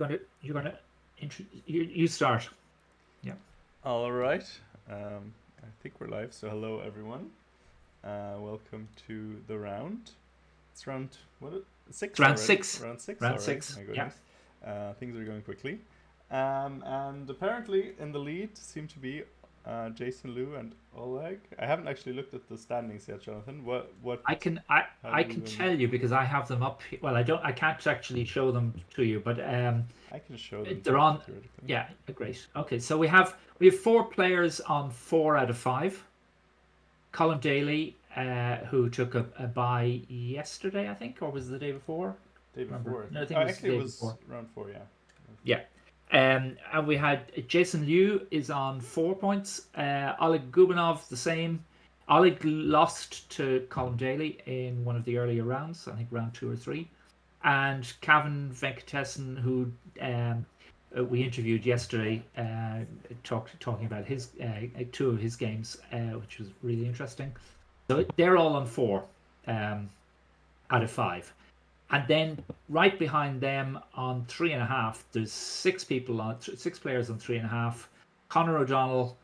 You're gonna you start. Yeah. All right. I think we're live. So hello everyone. Welcome to the round. It's round what? It's Six round already. six. Round six Round already. six. My Yeah. goodness. Things are going quickly. And apparently in the lead seem to be Jason Liu and Oleg. I haven't actually looked at the standings yet, Jonathan. What I can I have I can you and tell you because I have them up. Well, I can't actually show them to you, but I can show them they're on. theoretically. Yeah, great. Okay, so we have four players on 4 out of 5. Colin Daly, who took a bye yesterday, I think, or was it the day before? Day Remember? before, I No, I think. think Oh, it was the actually, it day was before. round four. Yeah. Yeah. And we had Jason Liu is on 4 points. Oleg Gubanov the same. Oleg lost to Colin Daly in one of the earlier rounds, I think round 2 or 3. And Cavan Venkatesan, who we interviewed yesterday, talking about his 2 of his games, which was really interesting. So they're all on 4 out of 5. And then right behind them on 3.5, there's 6 players on 3.5. Connor O'Donnell,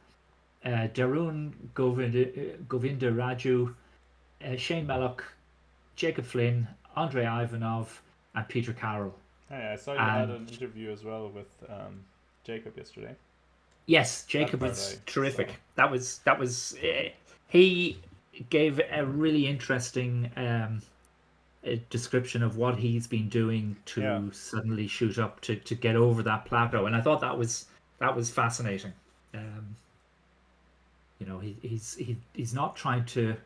Darun Govinda Raju, Shane Mellock, Jacob Flynn, Andrei Ivanov, and Peter Carroll. Hey, I saw you had And an interview as well with Jacob yesterday. yes, That Jacob part I was saw. terrific. That was he gave a really interesting a description of what he's been doing Yeah, to suddenly shoot up to get over that plateau, and I thought that was fascinating. Um, he's not trying to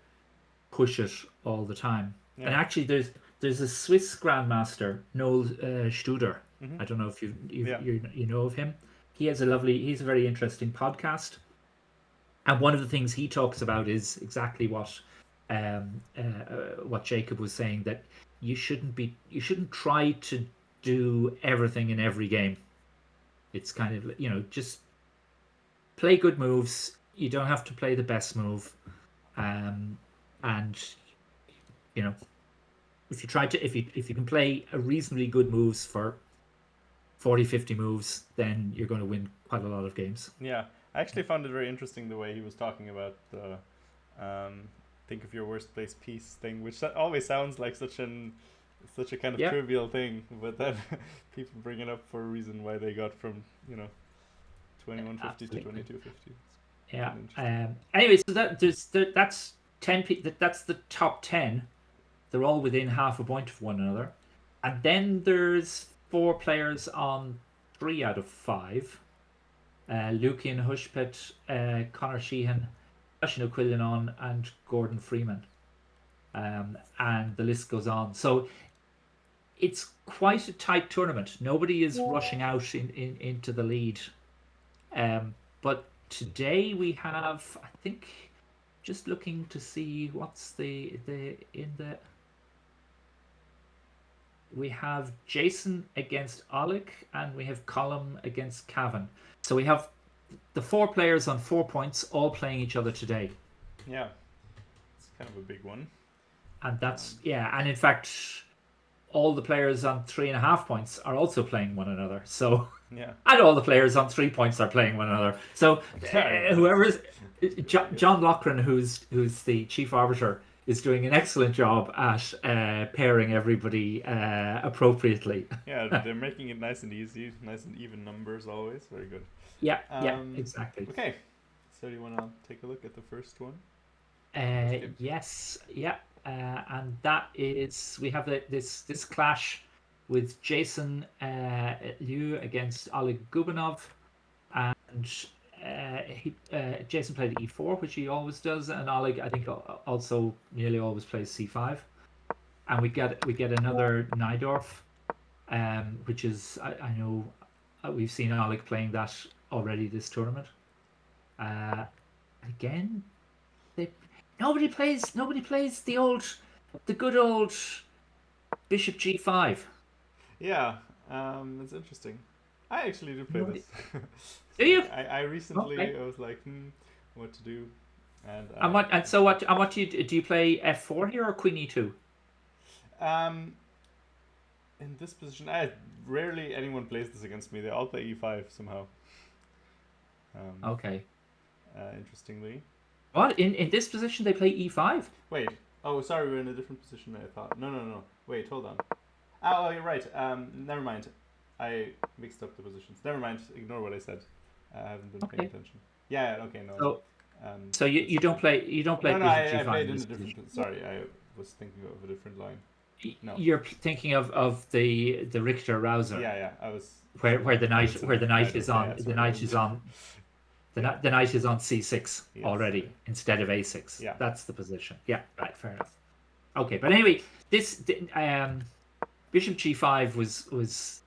push it all the time. And yeah. actually, there's a Swiss grandmaster, Noel Studer. Mm-hmm. I don't know if Yeah, you know of him. He's a very interesting podcast, and one of the things he talks about is exactly what Jacob was saying, that you shouldn't try to do everything in every game. It's kind of, just play good moves. You don't have to play the best move, um, and you know if you can play a reasonably good moves for 40, 50 moves, then you're going to win quite a lot of games. yeah. I actually found it very interesting the way he was talking about the think of your worst place piece thing, which that always sounds like such a kind of Yeah, trivial thing, but then people bring it up for a reason why they got from 2150 to absolutely. 2250. It's Yeah. kind of interesting. Anyway, so that's 10. That's the top 10. They're all within half a point of one another, and then there's 4 players on 3 out of 5. Lucian Hushpet, Connor Sheehan, Sean O'Quillinon, and Gordon Freeman. And the list goes on. So it's quite a tight tournament. Nobody is rushing out into the lead. But today we have, I think, just looking to see what's the in the we have Jason against Oleg, and we have Colum against Cavan. So we have the 4 players on 4 points all playing each other today. Yeah, it's kind of a big one. And that's, Um, yeah, and in fact, all the players on 3.5 points are also playing one another. So, yeah, and all the players on 3 points are playing one another. So, yeah, whoever is it's very good. John Loughran, who's the chief arbiter, is doing an excellent job at pairing everybody appropriately. Yeah, they're making it nice and easy, nice and even numbers always. Very good. Yeah, yeah, Um, exactly. okay, so you want to take a look at the first one, first game? Yes, yeah, and that is we have this clash with Jason Liu against Oleg Gubanov, and Jason played e4, which he always does, and Oleg, I think, also nearly always plays c5, and we get another Najdorf, which is, I know, we've seen Oleg playing that already this tournament. Uh, Again, they nobody plays the good old bishop g5. Yeah, it's interesting. I actually do play Nobody. this. Do Like you? I recently Okay. I was like, what to do, and And so what do you play f4 here or queen e2? um in this position, rarely anyone plays this against me. They all play e5 somehow. Okay. Interestingly. What in this position they play e5? Wait. Oh, sorry, we're in a different position. I thought. No, no, no. Wait, hold on. Oh, you're right. Never mind. I mixed up the positions. Never mind. Ignore what I said. I haven't been paying Okay. attention. Yeah. Okay. No. So so This you is don't good. play No, no. bishop I g5 played in in this a different. position. Sorry, I was thinking of a different line. No. You're thinking of the Richter Rouser Yeah, yeah. I was where the knight coincidence. is Yeah, on yeah, sorry, I was- Yeah. the knight is on c6 Yes. already instead of a6. Yeah. That's the position. Yeah, right, fair enough. Okay, but anyway, this bishop g5 was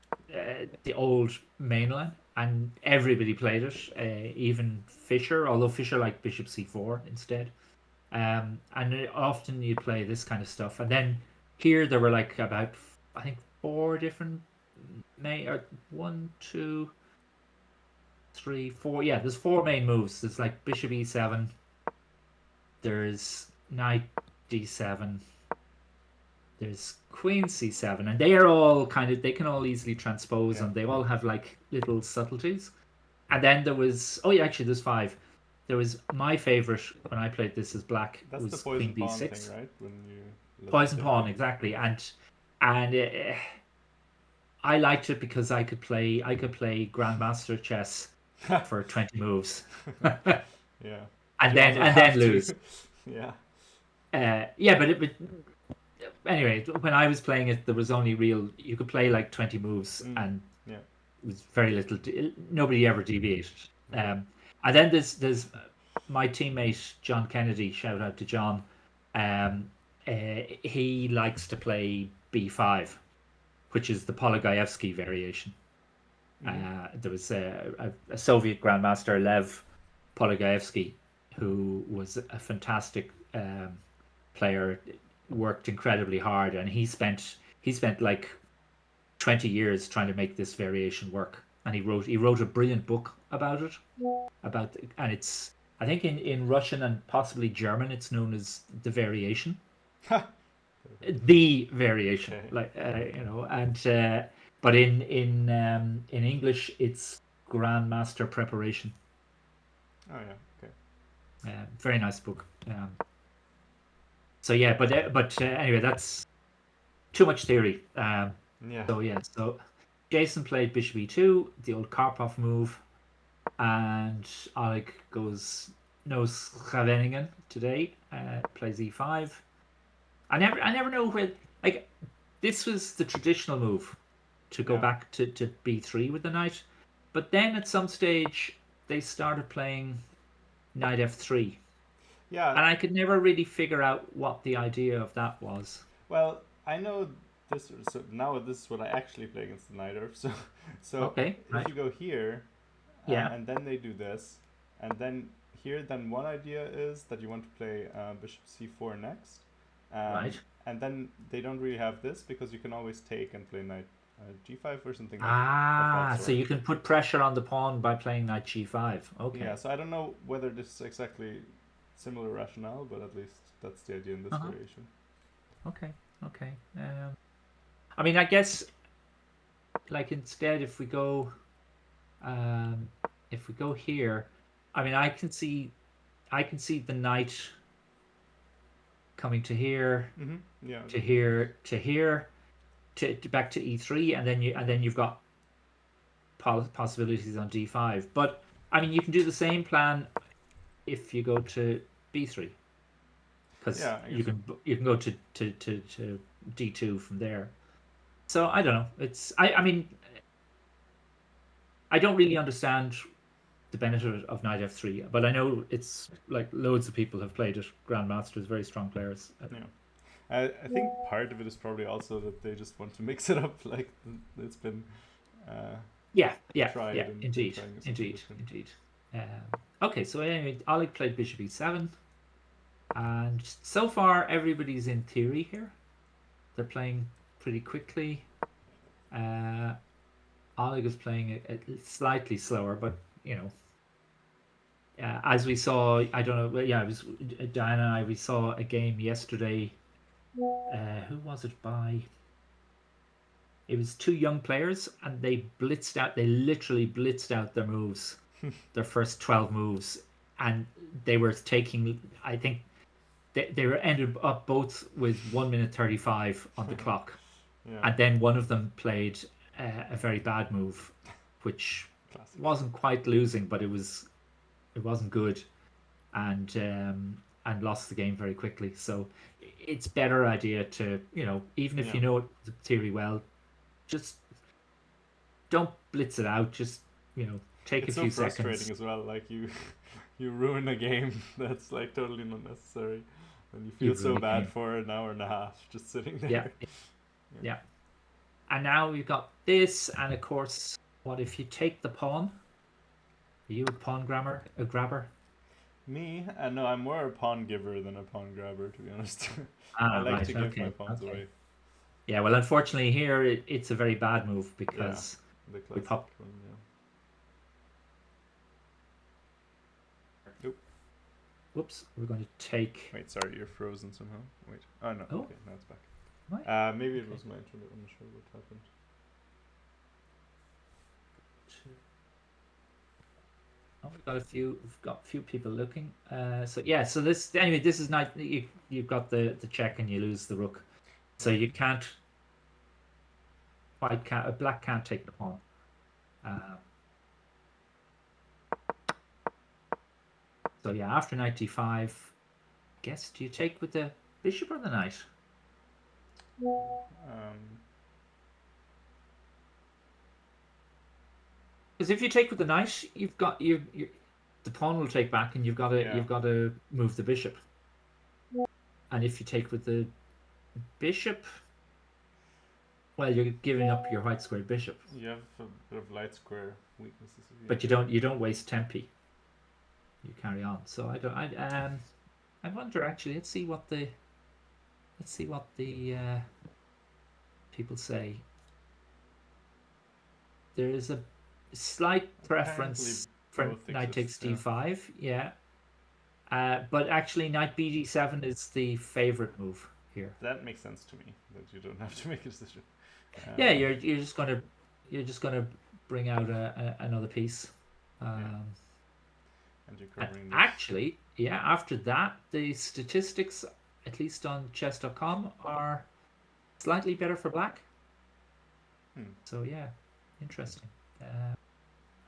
the old mainline, and everybody played it, even Fischer, although Fischer liked bishop c4 instead. And often you play this kind of stuff, and then here there were like about, I think, four different one, two, three, four. Yeah, there's four main moves. There's like bishop e7. There's knight d7. There's queen c7, and they are all they can all easily transpose, Yeah. and they all have like little subtleties. And then there was actually there's five. There was my favorite when I played this as black That's was the poison queen pawn b6. thing, right? When you Poison pawn, exactly, and I liked it because I could play grandmaster chess for 20 moves. Yeah. and You then also have to- lose. Yeah. Yeah, but anyway, when I was playing it, there was only you could play like 20 moves, and Yeah. it was very little. Nobody ever deviated. Okay. And then there's my teammate John Kennedy. Shout out to John. He likes to play b5, which is the Polygaevsky variation. There was a Soviet grandmaster, Lev Polygaevsky, who was a fantastic player, worked incredibly hard, and he spent like 20 years trying to make this variation work, and he wrote a brilliant book about it, and it's, I think, in Russian and possibly German it's known as the variation. The variation, Okay. like and but in English it's Grandmaster Preparation. Oh yeah. Okay. Very nice book. So yeah, but anyway, that's too much theory. Yeah. So yeah, so Jason played bishop e2, the old Karpov move, and Oleg goes no Scheveningen today. Plays e5. I never know where, like, this was the traditional move to go Yeah. back to b3 with the knight, but then at some stage they started playing knight f3, Yeah. and I could never really figure out what the idea of that was. Well, I know this. So now this is what I actually play against the knight. So Okay, if right. you go here, Yeah. and then they do this, and then here, then one idea is that you want to play bishop c4 next. Right. And then they don't really have this because you can always take and play knight g5 or something of Ah, that so sort. you can put pressure on the pawn by playing knight g5. Okay. Yeah, so I don't know whether this is exactly similar rationale, but at least that's the idea in this Uh-huh. variation. Okay. I mean, I guess, like, instead, if we go here, I mean, I can see the knight coming to here, Yeah. to here, to here, to back to e3, and then you've got possibilities on d5. But I mean, you can do the same plan if you go to b3, because Yeah, I you guess can go to d2 from there. So I don't know. I mean, I don't really understand the benefit of knight f3, but I know it's like loads of people have played it. Grandmasters, very strong players. Yeah. I think part of it is probably also that they just want to mix it up. Like it's been. Yeah, tried yeah, and indeed, trying something different. indeed. Okay, so anyway, Oleg played bishop e7, and so far everybody's in theory here. They're playing pretty quickly. Oleg is playing it slightly slower, but you know, as we saw, I don't know. Yeah, it was Diana and I. We saw a game yesterday. Who was it by? It was two young players, and they blitzed out. They literally blitzed out their moves, their first 12 moves, and they were taking. I think they were ended up both with 1 minute 35 on the clock, Yeah, and then one of them played a very bad move, which classic. wasn't quite losing, but it wasn't good, and lost the game very quickly. So it's better idea to, even if Yeah. you know the theory well, just don't blitz it out. Just, take It's a so few frustrating seconds. as well. Like you ruin a game that's like totally not necessary, and you feel You've so ruined a bad game. for an hour and a half just sitting Yeah, there. yeah. And now we've got this, and of course, what if you take the pawn? Are you a pawn grabber? Me? No, I'm more a pawn giver than a pawn grabber, to be honest. I Ah, like to right. give my Okay. pawns Okay. away. Yeah. Well, unfortunately, here it's a very bad move Yeah, because the we classic pop. one. Yeah. Oop. Whoops. We're going to take. Wait, sorry, you're frozen somehow. Wait. Oh no. Oh, Okay, now it's back. right. Maybe it Okay. was my internet. I'm not sure what happened. Oh, we've got a few people looking. So yeah, so this anyway, this is not you've got the check and you lose the rook, so Yeah. you can't a black can't take the pawn. So yeah, after knight d5, I guess do you take with the bishop or the knight? Um. Because if you take with the knight, you've got the pawn will take back, and Yeah. you've got to move the bishop. And if you take with the bishop, well, you're giving up your white squared bishop. You have a bit of light square weaknesses. But you don't waste tempi. You carry on. So I wonder actually. Let's see what the people say. There is a slight preference for both knight takes exist, yeah. d5. Yeah. But actually, knight bd7 is the favorite move here. That makes sense to me. That you don't have to make a decision. Yeah, you're just gonna bring out another piece. And you're And covering this. actually, yeah, after that, the statistics, at least on chess.com, are slightly better for black. So yeah, interesting.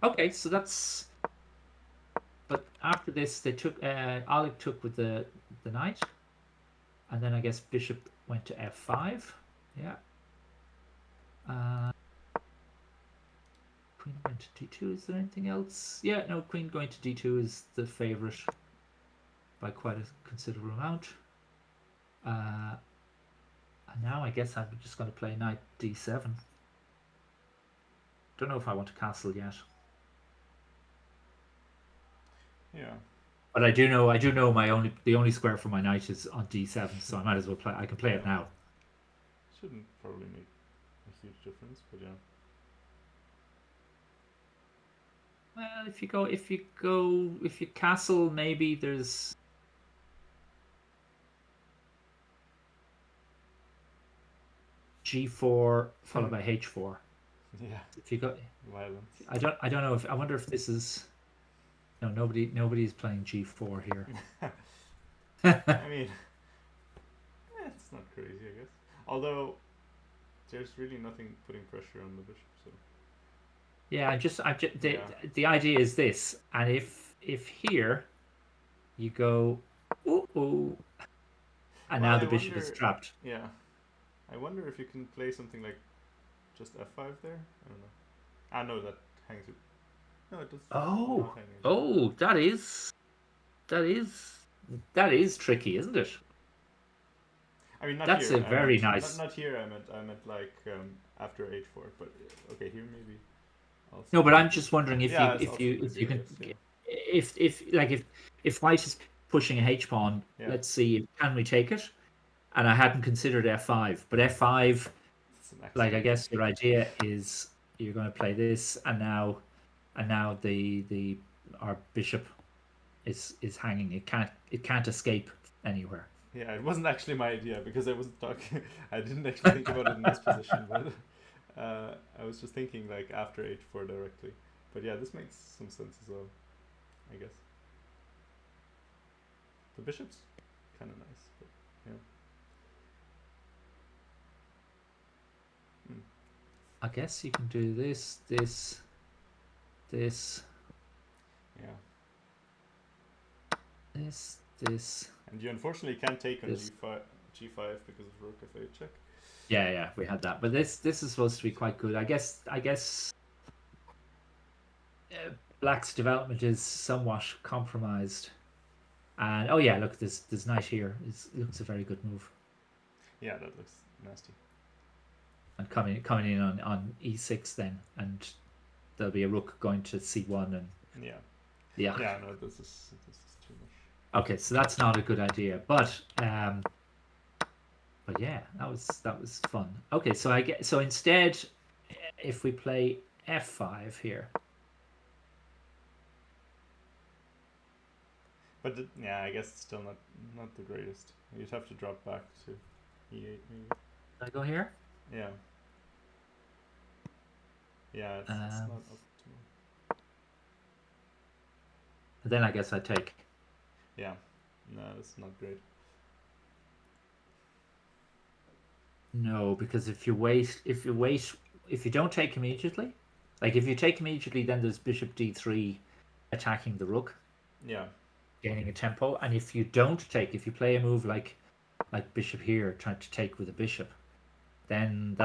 Okay, so that's. But after this, they took Oleg took with the knight, and then I guess bishop went to f5. Yeah. Queen went to d2. Is there anything else? Yeah, no. Queen going to d2 is the favorite by quite a considerable amount. And now I guess I'm just going to play knight d7. Don't know if I want to castle yet. Yeah. But I do know the only square for my knight is on d7, so I might as well play. I can play it now. Shouldn't probably make a huge difference, but yeah. Well, if you castle, maybe there's. G4 followed by H4. Yeah. If you got, Violence. I don't know if I wonder if this is. No, nobody's playing G4 here. I mean, it's not crazy, I guess. Although, there's really nothing putting pressure on the bishop, so. Yeah, the idea is this, and if here you go, ooh, and now the bishop is trapped. Yeah, I wonder if you can play something like just f5 there. I don't know. I know that hangs it. No, it does. Oh, that is tricky, isn't it? I mean, not that's here. a very nice. Not here. I meant like after h4. But okay, here maybe. No, but I'm just wondering if yeah, you can if white is pushing a h pawn, let's see, can we take it? And I hadn't considered f5, but f5, like I guess your idea is you're going to play this, and now our bishop is hanging. It can't escape anywhere. Yeah, it wasn't actually my idea because I wasn't talking. I didn't actually think about it in this position, but I was just thinking like after h4 directly, but yeah, this makes some sense as well, I guess. The bishop's kind of nice, but yeah. I guess you can do this, this, this, Yeah. this. And you unfortunately can't take on This. g5 because of rook f8 check. Yeah, we had that, but this is supposed to be quite good. I guess Black's development is somewhat compromised. And oh yeah, look, this knight here it looks a very good move. Yeah, that looks nasty. And coming in on e6 then, and there'll be a rook going to c1 and Yeah. yeah. Yeah, no, this is too much. Okay, so that's not a good idea, but yeah, that was fun. Okay, so instead, if we play f5 here. But yeah, I guess it's still not the greatest. You'd have to drop back to e8 maybe. Can I go here? Yeah. Yeah, it's not optimal. Then I guess I take. Yeah. No, it's not great. No, because if you don't take immediately, like if you take immediately, then there's bishop d3 attacking the rook, Yeah. gaining a tempo. And if you don't take, if you play a move like bishop here, trying to take with a bishop, then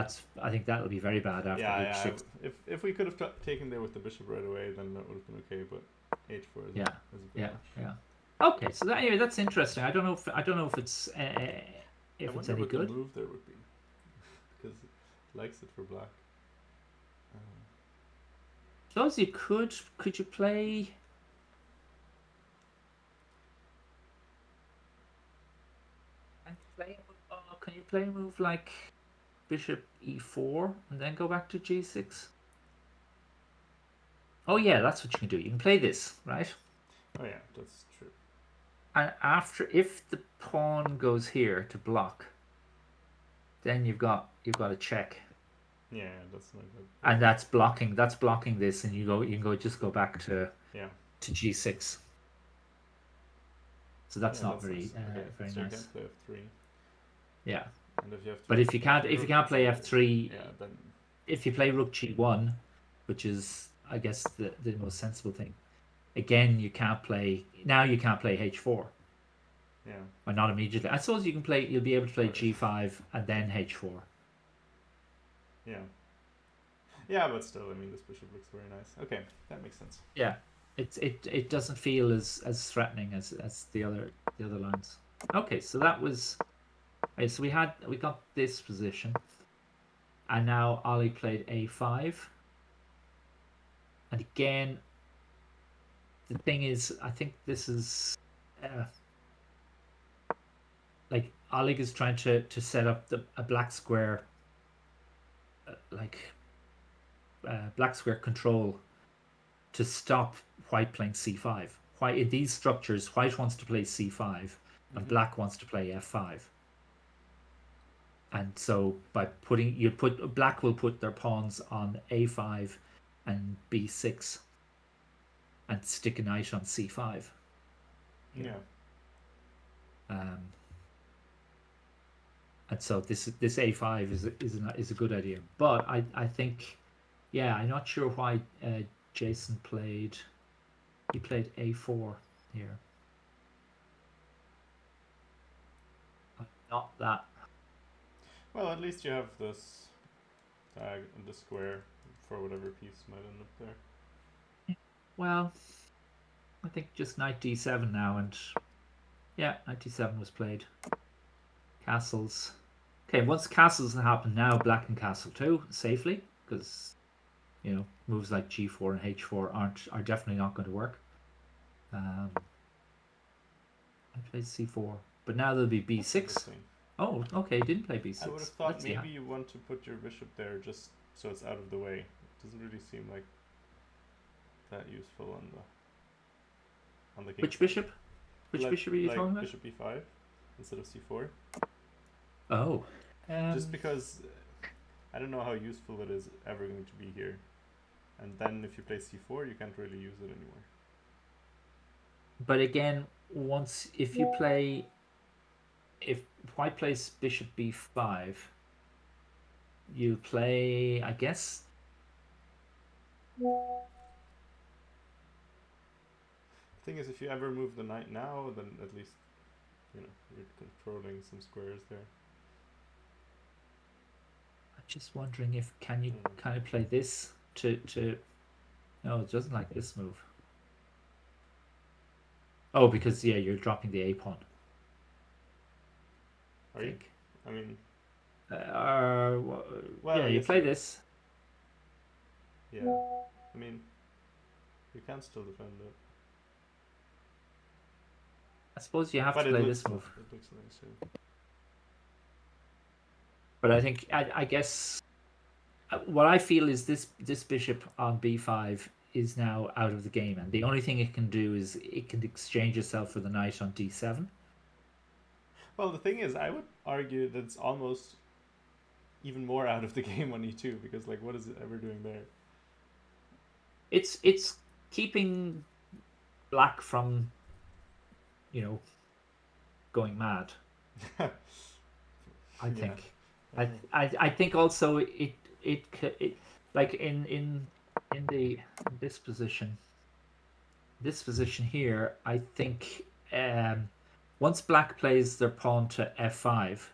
I think that'll be very bad after h6. If we could have taken there with the bishop right away, then that would have been okay. But h4 is a bit much. Okay, so anyway, that's interesting. I don't know if it's if it's any good. The move there would be because it likes it for black. Suppose you could you play? Can you play a move like bishop e4 and then go back to g6? Oh yeah, that's what you can do. You can play this, right? Oh yeah, that's true. And if the pawn goes here to block, then you've got a check. Yeah, that's not good. And that's blocking this, and you can just go back to to g6. So that's not very very so nice. You can play f3. Yeah. And if you have to but if you can't play f3, then if you play rook g1, which is I guess the most sensible thing, again you can't play h4. Yeah. Or not immediately. I suppose you'll be able to play g5 and then h4. Yeah. Yeah, but still, I mean, this bishop looks very nice. Okay, that makes sense. Yeah, it doesn't feel as threatening as the other lines. Okay, so that was. So we got this position, and now Ollie played a5. And again, the thing is, I think this is like Oleg is trying to set up a black square, black square control to stop white playing c5. White in these structures, white wants to play c5 and black wants to play f5. And so by black will put their pawns on a5 and b6 and stick a knight on c5. Yeah. And so this a5 is a good idea, but I think, yeah, I'm not sure why Jason played a4 here. Not that. Well, at least you have this tag and the square for whatever piece might end up there. Well, I think just knight d7 now, and yeah, knight d7 was played. Castles. Okay, once castles happen now, black can castle too safely, because moves like g4 and h4 are definitely not going to work. I played c4, but now there'll be b6. Oh, okay, you didn't play b6. I would have thought maybe you want to put your bishop there just so it's out of the way. It doesn't really seem like that useful on the king. Which bishop? Which bishop are you talking about? Bishop e5 instead of c4. Oh. Just because I don't know how useful it is ever going to be here. And then if you play c4, you can't really use it anymore. But again, if white plays bishop b5, you play, I guess. The thing is, if you ever move the knight now, then at least, you know, you're controlling some squares there. I'm just wondering if can you Mm. kind of play this to. No, it doesn't like this move. Oh, because yeah, you're dropping the a pawn. Are you? I mean, well, yeah, I you guess play you- this. Yeah. I mean, you can still defend it. I suppose you have But to it play looks this move. It looks nice, yeah. But I think I guess what I feel is this bishop on b5 is now out of the game, and the only thing it can do is it can exchange itself for the knight on d7. Well, the thing is, I would argue that it's almost even more out of the game on e2, because, like, what is it ever doing there? It's keeping black from, going mad. I Yeah. think. I think also it like in this position, here, I think once black plays their pawn to f5,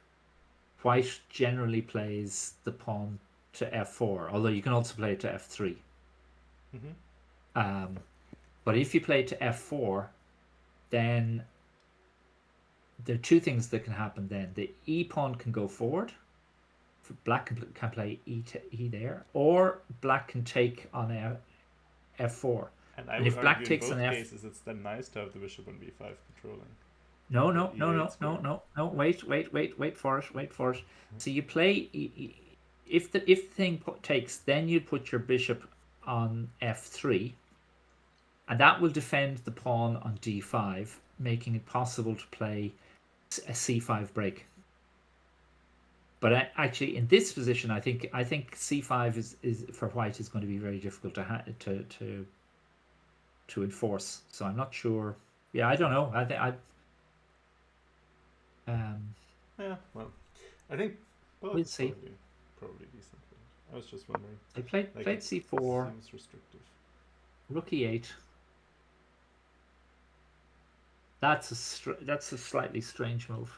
white generally plays the pawn to f4, although you can also play it to f3. Mm-hmm. But if you play it to f4, then there are two things that can happen then. The e pawn can go forward. Black can play e there, or black can take on f4. And I And would if black argue in takes an both f, cases, it's then nice to have the bishop on b5 controlling. no, The no, no, e8 no, square. no. Wait for it. So you play if the thing takes, then you put your bishop on f3, and that will defend the pawn on d5, making it possible to play a c5 break. But actually, in this position, I think c5 is for white is going to be very difficult to enforce. So I'm not sure. Yeah, I don't know. I think Yeah, well, I think both we'll is see. probably decent. I was just wondering. I played Like, played it c4, seems restrictive. rook e8. That's a slightly strange move.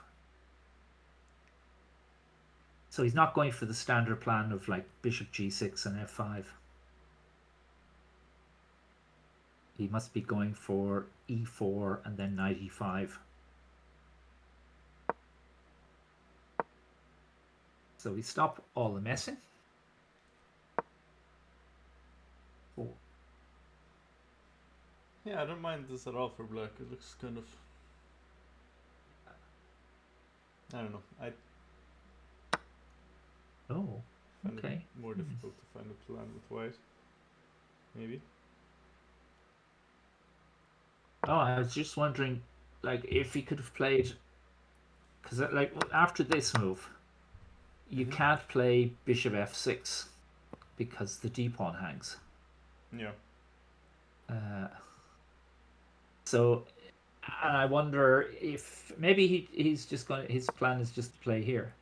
So he's not going for the standard plan of like bishop g6 and f5. He must be going for e4 and then knight e5. So we stop all the messing. Oh. Yeah, I don't mind this at all for black. It looks kind of, I don't know. I Oh, find okay. it more difficult to find a plan with white. Maybe. Oh, I was just wondering, like, if he could have played, because like after this move, you Mhm. can't play bishop f6 because the d pawn hangs. Yeah. So, and I wonder if maybe he's just going. His plan is just to play here,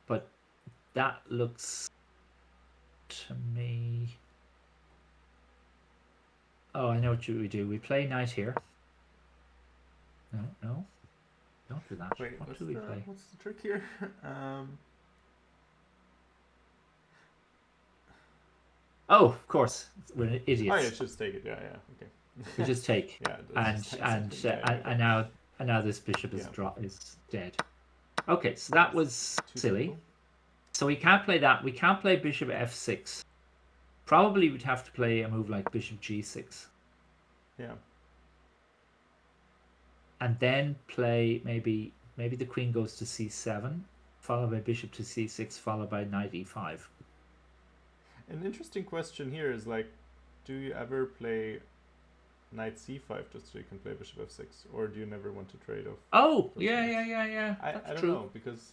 but that looks to me. Oh, I know what we do. We play knight here. No, don't do that. Wait, What do we play? what's the trick here? Oh, of course, we're idiots. Oh yeah, just take it. Yeah, okay. We just take. Yeah, that's and just like something. Yeah, and now this bishop is Yeah. is dead. Okay, so that was Too silly. simple. So we can't play that. We can't play bishop f6. Probably we'd have to play a move like bishop g6, Yeah. and then play maybe the queen goes to c7, followed by bishop to c6, followed by knight e5. An interesting question here is, like, do you ever play knight c5 just so you can play bishop f6, or do you never want to trade off? Oh, Those yeah. knights? That's I don't true. know, because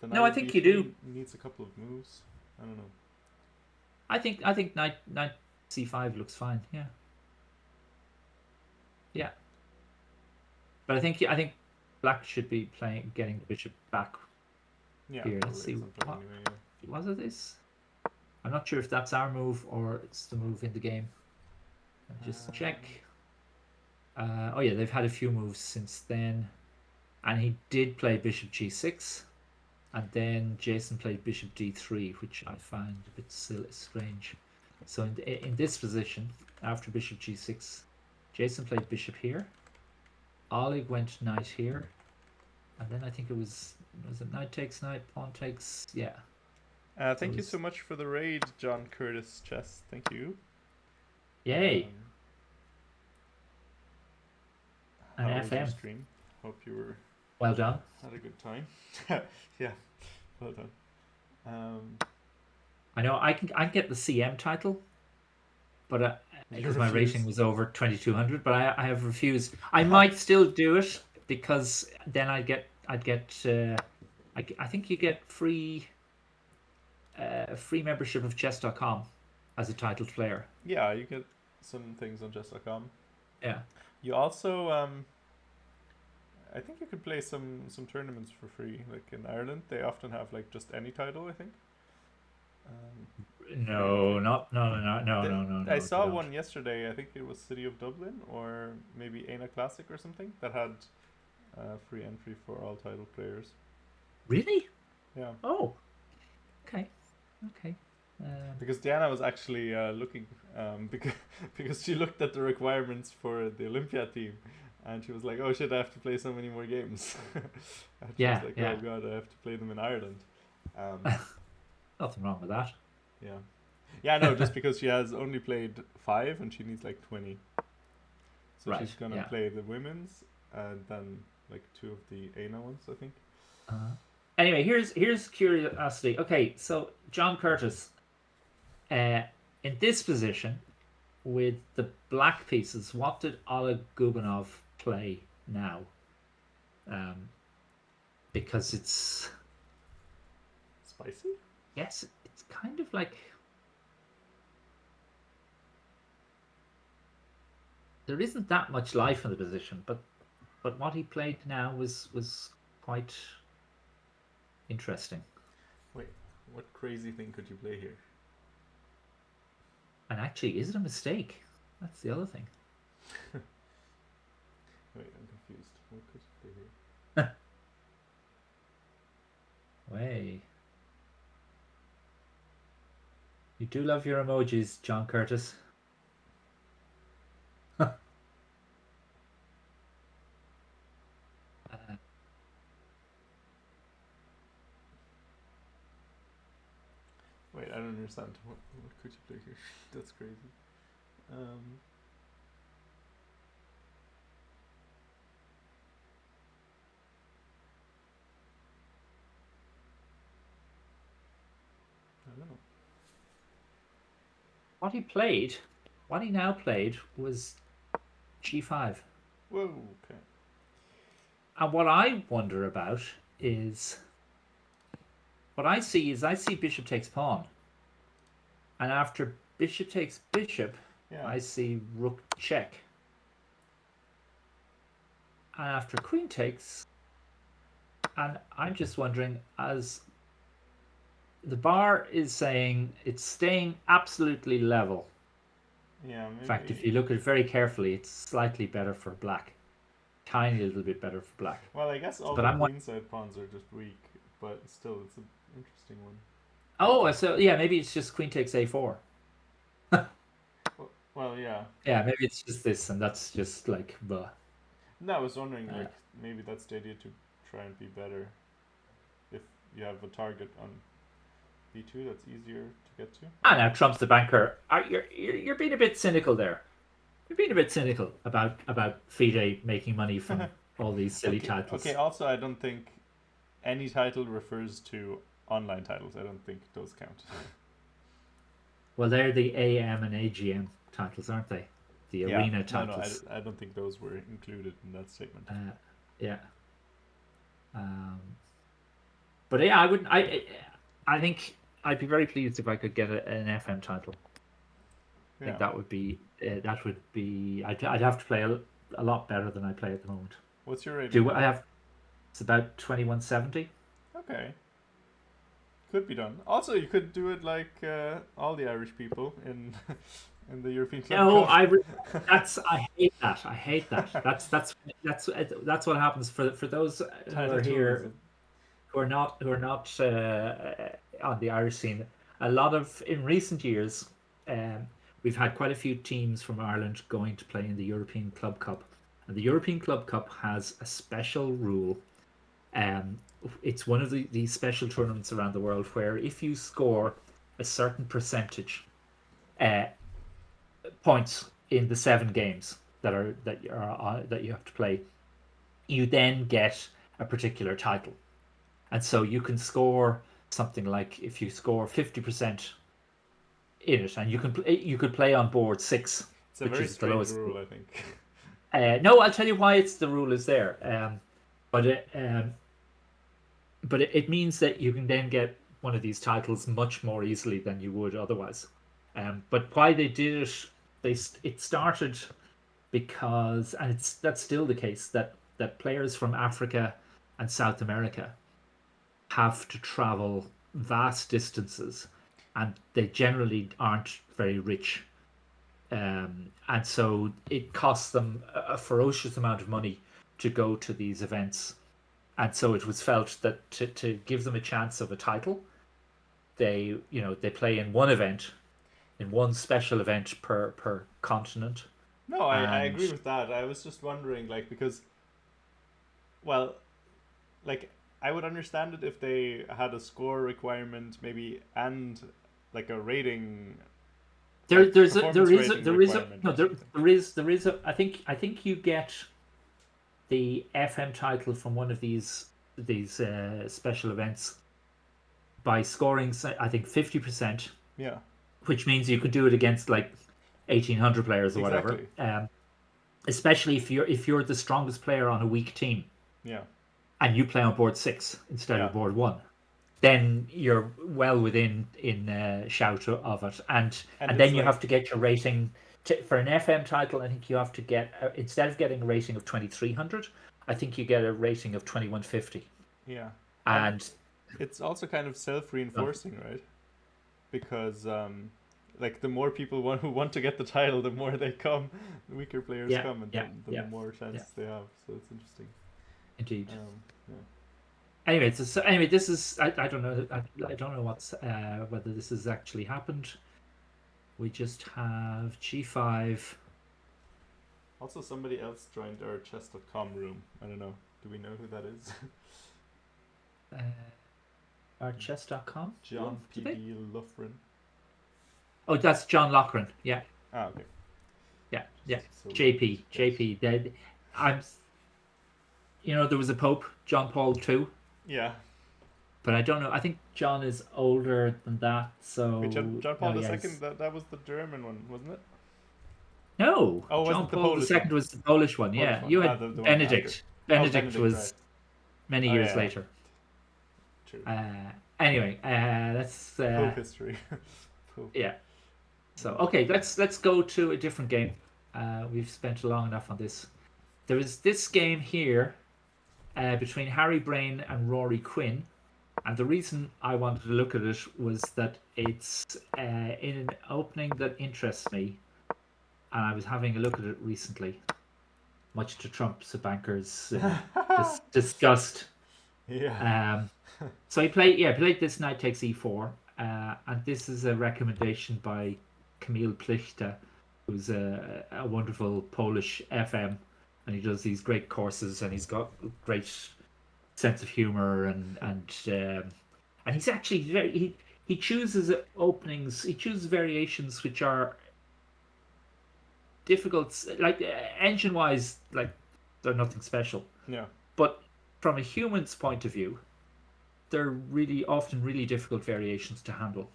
the No, I knight think you b3 do. needs a couple of moves. I don't know. I think knight c5 looks fine. Yeah, yeah. But I think black should be getting the bishop back Yeah, here. Let's probably see at some point what anyway. Yeah. was it. This I'm not sure if that's our move or it's the move in the game. Let me just check. Oh yeah, they've had a few moves since then, and he did play bishop g6, and then Jason played bishop d3, which I find a bit strange. So in this position, after bishop g6, Jason played bishop here. Oleg went knight here, and then I think it was it knight takes knight, pawn takes, yeah. Thank you so much for the raid, John Curtis Chess. Thank you. Yay. How An was your FM. stream? Hope you were Well done. had a good time. Yeah, well done. I know I can get the CM title, but You because my refuse. rating was over 2200, but I have refused. I might still do it because then I'd get I think you get free membership of chess.com as a titled player. Yeah, you get some things on chess.com. Yeah. You also I think you could play some tournaments for free. Like in Ireland, they often have like just any title, I think. No, no. I saw one yesterday. I think it was City of Dublin or maybe Aina Classic or something that had free entry for all title players. Really? Yeah. Oh. Okay. Okay. Because Diana was actually looking because she looked at the requirements for the Olympia team, and she was like, "Oh shit, I have to play so many more games." And she was like, "Oh god, I have to play them in Ireland." Nothing wrong with that. Yeah. Yeah, no, just because she has only played 5 and she needs like 20. So Right, she's gonna yeah. play the women's and then like 2 of the ANA ones, I think. Anyway, here's curiosity. Okay, so John Curtis, in this position with the black pieces, what did Oleg Gubanov play now? Because it's Spicy? yes, it's kind of like there isn't that much life in the position, but what he played now was quite interesting. Wait, what crazy thing could you play here? And actually, is it a mistake? That's the other thing. Wait, I'm confused. What could you play here? Way. You do love your emojis, John Curtis. Wait, I don't understand. What could you play here? That's crazy. I don't know. What he now played was g5. Whoa, okay. And what I wonder about is what I see bishop takes pawn. And after bishop takes bishop, Yeah. I see rook check. And after queen takes, and I'm just wondering, as the bar is saying it's staying absolutely level. Yeah, maybe. In fact, if you look at it very carefully, it's slightly better for black. Tiny little bit better for black. Well, I guess all but the queenside pawns are just weak, but still, it's an interesting one. Oh, so yeah, maybe it's just queen takes a4. Well, yeah. Yeah, maybe it's just this, and that's just like, buh. No, I was wondering, like, maybe that's the idea to try and be better. If you have a target on b2, that's easier to get to. Ah, now Trump's the banker. You're being a bit cynical there. You're being a bit cynical about FIDE making money from all these silly titles. Okay, also, I don't think any title refers to online titles. I don't think those count. Well, they're the AM and AGM titles, aren't they? The arena titles. No, I don't think those were included in that statement. Yeah. But yeah, I wouldn't. I think I'd be very pleased if I could get an FM title. I think Yeah. that would be I'd have to play a lot better than I play at the moment. What's your rating Do now? I have? It's about 2170. Okay. Could be done. Also, you could do it like all the Irish people in in the European Club No, Cup. I hate that. I hate that. That's what happens for those who Title are here tourism. who are not on the Irish scene. A lot of in recent years, um, we've had quite a few teams from Ireland going to play in the European Club Cup, and the European Club Cup has a special rule. Um, it's one of these special tournaments around the world where if you score a certain percentage uh, points in the 7 games that you have to play, you then get a particular title. And so you can score something like if you score 50% in it, and you could play on board 6, It's a which very is the strange lowest. rule, I think. No, I'll tell you why it's the rule is there. But it but it means that you can then get one of these titles much more easily than you would otherwise. But why they did it, it started because, and that's still the case, that players from Africa and South America have to travel vast distances, and they generally aren't very rich, and so it costs them a ferocious amount of money to go to these events. And so it was felt that to give them a chance of a title, they play in one event, in one special event per continent. No, I And agree with that. I was just wondering, like, because, well, like, I would understand it if they had a score requirement, maybe, and like a rating, there like there's a there performance is a rating there is a requirement no or there something. there is a I think you get the FM title from one of these special events by scoring, I think, 50%, Yeah, which means you could do it against like 1,800 players or whatever. exactly. Especially if you're the strongest player on a weak team Yeah, and you play on board 6 instead yeah, of board 1, then you're well within in shout of it. and and and it's then you like, have to get your rating for an FM title. I think you have to get, instead of getting a rating of 2,300, I think you get a rating of 2,150. yeah, and And it's also kind of uh, self-reinforcing, right? Because like the more people who want to get the title, the more they come, the weaker players yeah, come, and yeah, then the yeah, more yeah, chances they have. So it's interesting. indeed. Yeah. Anyway, anyway, this is, I don't know, I don't know what's whether this has actually happened. We just have G5. Also, somebody else joined our chess.com room. I don't know. Do we know who that is? Uh, our chess.com. John Do they? P.D. Loughran. Oh, that's John Loughran. Yeah, Ah, okay. yeah, yeah. So we JP, get. JP. Dead. I'm. There was a Pope, John Paul II, Yeah. but I don't know. I think John is older than that. Wait, John, So John no, Paul yeah, II, that was the German one, wasn't it? no. Oh, was John it the Paul Polish one? II was the Polish one. Polish Yeah, one. you Ah, had the one after. Benedict. Oh, Benedict Benedict, right. was many Oh, years yeah, yeah. later. True. Anyway, that's Pope history. Pope. yeah. So okay, let's go to a different game. We've spent long enough on this. There is this game here between Harry Brain and Rory Quinn, and the reason I wanted to look at it was that it's in an opening that interests me, and I was having a look at it recently, much to Trump's bankers' disgust. Yeah. So he played this knight takes e4, and this is a recommendation by Kamil Plichta, who's a wonderful Polish FM, and he does these great courses, and he's got great sense of humor, and he's actually he chooses openings, he chooses variations which are difficult, like engine wise, like they're nothing special, Yeah. but from a human's point of view, they're really often really difficult variations to handle.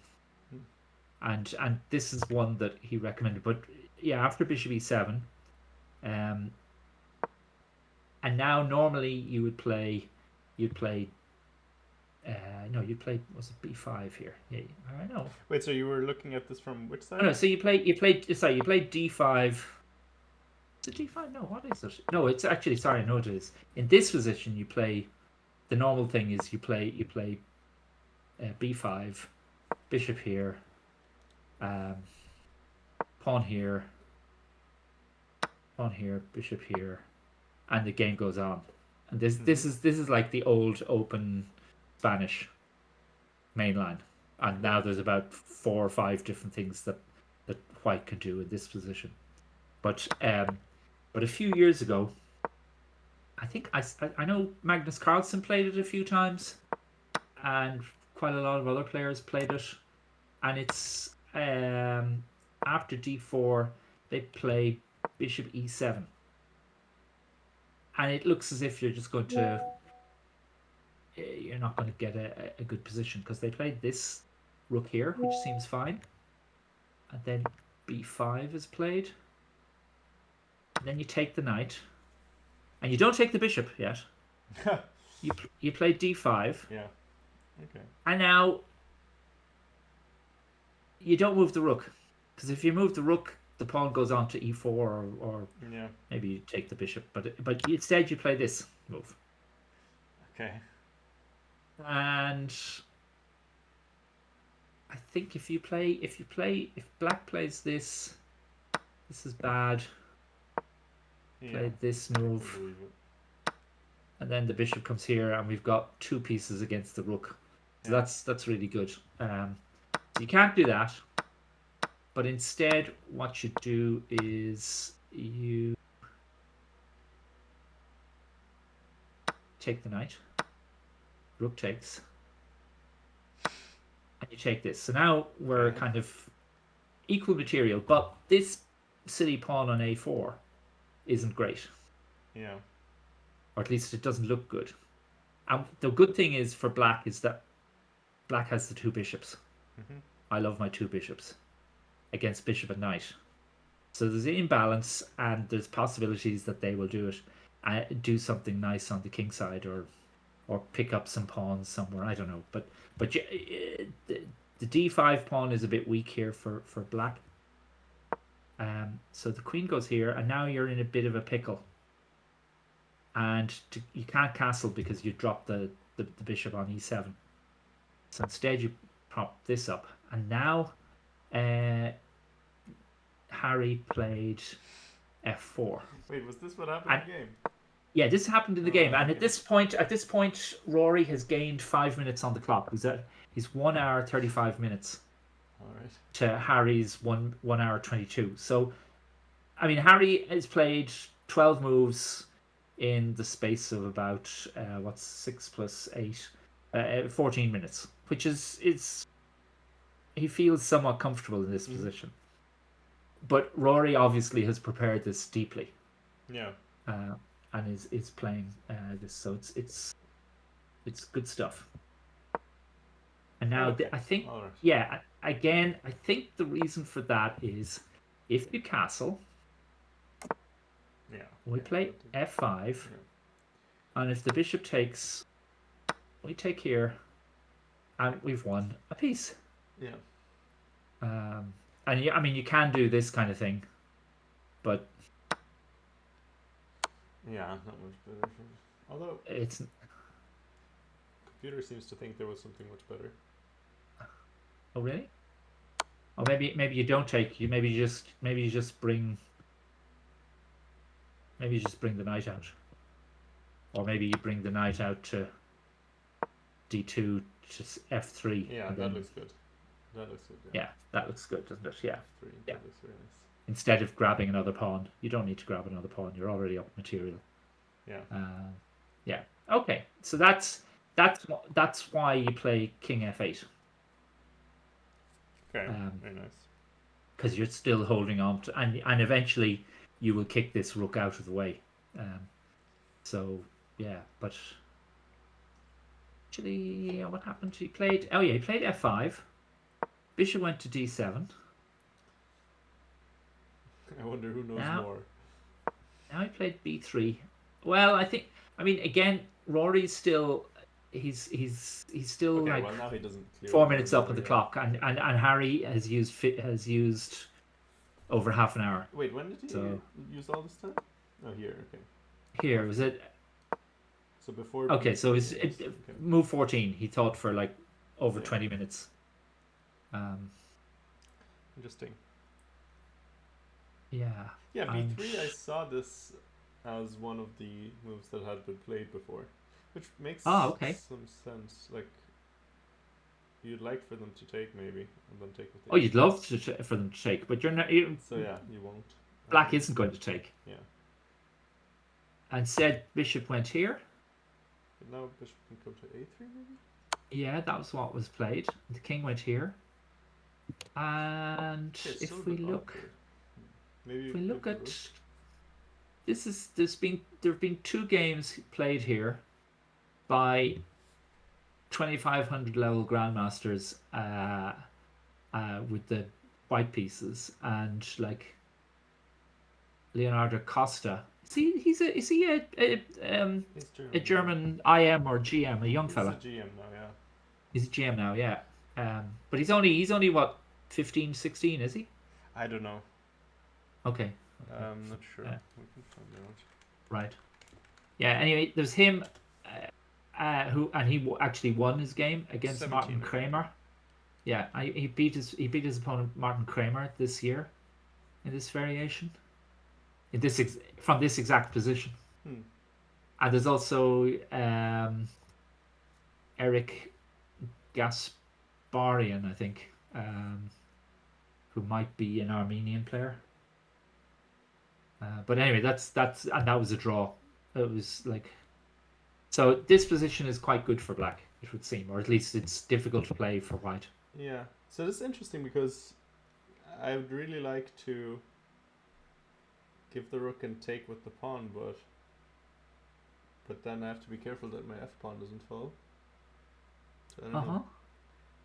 Hmm. And this is one that he recommended. But yeah, after bishop e7, um, and now normally you'd play No, you played, was it b5 here? Yeah, I know. Wait, so you were looking at this from which Oh, no, side? so you played d5. Is it d5? No, what is it? No, it's actually, sorry, no, it is. In this position, you play. The normal thing is you play b5, bishop here, um, pawn here, bishop here, and the game goes on. And this is like the old open Spanish mainline, and now there's about 4 or 5 different things that white can do in this position. But a few years ago, I think I know Magnus Carlsen played it a few times, and quite a lot of other players played it. And it's after d4 they play bishop e7, and it looks as if you're not going to get a good position, because they played this rook here, which seems fine, and then b5 is played, and then you take the knight, and you don't take the bishop yet. You play d5. Yeah. Okay. And now you don't move the rook, because if you move the rook, the pawn goes on to e4, or Yeah. maybe you take the bishop, but instead you play this move. Okay. And I think if black plays this is bad. Yeah. Play this move, and then the bishop comes here, and we've got 2 pieces against the rook. So that's really good. So you can't do that, but instead what you do is you take the knight, rook takes, and you take this. So now we're kind of equal material, but this silly pawn on a4 isn't great. Yeah. Or at least it doesn't look good. And the good thing is for black is that black has the 2 bishops. Mm-hmm. I love my 2 bishops against bishop and knight. So there's an imbalance, and there's possibilities that they will do it, do something nice on the king side, or pick up some pawns somewhere. I don't know, but the d5 pawn is a bit weak here for black. So the queen goes here, and now you're in a bit of a pickle. And you can't castle because you drop the bishop on e7. So instead you prop this up, and now Harry played f4. Wait, was this what happened in the game? Yeah, this happened in the game, and at this point, Rory has gained 5 minutes on the clock. He's 1 hour 35 minutes. All right. To Harry's 1 hour 22. So, I mean, Harry has played 12 moves in the space of about 6 plus 8, 14 minutes, which is he feels somewhat comfortable in this position. But Rory obviously has prepared this deeply. Yeah. And is playing this, so it's good stuff. And now I think, again, I think the reason for that is if you castle, we play f5, and if the bishop takes, we take here, and we've won a piece. Yeah. And I mean, you can do this kind of thing, but not much better. Although it's computer seems to think there was something much better. Oh really? Or maybe you don't take. Maybe you just bring the knight out, or maybe you bring the knight out to d2 to f3. Yeah, that looks good. That looks good. Yeah, that looks good, doesn't it? Yeah. F3, yeah. That looks very nice. Instead of grabbing another pawn, you don't need to grab another pawn. You're already up material. Yeah. Yeah. Okay. So that's why you play king f8. Okay. Very nice. Because you're still holding on to, and eventually you will kick this rook out of the way. So yeah, but actually, what happened? He played f5. Bishop went to d7. I wonder who knows more. Now he played b3. Well, I mean, again, Rory's still he's still Okay, like well now he doesn't clear 4 minutes up over on the yet. clock, and Harry has used over half an hour. Wait, when did he use all this time? Oh, here. Okay. Here was it. So before. Okay, so it's okay. move 14. He thought for like over Yeah. 20 minutes. Interesting. Yeah. Yeah, B3. I saw this as one of the moves that had been played before, which makes okay. some sense. Like, you'd like for them to take maybe, and then take with the. Oh, you'd love for them to take, but you're not. So yeah, you won't. Black isn't going to take. Yeah. And said bishop went here. But now bishop can come to A3 maybe. Yeah, that was what was played. The king went here. And if we look, maybe if we look at this, there have been 2 games played here by 2500 level grandmasters with the white pieces, and like Leonardo Costa. Is he a German IM or GM, a young fella? He's a GM now, yeah. He's a GM now, yeah. But he's only what, 15, 16, is he? I don't know. Okay. I'm not sure. We can find out. Right. Yeah. Anyway, there's him, who actually won his game against 17, Martin Kramer. Yeah, he beat his opponent Martin Kramer this year, in this variation, from this exact position. And there's also Eric Gasparian, I think, who might be an Armenian player. But anyway, and that was a draw. It was like, so this position is quite good for black, it would seem, or at least it's difficult to play for white. Yeah. So this is interesting because I would really like to give the rook and take with the pawn, but then I have to be careful that my f pawn doesn't fall. So I don't know.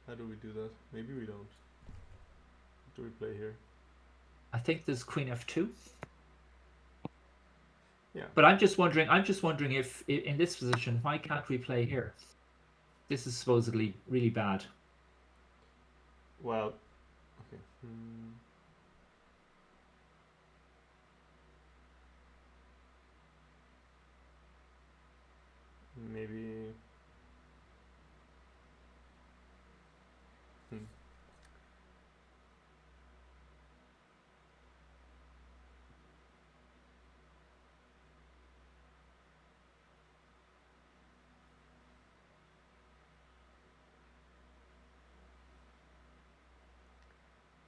How do we do that? Maybe we don't. What do we play here? I think there's queen f2. Yeah. But I'm just wondering if in this position, why can't we play here? This is supposedly really bad. Well, okay. Maybe.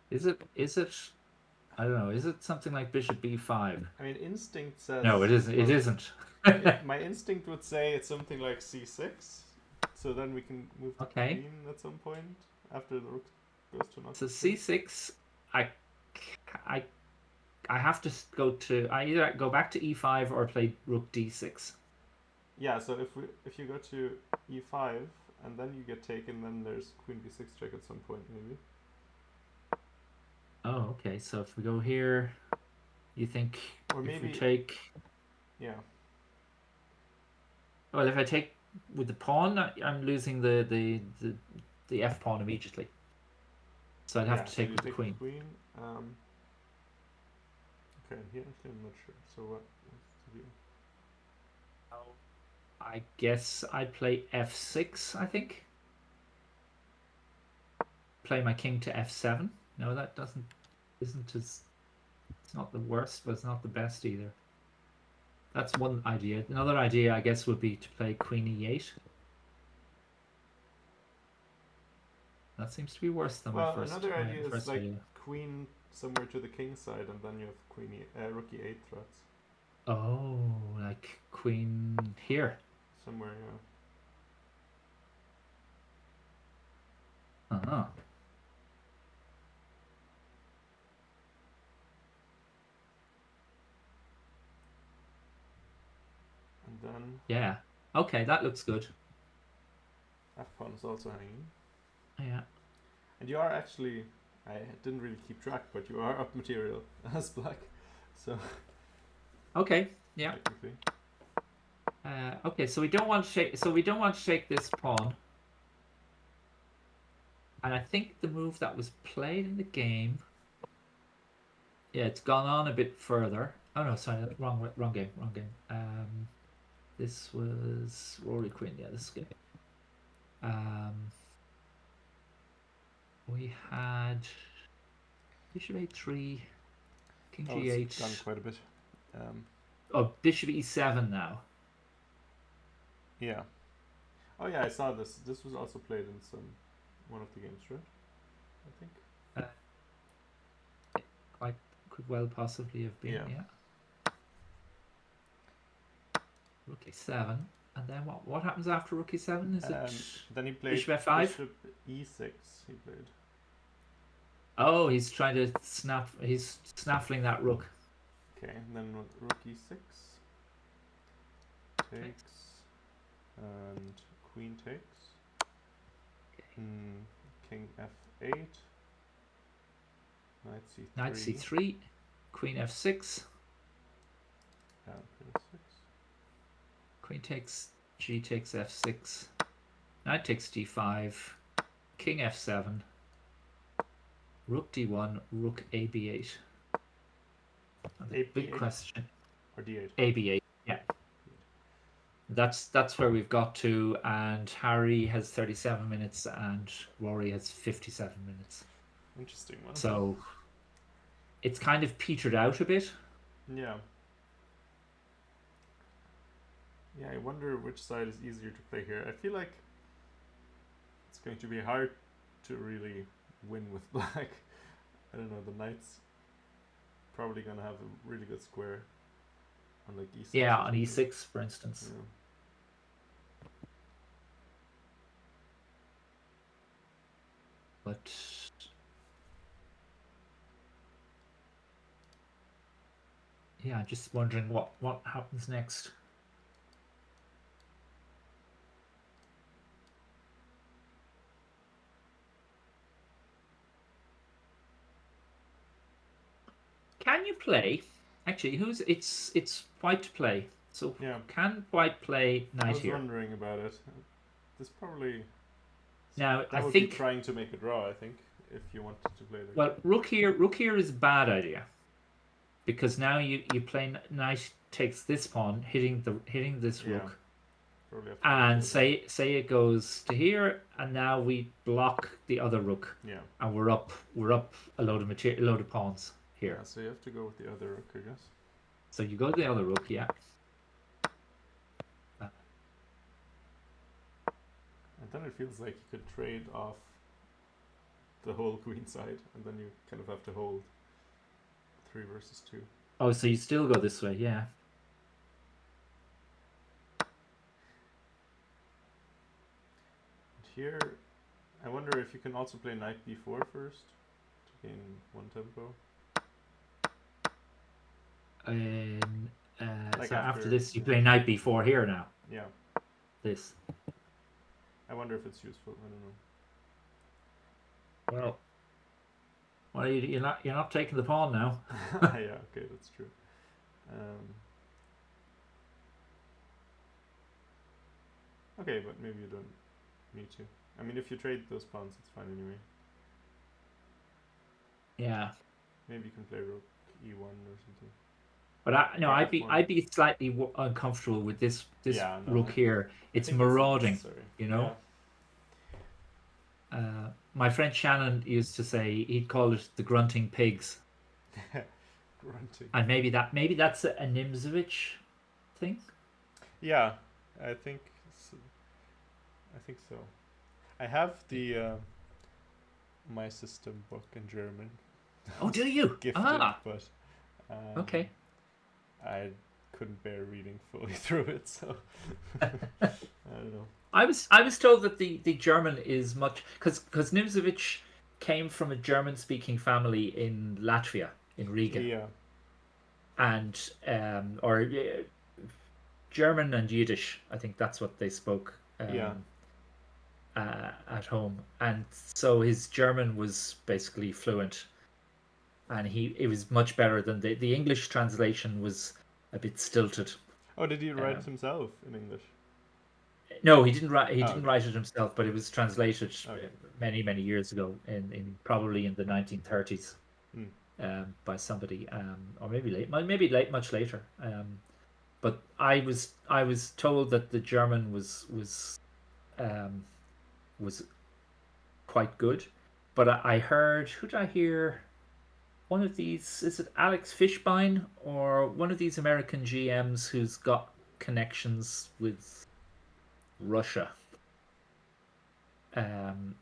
Is it? I don't know. Is it something like bishop b5? I mean, instinct says. No, it isn't. It isn't. My instinct would say it's something like c6. So then we can move the queen at some point after the rook goes to knock. So c6. I have to go to. I either go back to e5 or play rook d6. Yeah. So if you go to e5 and then you get taken, then there's queen b6 check at some point maybe. Oh, okay. So if we go here, you think or maybe if we take. Yeah. Well, if I take with the pawn, I'm losing the f pawn immediately. So I'd have to take with the queen. Okay, here actually I'm not sure. So what to do? I guess I'd play f6. I think. Play my king to f7. No, that isn't as. It's not the worst, but it's not the best either. That's one idea. Another idea, I guess, would be to play queen e8. That seems to be worse than my first. Another idea is like idea. Queen somewhere to the king side, and then you have queen rook e8 threats. Oh, like queen here. Somewhere, yeah. Uh-huh. And then. Yeah. Okay, that looks good. F pawn is also hanging. Yeah. And you are actually, I didn't really keep track, but you are up material as black, so. Okay. Yeah. Technically. Okay, so we don't want to take. So we don't want to take this pawn. And I think the move that was played in the game. Yeah, it's gone on a bit further. Oh no, sorry, wrong game. This was Rory Quinn. Yeah, this game. We had Bishop A3, King G8. It's gone quite a bit. Oh, Bishop E7 now. Yeah. Oh yeah, I saw this. This was also played in one of the games, right? I think. Could well possibly have been. Yeah. Rook E7, and then what happens after Rook E7? Is it? Then he played Bishop F5. Bishop E6. He played. Oh, he's trying to snap. He's snaffling that rook. Okay, and then Rook E6 takes, and Queen takes. King F8. Knight C3. Knight C3. Queen F6. Yeah, Queen F6. Queen takes. G takes F6. Knight takes D5. King F7. Rook D1. Rook AB8. And the big question. Or D8. AB8. Yeah. That's where we've got to, and Harry has 37 minutes and Rory has 57 minutes. Interesting one. So it's kind of petered out a bit. Yeah. Yeah, I wonder which side is easier to play here. I feel like it's going to be hard to really win with black. I don't know, the knight's probably going to have a really good square on like E6. Yeah, on E6, for instance. Yeah. But yeah, just wondering what happens next. Can you play? Actually, it's white to play. So yeah. Can white play knight here? I was wondering about it. This probably. Now I think be trying to make a draw. I think if you wanted to play. Well, rook here is a bad idea, because now you play knight takes this pawn, hitting this rook, and say it goes to here, and now we block the other rook. Yeah. And we're up a load of pawns here. Yeah, so you have to go with the other rook, I guess. So you go to the other rook, yeah. And then it feels like you could trade off the whole queen side, and then you kind of have to hold 3 versus 2. Oh, so you still go this way, yeah. And here, I wonder if you can also play knight b4 first to gain 1 tempo. So after this, you play knight b4 here now. Yeah. This. I wonder if it's useful. I don't know. Well, you're not taking the pawn now. Yeah, okay, that's true. Okay, but maybe you don't need to. I mean, if you trade those pawns, it's fine anyway. Yeah. Maybe you can play rook e1 or something. But I'd be slightly uncomfortable with this rook here. It's marauding, you know. Yeah. My friend Shannon used to say he'd call it the grunting pigs. Grunting. And maybe that's a Nimzovich thing. Yeah, I think so. I have the My System book in German. Oh, do you? Gifted, but okay. I couldn't bear reading fully through it, so I don't know. I was told that the German is much because Nimzovich came from a German-speaking family in Latvia, in Riga. Yeah. And or German and Yiddish, I think that's what they spoke. At home, and so his German was basically fluent, and it was much better than the English translation was a bit stilted. Oh, did he write it himself in English? No, he didn't write. He Oh, didn't okay. write it himself, but it was translated Okay. many years ago, in probably in the 1930s, Mm. by somebody, or maybe late, much later. But I was told that the German um, was quite good, but I heard, who did I hear? One of these, is it Alex Fishbein or one of these American GMs who's got connections with Russia, um,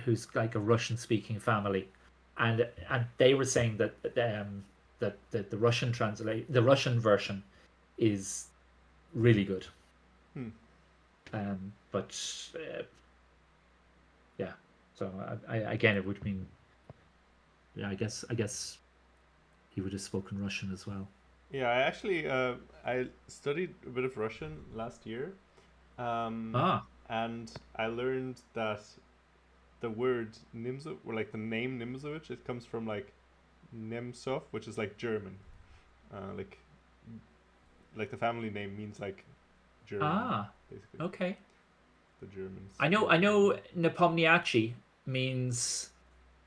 who's like a Russian speaking family, and they were saying that the the Russian version is really good. Hmm. But yeah, so again, it would mean, yeah, I guess he would have spoken Russian as well. Yeah, I actually I studied a bit of Russian last year, um, Ah, and I learned that the word Nimzo, or like the name Nimzovich, it comes from like Nemtsov, which is like German. Like the family name means like German, basically. okay. The Germans I use the know name. Nepomniachtchi means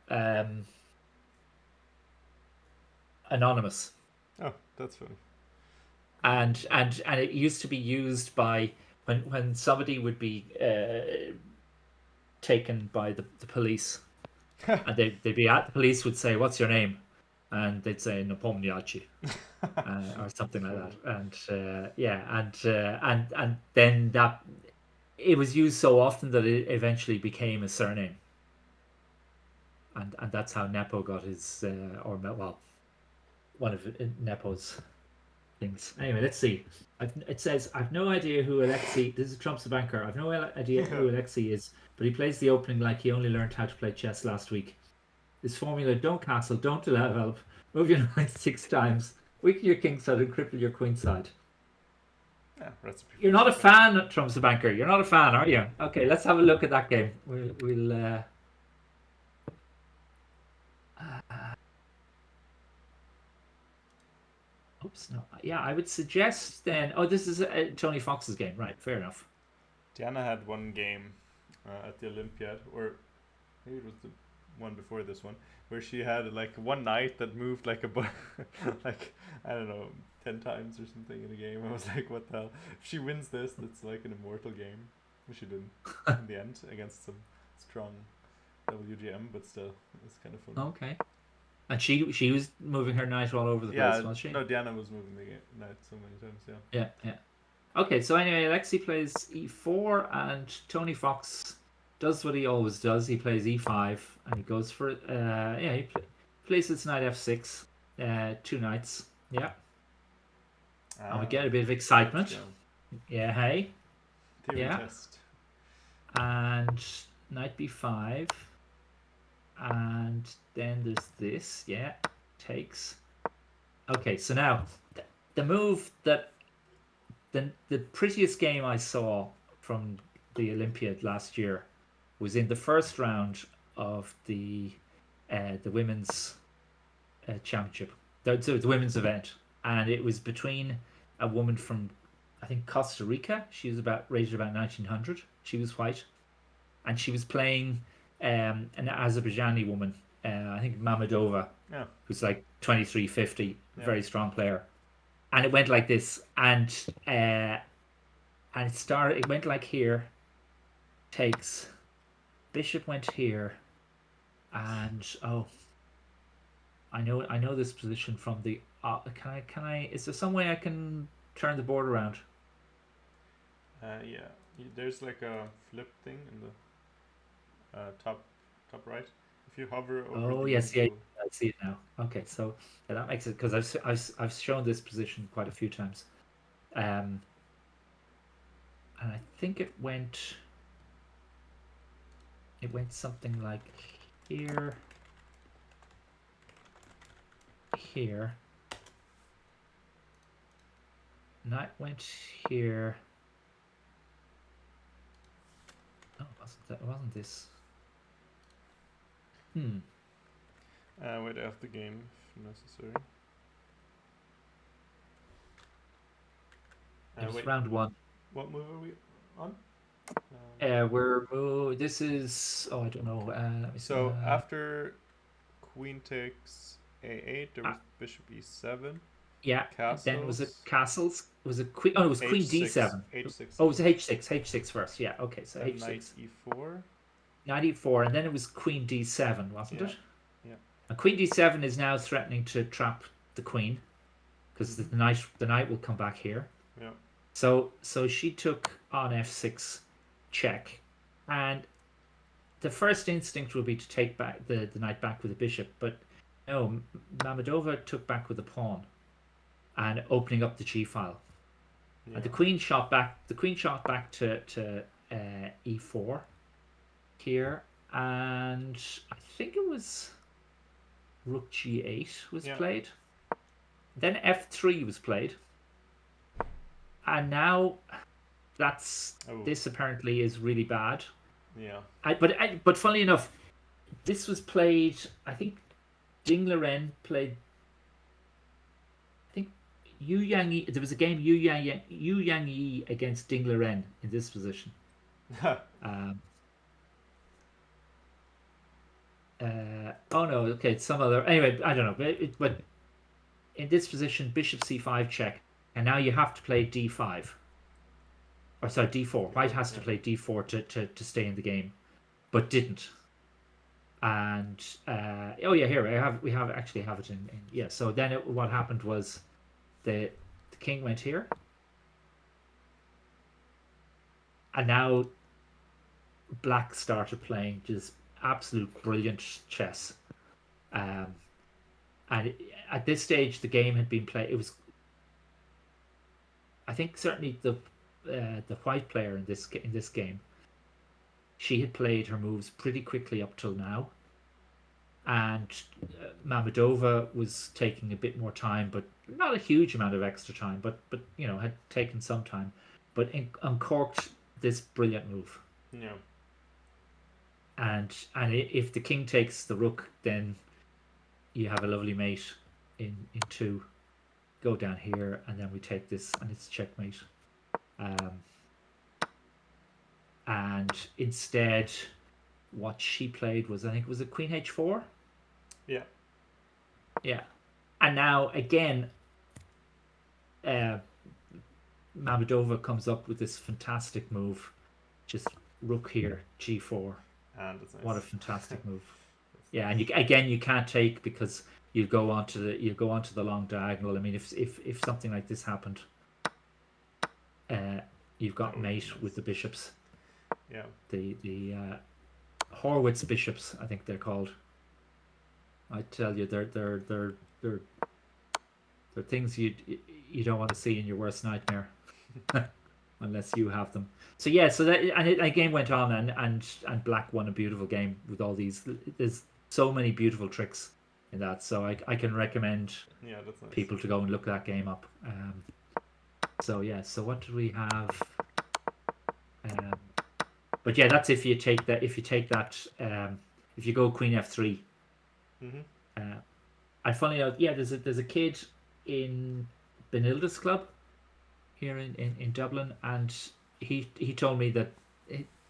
um, anonymous, Oh, that's funny. and it used to be used by when somebody would be taken by the police, and they'd be at the police would say, "What's your name?" And they'd say Nepomniachtchi, or something That's like funny. that. And yeah, and then that it was used so often that it eventually became a surname, and that's how Nepo got his or well, one of Nepo's things. Anyway, let's see. It says, I've no idea who Alexei. This is Trump's banker. I've no idea Yeah. who Alexei is, but he plays the opening like he only learned how to play chess last week. His formula: don't castle, don't develop, move your knight 6 times, weaken your king side, and cripple your queen side. Yeah, recipe You're for not a success. fan, Trump's the banker. You're not a fan, are you? Okay, let's have a look at that game. We'll oops, no. Yeah, I would suggest then. Oh, this is Tony Fox's game, right? Fair enough. Diana had one game at the Olympiad, or maybe it was the one before this one, where she had like one knight that moved like like I don't know, 10 times or something in a game. I was like, what the hell? If she wins this, that's like an immortal game. Which she didn't in the end against some strong WGM, but still, it's kind of funny. Okay. And she was moving her knight all over the place, Yeah, was she? no, Diana was moving the knight so many times. Yeah. Yeah, yeah. Okay, so anyway, Alexei plays e4, and Tony Fox does what he always does. He plays e5, and he goes for yeah, places knight f6, two knights. Yeah, and we Ah, get a bit of let's excitement. go. Yeah, hey, Theory yeah, test. and knight b5, and then there's this. Yeah, takes. Okay, so now the move that the prettiest game I saw from the Olympiad last year was in the first round of the women's championship, the women's event, and it was between a woman from, I think, Costa Rica. She was about rated about 1900. She was white, and she was playing an Azerbaijani woman. I think Mamadova, Yeah, who's like 2350, yeah. very strong player. And it went like this, and it went like here, takes, bishop went here, and oh, I know this position from the can I is there some way I can turn the board around? Yeah. There's like a flip thing in the top right. If you hover over Oh the yes, yeah, usual. I see it now. Okay, so yeah, that makes it, because I've shown this position quite a few times, um and I think it went something like here, here, knight went here. No, it wasn't this. Hmm. Wait, after the game if necessary. It was Wait, round 1. what move are we on? This is, I don't know. Let me see. So after queen takes a8, there was bishop e7, yeah. Then was it castles, castles? Was it queen? Oh, it was queen h6, d7. h6, Oh, it was h6 first. Yeah. Okay, so then h6. knight e4. Knight e4, and then it was queen d7, wasn't Yeah, it? yeah. And queen d7 is now threatening to trap the queen because the knight will come back here. Yeah. So she took on f6 check, and the first instinct would be to take back the knight back with the bishop, but no, Mamedova took back with the pawn and opening up the g file. Yeah. And the queen shot back. The queen shot back to e4 here, and I think it was rook g8 was played. Then f3 was played, and now this apparently is really bad. Yeah. But funnily enough, this was played. I think Ding Liren played. I think Yu Yang Yi. There was a game Yu Yang Yi against Ding Liren in this position. Oh no, okay, it's some other. Anyway, I don't know, but in this position, bishop c5 check, and now you have to play d5. Or sorry, d4. White has to play d4 to stay in the game, but didn't. And oh yeah, here we actually have it in yeah. So then what happened was the king went here, and now black started playing just absolute brilliant chess. And at this stage, the game had been played. It was, I think, certainly the white player in this game. She had played her moves pretty quickly up till now, and Mamedova was taking a bit more time, but not a huge amount of extra time. But had taken some time, but uncorked this brilliant move. Yeah. And if the king takes the rook, then you have a lovely mate in 2. Go down here, and then we take this, and it's checkmate. And instead, what she played was, I think, was it queen h4? Yeah. Yeah. And now again, Mamedova comes up with this fantastic move, just rook here, g4. And it's nice. What a fantastic move! Yeah, and you can't take because you go onto the long diagonal. I mean, if something like this happened, you've got mate with the bishops. Yeah. The Horwitz bishops, I think they're called. I tell you, they're things you don't want to see in your worst nightmare, unless you have them. So yeah, so that a game went on, and black won a beautiful game with all these. There's so many beautiful tricks in that, so I can recommend that's nice. people to go and look that game up. So yeah, so what do we have? But yeah, that's if you take that. If you go queen f3. I funnily enough, yeah, there's a kid in Benilda's club here in Dublin, and he told me that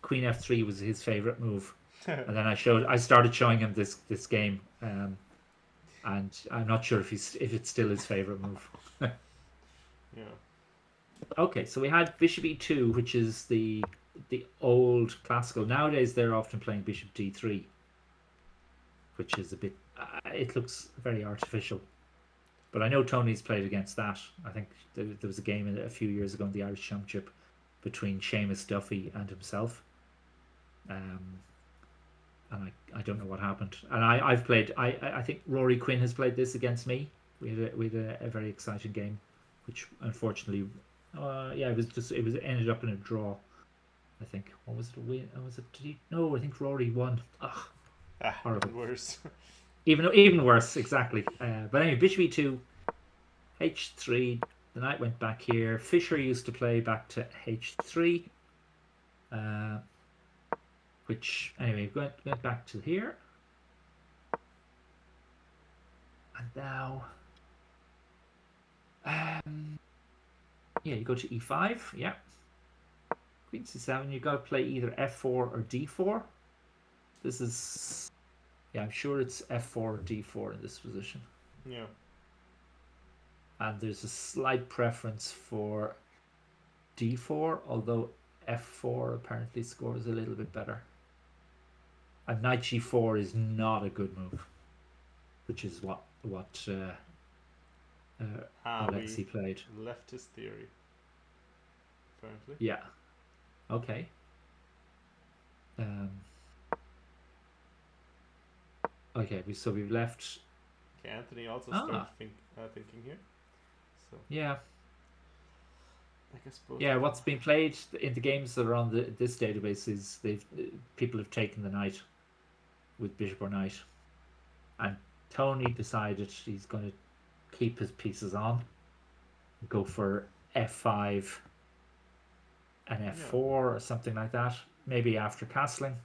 queen f3 was his favorite move. And then I started showing him this game, and I'm not sure if it's still his favorite move. Yeah. Okay, so we had bishop e2, which is the old classical. Nowadays they're often playing bishop d3, which is a bit. It looks very artificial, but I know Tony's played against that. I think there was a game a few years ago in the Irish Championship between Seamus Duffy and himself. And I don't know what happened. And I've played. I think Rory Quinn has played this against me. We had a very exciting game, which unfortunately, it ended up in a draw. I think. Or was it a win? Or was it? No, I think Rory won. Ugh, horrible. Worse. Even worse, exactly. But anyway, bishop e2, h3. The knight went back here. Fischer used to play back to h3. Which anyway went back to here, and now Yeah, you go to e5. Yeah. Queen c7. You got to play either f4 or d4. This is, yeah, I'm sure it's f4 or d4 in this position. Yeah. And there's a slight preference for d4, although f4 apparently scores a little bit better. And knight g4 is not a good move, which is what Alexei played. Leftist theory, apparently. Yeah. Okay. Okay, so we've left. Okay, Anthony also started thinking here. So yeah. I guess both. Yeah, what's been played in the games that are on this database is people have taken the knight with bishop or knight, and Tony decided he's going to keep his pieces on, go for f5 and f4 or something like that, maybe after castling.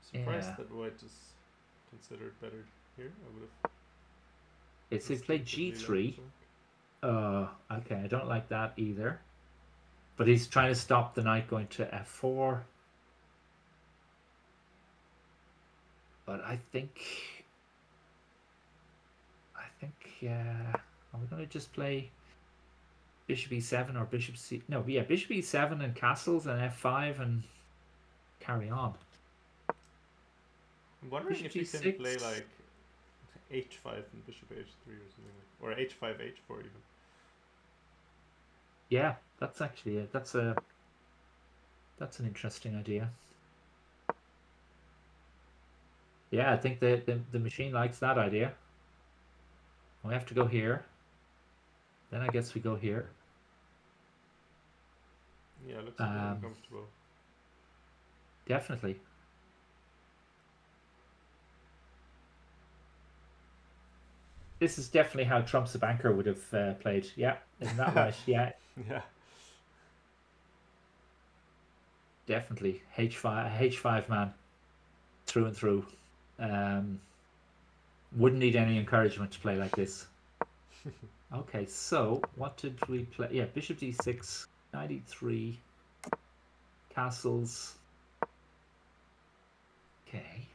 Surprised that white is considered better here. I would have. It's he played g3. Okay, I don't like that either. But he's trying to stop the knight going to f4. But I think, yeah. Are we going to just play bishop e7 or bishop c? No, yeah, bishop e7 and castles and f5 and carry on. I'm wondering if you can play like h5 and bishop h3 or something, or h5 h4 even. Yeah, that's actually that's an interesting idea. Yeah, I think the machine likes that idea. We have to go here. Then I guess we go here. Yeah, it looks a bit uncomfortable. Definitely. This is definitely how Trump's a banker would have played. Yeah, isn't that right? Yeah. Yeah. Definitely H5 man, through and through. Wouldn't need any encouragement to play like this. Okay, so what did we play? Yeah, bishop d6, knight e3, castles. Okay.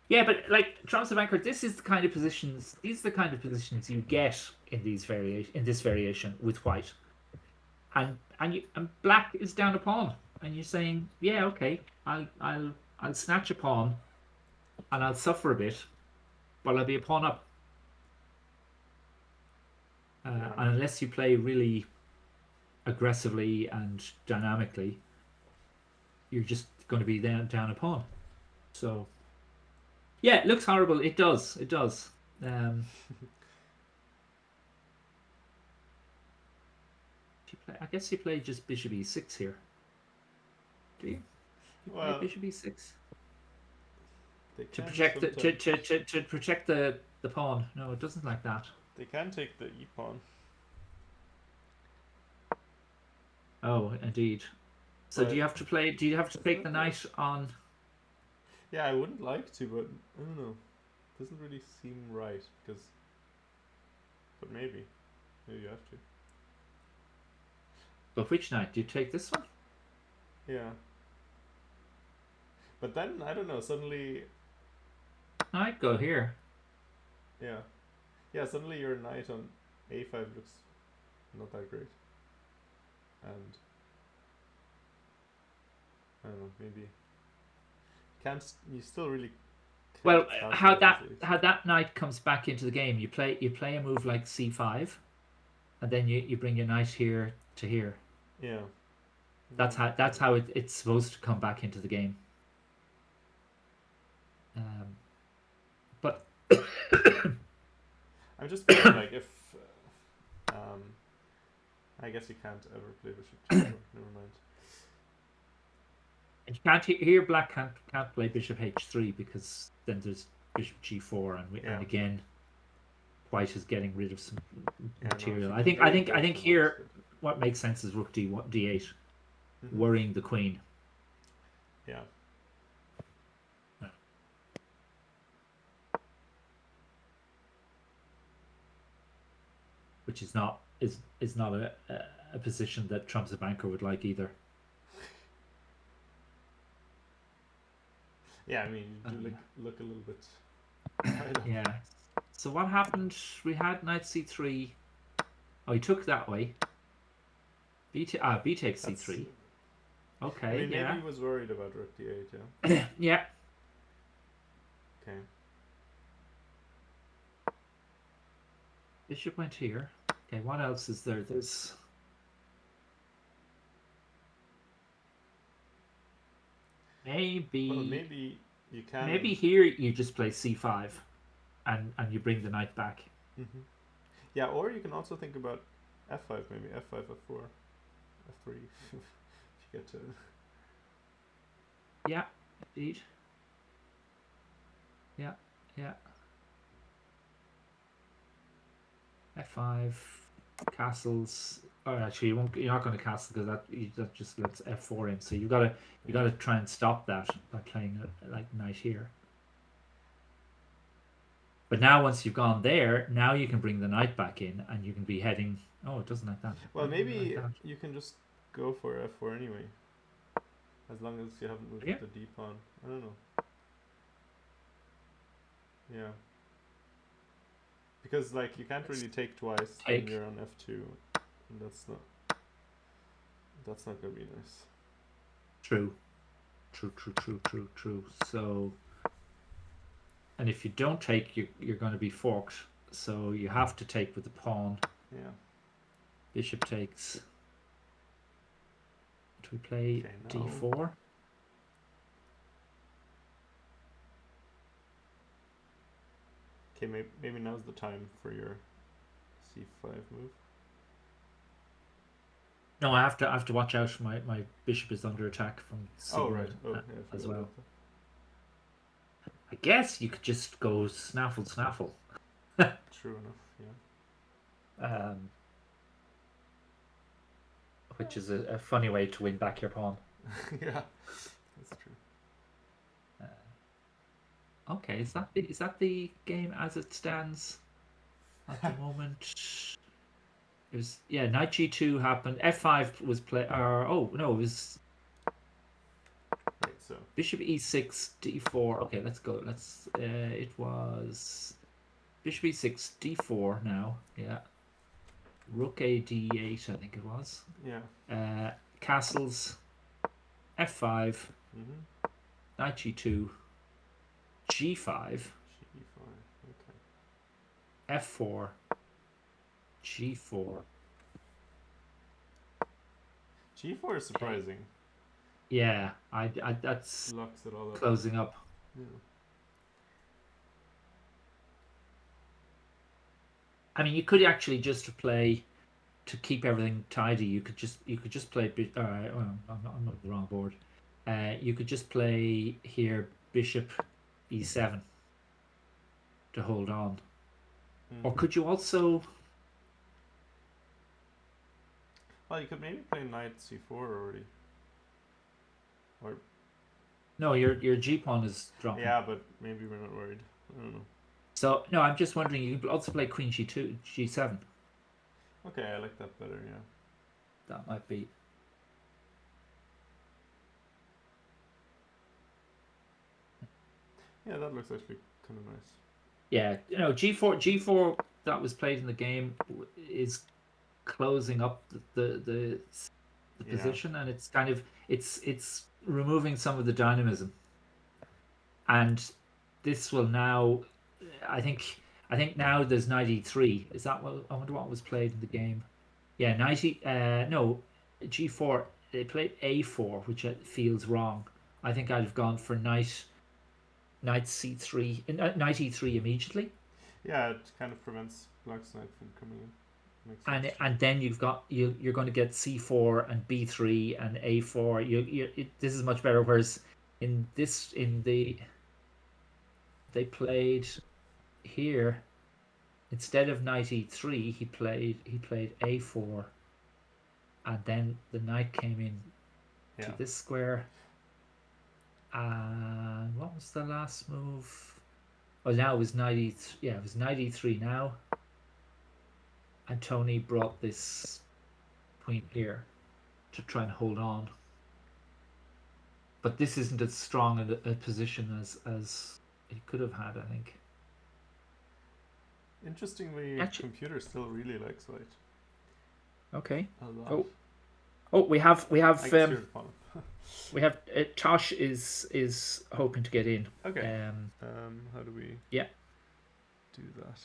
Yeah, but like Trump's a banker, these are the kind of positions you get in this variation with white, and black is down a pawn, and you're saying, yeah, okay, I'll snatch a pawn, and I'll suffer a bit, but I'll be a pawn up. And unless you play really aggressively and dynamically, you're just going to be down a pawn. So. Yeah, it looks horrible. It does. I guess you play just bishop e6 here. Do you? Play bishop e6 to protect to protect the pawn. No, it doesn't like that. They can take the e pawn. Oh, indeed. So do you have to play? Do you have to take the knight on? Yeah, I wouldn't like to, but I don't know. It doesn't really seem right because. But maybe you have to. But which knight? Do you take this one? Yeah. But then I don't know. Suddenly. I'd go here. Yeah. Yeah. Suddenly your knight on a5 looks not that great. And I don't know. Maybe. You still really well how that knight comes back into the game, you play a move like c5 and then you bring your knight here to here. Yeah, that's how it's supposed to come back into the game. But I'm just thinking like if I guess you can't ever play bishop g4. Never mind. And you can't here. Black can't play bishop h3 because then there's bishop g4, and again, white is getting rid of some material. I think here, what makes sense is rook d8, worrying the queen. Yeah. which is not a position that Trump's a banker would like either. Yeah, I mean, you do look a little bit. Yeah. So what happened? We had knight c3. Oh, he took that way. B takes c3. Okay. I mean, maybe yeah. he was worried about rook d8. Yeah. Yeah. Okay. Bishop went here. Okay. What else is there? There's. Maybe. Well, maybe you can. Maybe here you just play c5, and you bring the knight back. Mm-hmm. Yeah, or you can also think about f5, maybe f5, f4, f3. If you get to. Yeah, indeed. Yeah, yeah. f5, castles. Oh, actually, you're not going to castle because that just lets f4 in. So you gotta try and stop that by playing like knight here. But now once you've gone there, now you can bring the knight back in, and you can be heading. Oh, it doesn't like that. Well, maybe like you can just go for f4 anyway, as long as you haven't moved the d pawn. I don't know. Yeah. Because like you can't really take twice when you're on f2, and that's not gonna be nice. True. So, and if you don't take, you're going to be forked. So you have to take with the pawn. Yeah. Bishop takes. Do we play d4? Okay, maybe now's the time for your c5 move. No, I have to watch out. My bishop is under attack from c1 as well. I guess you could just go snaffle. True enough, yeah. Which is a funny way to win back your pawn. Yeah, that's true. Okay, is that the game as it stands at the moment? It was knight g2 happened. f5 was played. Oh no, it was. Right, so bishop e6 d4. Okay, let's go. It was bishop e6 d4 now. Yeah. Rook a d8, I think it was. Yeah. Castles. f5. Knight g2. g5. Okay. f4. g4. g4 is surprising. Yeah, I that's locks it all up. Closing up. Yeah. I mean, you could actually just play to keep everything tidy. You could just play. All right, well, I'm not the wrong board. You could just play here bishop e7 to hold on, or could you also? Well, you could maybe play knight c4 already. Or no, your g pawn is dropping. Yeah, but maybe we're not worried. I don't know. So no, I'm just wondering. You could also play queen g2, g7. Okay, I like that better. Yeah. That might be. Yeah, that looks actually kind of nice. Yeah, g4 that was played in the game is closing up the position, and it's kind of it's removing some of the dynamism, and this will now I think now there's knight e3. Is that what I wonder what was played in the game? Yeah, no, g4. They played a4, which feels wrong. I think I'd have gone for knight c3, knight e3 immediately. Yeah, it kind of prevents black's knight from coming in. And then you're going to get c4 and b3 and a4. This is much better. Whereas they played here instead of knight e3, he played a4, and then the knight came in to this square. And what was the last move? Oh, now it was knight e3. Yeah, it was knight e3 now. and Tony brought this queen here to try and hold on. But this isn't as strong a position as he could have had, I think. Interestingly, computer still really likes white. Okay. A lot. We have we have Tosh is hoping to get in. Okay. How do we? Yeah. Do that.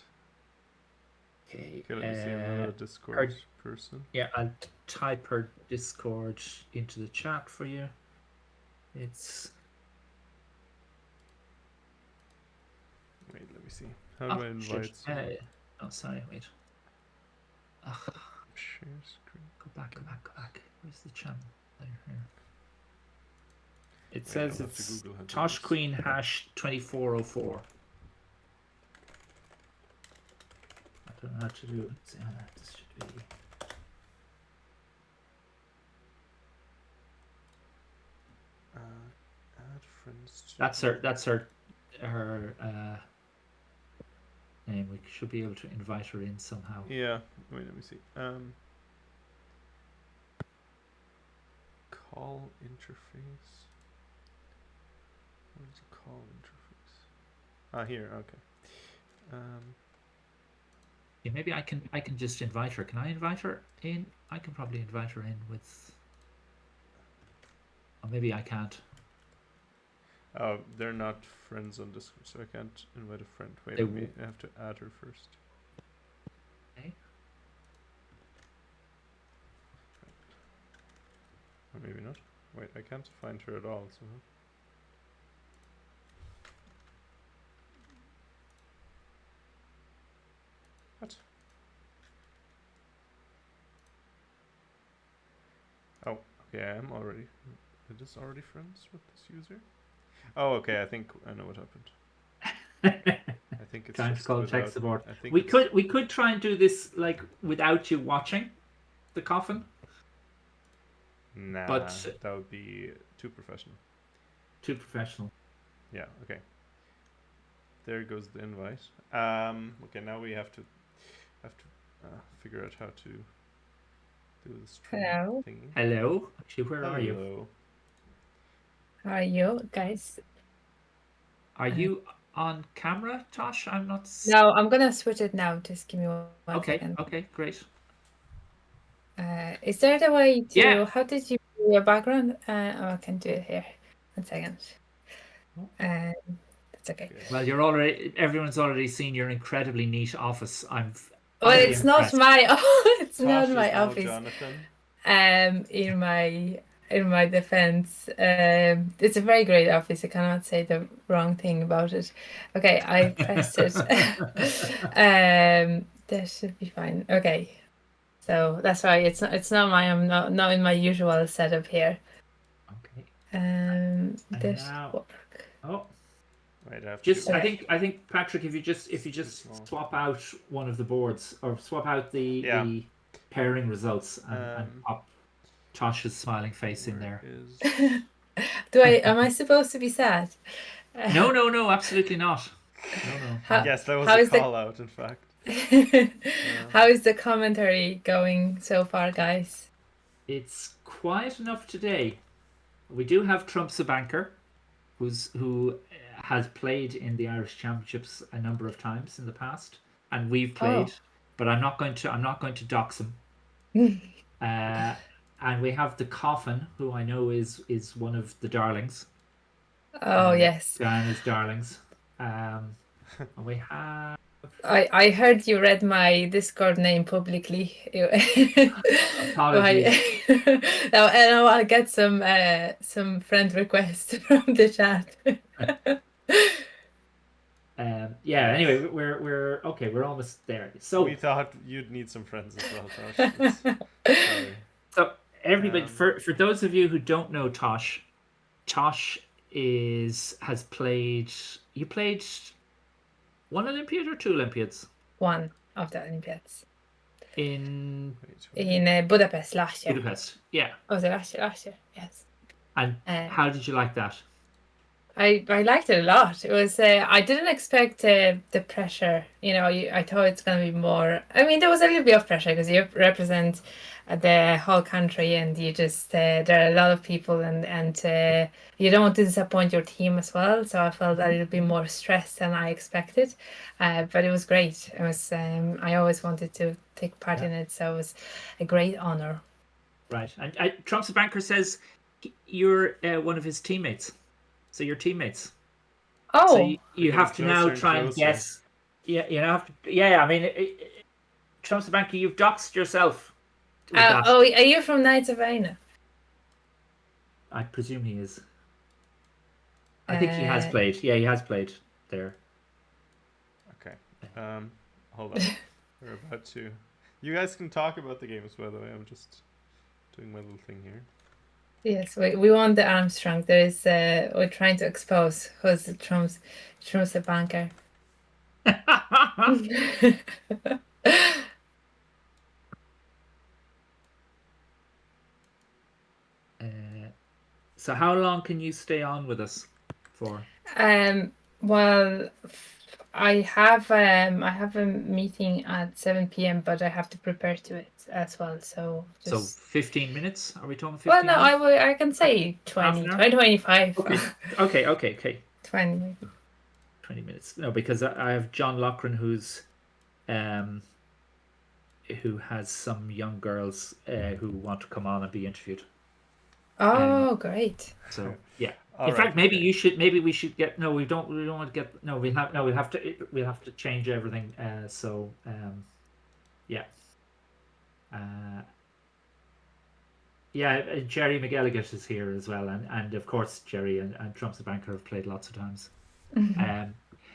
Okay. Let me see another Discord person. Yeah, I'll type her Discord into the chat for you. It's. Wait, let me see. How do I invite? Sorry, wait. Share screen. Go back. Where's the channel? Here. It says it's Tosh Queen hash 2404. I don't know how to do it. This should be. Add friends. That's her name. We should be able to invite her in somehow. Yeah. Wait, let me see. Call interface. What is a call interface? Here. Okay. Yeah, maybe I can just invite her. Can I invite her in? I can probably invite her in with. Or maybe I can't. Oh, they're not friends on Discord, so I can't invite a friend. Wait, I have to add her first. Okay. Or maybe not. Wait, I can't find her at all, so. What? Oh, okay, I am already. It is already friends with this user? Oh, okay, I think I know what happened. I think it's time to call tech support. I think we could try and do this like without you watching the coffin. Nah, but that would be too professional. Too professional. Yeah. Okay. There goes the invite. Okay, now we have to figure out how to do this thingy. Hello. Actually, where are you? Hello. How are you guys? Are you on camera, Tosh? I'm not. No, I'm gonna switch it now. Just give me one second. Okay, great. Is there the way to? Yeah. How did you do your background? I can do it here. 1 second. That's okay. Well, everyone's already seen your incredibly neat office. Well, it's not my. It's Tosh not my now office. Jonathan. In my defense, it's a very great office. I cannot say the wrong thing about it. Okay, I pressed it. That should be fine. Okay, so that's why it's not my. I'm not in my usual setup here. Okay. This now, work. Oh. Right, I think Patrick, if you just swap out one of the boards or swap out the pairing results and pop Tosh's smiling face in there. Am I supposed to be sad? No, absolutely not. No. Yes, that was a call out, in fact. How is the commentary going so far, guys? It's quiet enough today. We do have Trump's a banker, who has played in the Irish Championships a number of times in the past, and we've played, but I'm not going to dox him. And we have the Coffin, who I know is one of the darlings. Oh yes, Diana's darlings. And we have. I heard you read my Discord name publicly. Apologies. Now I'll get some friend requests from the chat. Anyway, we're okay. We're almost there. So we thought you'd need some friends as well, Tosh. So everybody, for those of you who don't know Tosh has played. You played 1 Olympiad or 2 Olympiads? 1 of the Olympiads. In Budapest last year. Budapest, yeah. Oh, was it last year? Yes. And how did you like that? I liked it a lot. It was I didn't expect the pressure. I thought it's gonna be more. I mean, there was a little bit of pressure because you represent the whole country, and you just there are a lot of people, and you don't want to disappoint your team as well. So I felt a little bit more stressed than I expected, but it was great. It was. I always wanted to take part in it, so it was a great honor. Right, and Trump's banker says you're one of his teammates. So your teammates. Oh, so you have to now try and guess. Yeah, you have to. Yeah, I mean, Trump's banker, you've doxed yourself. Are you from Knights of Aina? I presume he is. I think he has played. Yeah, he has played there. Okay. Hold on. We're about to. You guys can talk about the games, by the way. I'm just doing my little thing here. Yes, we want the Armstrong. There is we're trying to expose who's Trump's the banker. So how long can you stay on with us for? Well, I have a meeting at 7 p.m. but I have to prepare to it as well. So 15 minutes? Are we talking 15 Well, no, minutes? I can say 20, 25. Okay. 20. 20 minutes. No, because I have John Loughran who has some young girls who want to come on and be interviewed. Oh, great. So yeah. In fact, maybe we should get. No, we don't want to get. No, we'll have to change everything. Yeah. Jerry McElligott is here as well, and of course Jerry and Trump's the banker have played lots of times.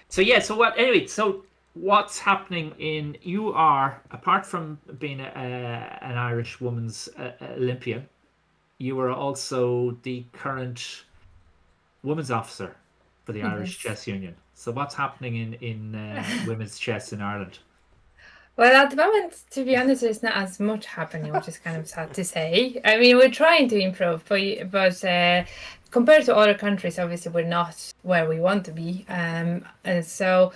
So what's happening you are, apart from being an Irish women's Olympian, you are also the current women's officer for the Irish Chess Union. So what's happening in women's chess in Ireland? Well, at the moment, to be honest, there's not as much happening, which is kind of sad to say. I mean, we're trying to improve, but compared to other countries, obviously, we're not where we want to be. And so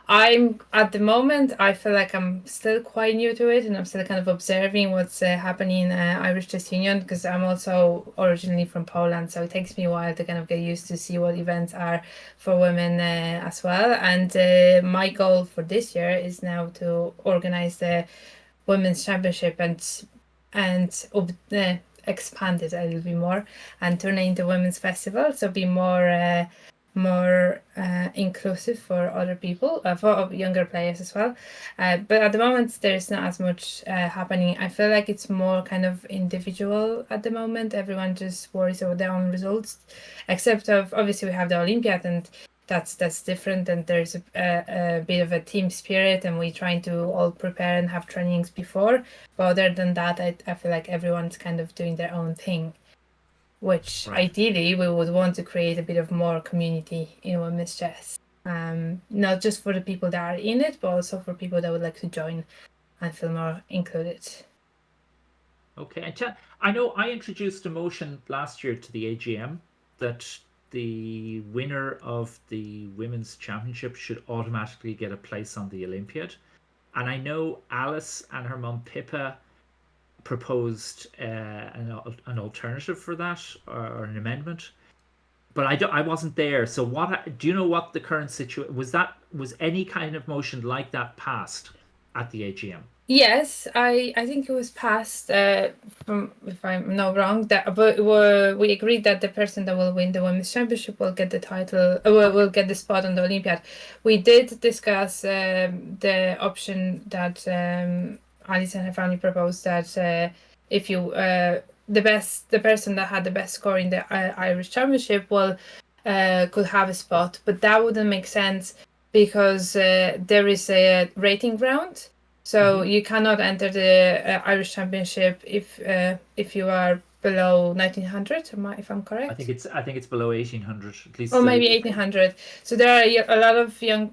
at the moment, I feel like I'm still quite new to it, and I'm still kind of observing what's happening in Irish Chess Union, because I'm also originally from Poland, so it takes me a while to kind of get used to see what events are for women as well. And my goal for this year is now to organize the women's championship and expand it a little bit more and turn it into women's festival, so be more inclusive for other people, for younger players as well. But at the moment, there's not as much happening. I feel like it's more kind of individual at the moment. Everyone just worries about their own results, except obviously we have the Olympiad, and that's different, and there's a bit of a team spirit, and we're trying to all prepare and have trainings before. But other than that, I feel like everyone's kind of doing their own thing, which ideally we would want to create a bit of more community in women's chess. Not just for the people that are in it, but also for people that would like to join and feel more included. Okay, and I know I introduced a motion last year to the AGM that the winner of the women's championship should automatically get a place on the Olympiad. And I know Alice and her mum Pippa proposed an alternative for that, or an amendment, but I wasn't there. So do you know what the current situation was? Was any kind of motion like that passed at the AGM? Yes, I think it was passed. If I'm not wrong, but we agreed that the person that will win the women's championship will get the title. Will get the spot on the Olympiad. We did discuss the option that Alice and her family proposed, that if you the person that had the best score in the Irish Championship could have a spot, but that wouldn't make sense because there is a rating round. So you cannot enter the Irish Championship if you are below 1900. If I'm correct, I think it's below 1800 at least. Or maybe 1800. So there are a lot of young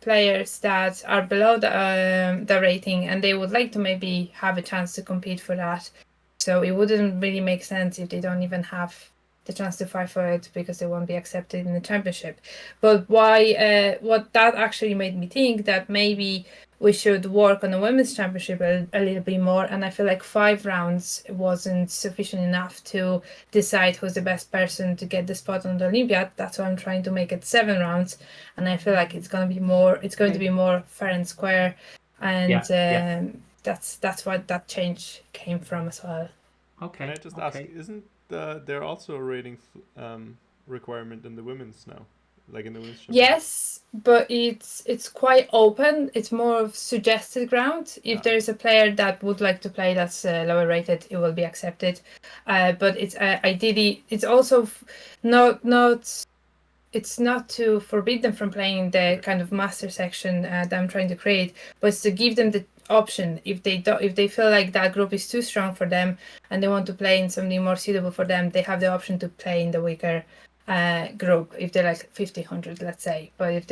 players that are below the rating, and they would like to maybe have a chance to compete for that. So it wouldn't really make sense if they don't even have the chance to fight for it because they won't be accepted in the championship. But what that actually made me think that maybe we should work on the women's championship a little bit more. And I feel like 5 rounds wasn't sufficient enough to decide who's the best person to get the spot on the Olympiad. That's why I'm trying to make it 7 rounds. And I feel like it's going to be more fair and square. And that's what that change came from as well. Okay. Can I just ask, isn't there also a rating requirement in the women's now? Like in the women's championship? Yes, but it's quite open. It's more of suggested ground. If there is a player that would like to play that's lower rated, it will be accepted. But it's ideally, it's also not it's not to forbid them from playing the kind of master section that I'm trying to create, but it's to give them the option if they feel like that group is too strong for them and they want to play in something more suitable for them, they have the option to play in the weaker group if they're like 50-100, let's say. But if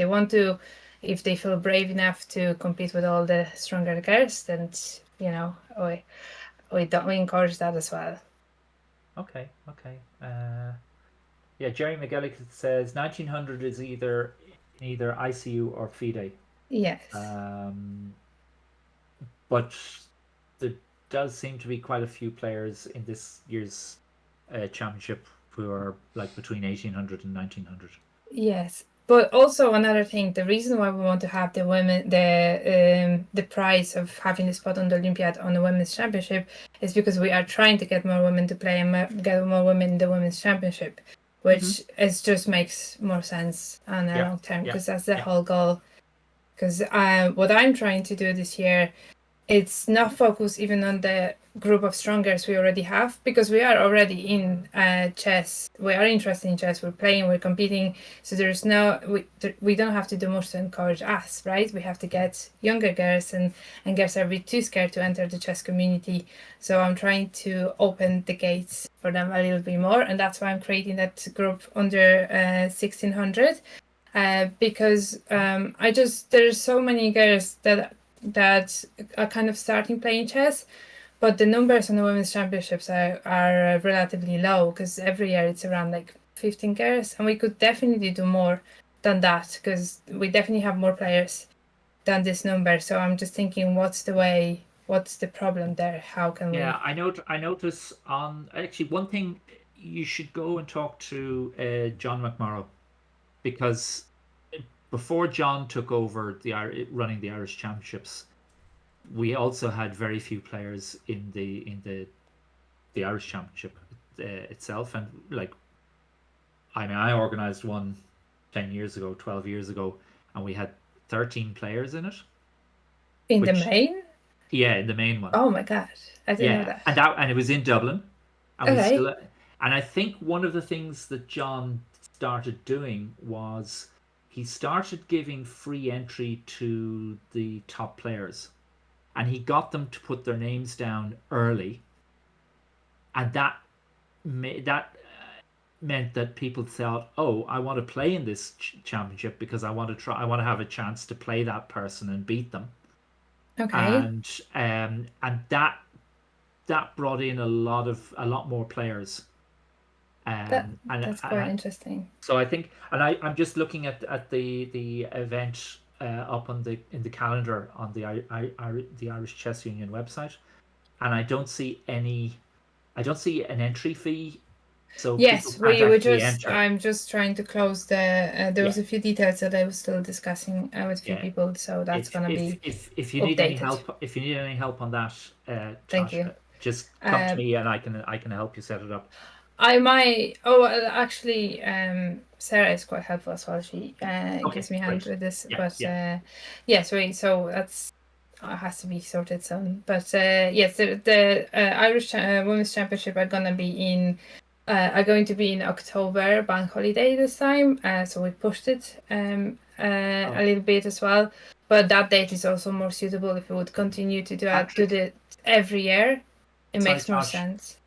they feel brave enough to compete with all the stronger girls, then we encourage that as well. Okay. Jerry McGillick says 1900 is either ICU or FIDE. Yes. But there does seem to be quite a few players in this year's championship who are like between 1800 and 1900. Yes, but also another thing, the reason why we want to have the women, the prize of having the spot on the Olympiad on the women's championship is because we are trying to get more women to play and get more women in the women's championship, which is just makes more sense on a long term because that's the whole goal. Because what I'm trying to do this year, it's not focused even on the group of strongers we already have, because we are already in chess. We are interested in chess. We're playing. We're competing. So there's we don't have to do much to encourage us, right? We have to get younger girls, and girls are a bit too scared to enter the chess community. So I'm trying to open the gates for them a little bit more, and that's why I'm creating that group under 1600. Because there's so many girls that are kind of starting playing chess, but the numbers on the women's championships are relatively low because every year it's around like 15 girls, and we could definitely do more than that because we definitely have more players than this number. So I'm just thinking, what's the problem there? How can we? Yeah, I notice on actually one thing, you should go and talk to John McMorrow, because before John took over running the Irish Championships, we also had very few players in the Irish Championship itself. And like, I organized one 10 years ago, 12 years ago, and we had 13 players in it. In the main? Yeah, in the main one. Oh my god, I didn't know that. And it was in Dublin. And and I think one of the things that John started doing was he started giving free entry to the top players, and he got them to put their names down early, and that meant that people thought, oh, I want to play in this championship because I want to have a chance to play that person and beat them. Okay. And that brought in a lot more players. That's quite interesting. So I think, and I'm just looking at the event up in the calendar on the Irish Chess Union website, and I don't see an entry fee. So yes, I'm just trying to close there was a few details that I was still discussing with a few people, so that's gonna be if you need any help on that, thank you. Just come to me and I can help you set it up. I might. Actually, Sarah is quite helpful as well. She gives me a hand with this. So that's has to be sorted soon. But yes, the Irish Women's Championship are going to be in October, bank holiday this time. So we pushed it a little bit as well. But that date is also more suitable if we would continue to do it every year. It makes more sense.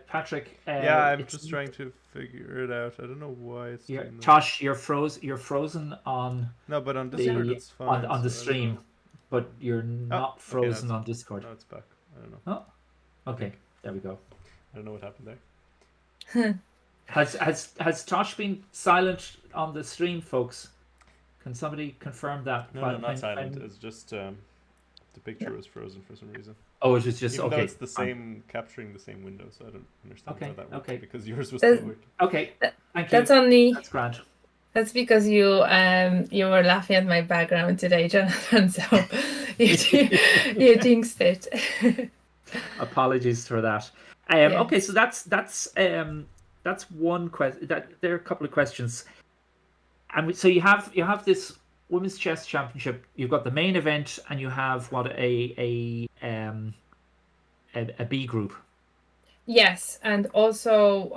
Patrick. I'm just trying to figure it out. I don't know why it's doing that. Tosh, you're frozen on. No, but on Discord it's fine. On the stream, but you're not frozen on Discord. No, it's back. I don't know. Oh, okay. There we go. I don't know what happened there. Has Tosh been silent on the stream, folks? Can somebody confirm that? No, not silent. It's just the picture was frozen for some reason. Oh, it was just Even okay. though it's the same, capturing the same window, so I don't understand how that works. Okay. Because yours was still working. Okay, thank That's you. only. That's grand. That's because you were laughing at my background today, Jonathan. So you jinxed it. Apologies for that. Yes. Okay, so that's one question. There are a couple of questions, and so you have this women's chess championship. You've got the main event, and you have what a B group. Yes, and also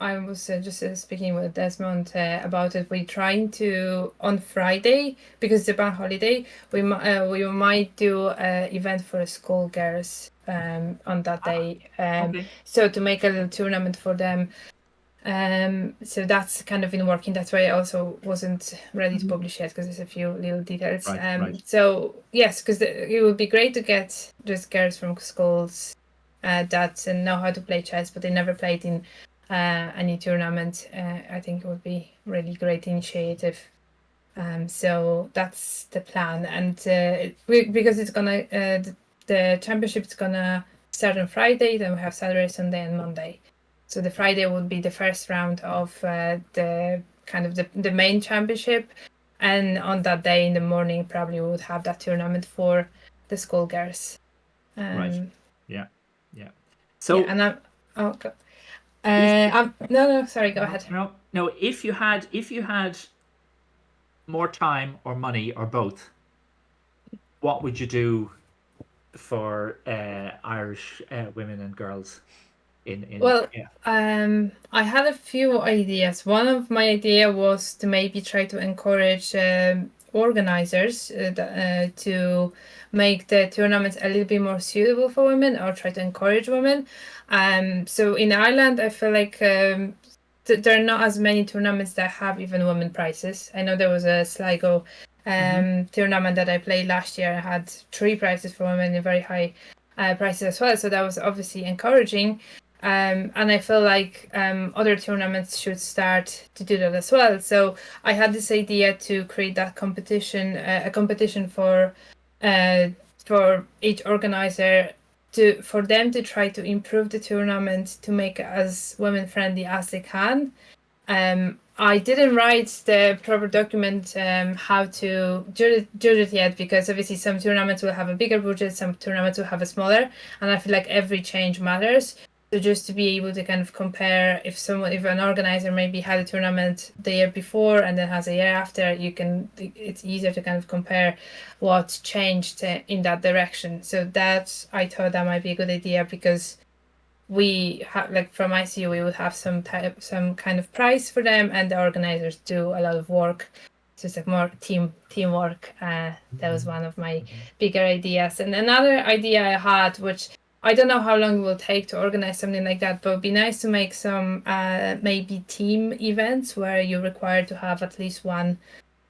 I was just speaking with Desmond about it. We're trying to on Friday, because it's a bank holiday. We might do an event for schoolgirls on that day. Okay. So to make a little tournament for them. So that's kind of in working. That's why I also wasn't ready to publish yet, because there's a few little details. Right. So yes, because it would be great to get just girls from schools that know how to play chess, but they never played in any tournament. I think it would be really great initiative. So that's the plan, and because it's gonna the championship is gonna start on Friday, then we have Saturday, Sunday, and Monday. So the Friday would be the first round of the kind of the main championship, and on that day in the morning, probably we would have that tournament for the schoolgirls. Right. Yeah. So yeah, and no, sorry, go ahead. No. If you had more time or money or both, what would you do for Irish women and girls? I had a few ideas. One of my idea was to maybe try to encourage organizers to make the tournaments a little bit more suitable for women, or try to encourage women. So in Ireland, I feel like there are not as many tournaments that have even women prizes. I know there was a Sligo tournament that I played last year. I had 3 prizes for women and very high prices as well. So that was obviously encouraging. And I feel like other tournaments should start to do that as well. So I had this idea to create that competition, a competition for each organizer, for them to try to improve the tournament to make it as women friendly as they can. I didn't write the proper document how to judge it yet, because obviously some tournaments will have a bigger budget, some tournaments will have a smaller, and I feel like every change matters. So just to be able to kind of compare, if an organizer maybe had a tournament the year before and then has a year after, it's easier to kind of compare what's changed in that direction. So that, I thought that might be a good idea, because we have, like from ICU, we would have some kind of prize for them, and the organizers do a lot of work. So it's like more teamwork. That was one of my bigger ideas. And another idea I had, which I don't know how long it will take to organize something like that, but it'd be nice to make some maybe team events where you're required to have at least one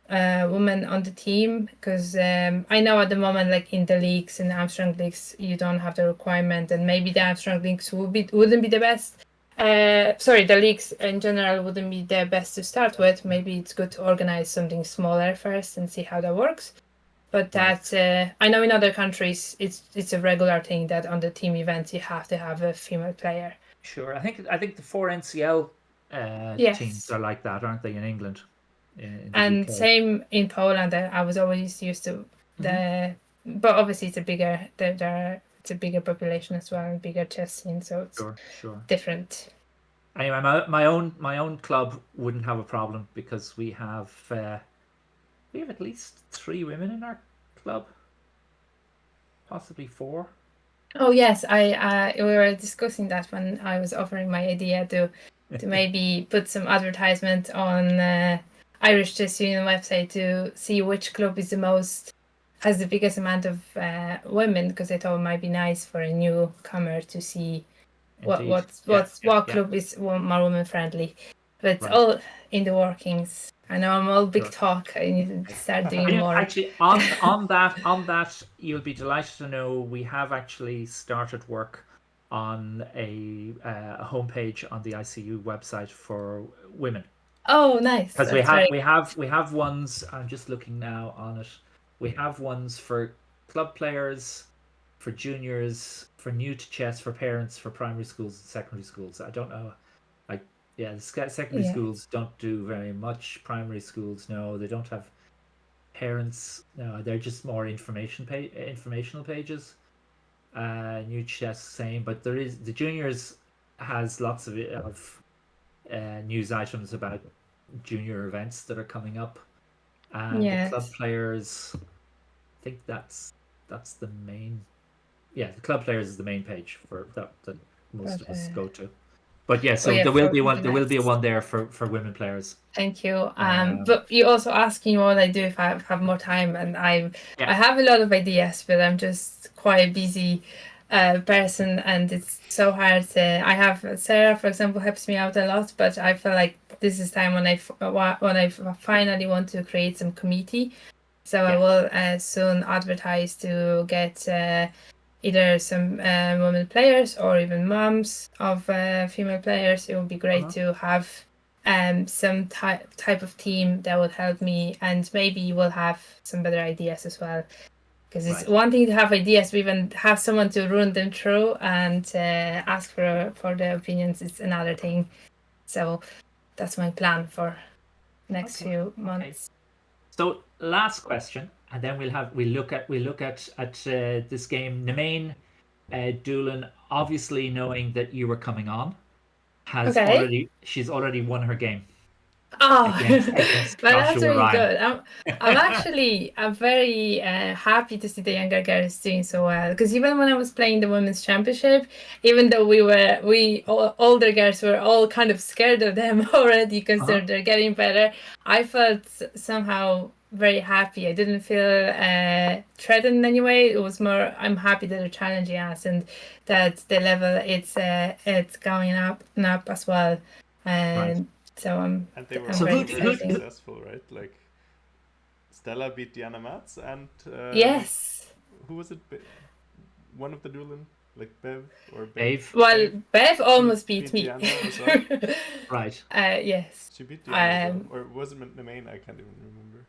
woman on the team, because I know at the moment, like in the leagues, in the Armstrong leagues, you don't have the requirement, and maybe the Armstrong leagues wouldn't be the best. The leagues in general wouldn't be the best to start with. Maybe it's good to organize something smaller first and see how that works. But that I know in other countries it's a regular thing that on the team events you have to have a female player. Sure, I think the 4 NCL teams are like that, aren't they, in England? And UK. Same in Poland. I was always used to but obviously it's a bigger it's a bigger population as well, and bigger chess scene, so it's sure different. Anyway, my own club wouldn't have a problem, because we have at least 3 women in our club, possibly 4. Oh yes, we were discussing that when I was offering my idea to maybe put some advertisement on Irish Chess Union website to see which club has the biggest amount of women, because I thought it might be nice for a newcomer to see what club is more women friendly. But it's all in the workings. I know I'm all big talk. I need to start doing more. Actually, on that, you'll be delighted to know we have actually started work on a homepage on the ICU website for women. Oh, nice. Because That's we have ones. I'm just looking now on it. We have ones for club players, for juniors, for new to chess, for parents, for primary schools and secondary schools. I don't know. Like, yeah, the secondary Yeah. schools don't do very much. Primary schools, no, they don't have parents. No, they're just more informational pages. New chess, same, but there is the juniors has lots of news items about junior events that are coming up, and the club Yes. players. I think that's the main. Yeah, the club players is the main page for that most But, of us go to. But yeah, oh so yeah, there will for be one. the There will be next. one there for women players. Thank you. Um, But you also asking what I do if I have more time, and I Yeah. have a lot of ideas, but I'm just quite a busy person, and it's so hard to. I have Sarah, for example, helps me out a lot, but I feel like this is time when I finally want to create some committee. So I Yeah. will soon advertise to get either some women players or even moms of female players. It would be great to have some type of team that would help me, and maybe we'll have some better ideas as well. Because it's Right. one thing to have ideas, but even have someone to run them through and ask for their opinions is another thing. So that's my plan for next few months. So last question, and then we look at this game. Nemain Doolan, obviously knowing that you were coming on, Okay. she's already won her game Oh, against but that's Joshua really Ryan. good. I'm very happy to see the younger girls doing so well. Because even when I was playing the women's championship, even though older girls were all kind of scared of them already because they're getting better, I felt somehow very happy. I didn't feel threatened in any way. It was more I'm happy that they're challenging us and that the level it's going up and up as well. Right. So And they were I'm So very all really excited. successful, right? Like Stella beat Diana Matz, and Yes. who was it? One of the Doolan, like Bev or Dave. Well, Bev almost beat me. Diana as well. Right. Yes. She beat Diana as well, or was it Nemain? I can't even remember.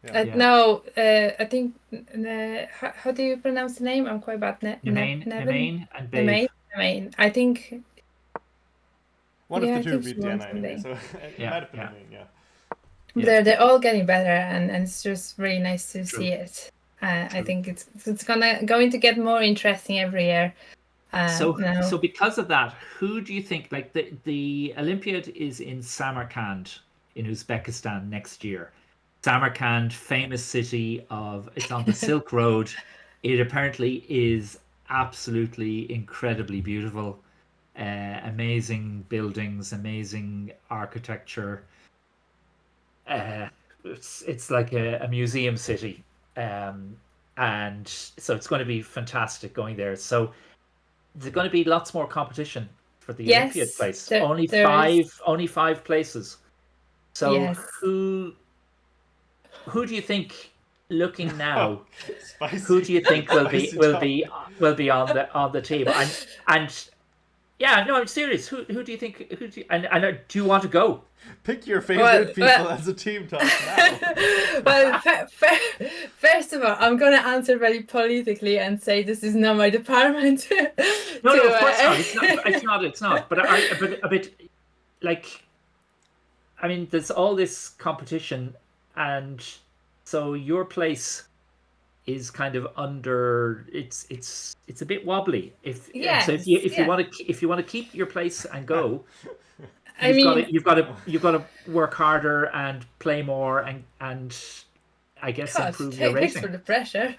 Yeah. No, I think how do you pronounce the name? I'm quite bad. Nemain and Bev. Nemain. I think one of the two beat she won Diana anyway, so it might have been Nemain, Yeah. They're all getting better, and it's just really nice to True. see it. I think it's going to get more interesting every year. So because of that, who do you think, like the Olympiad is in Samarkand in Uzbekistan next year? Samarkand, famous city it's on the Silk Road. It apparently is absolutely incredibly beautiful. Amazing buildings, amazing architecture. It's like a museum city. And so it's going to be fantastic going there. So there's going to be lots more competition for the Olympiad place. Only five places. So who do you think, looking now, who do you think will be on the team? And yeah, no, I'm serious. Who do you think? And do you want to go? Pick your favorite people as a team talk now. Well, first of all, I'm going to answer very politically and say this is not my department. No, of course not. It's not. But a bit like, I mean, there's all this competition, and so your place is kind of under. It's a bit wobbly. If you want to keep your place and go. You've got to work harder and play more and I guess improve your rating. Thanks for the pressure.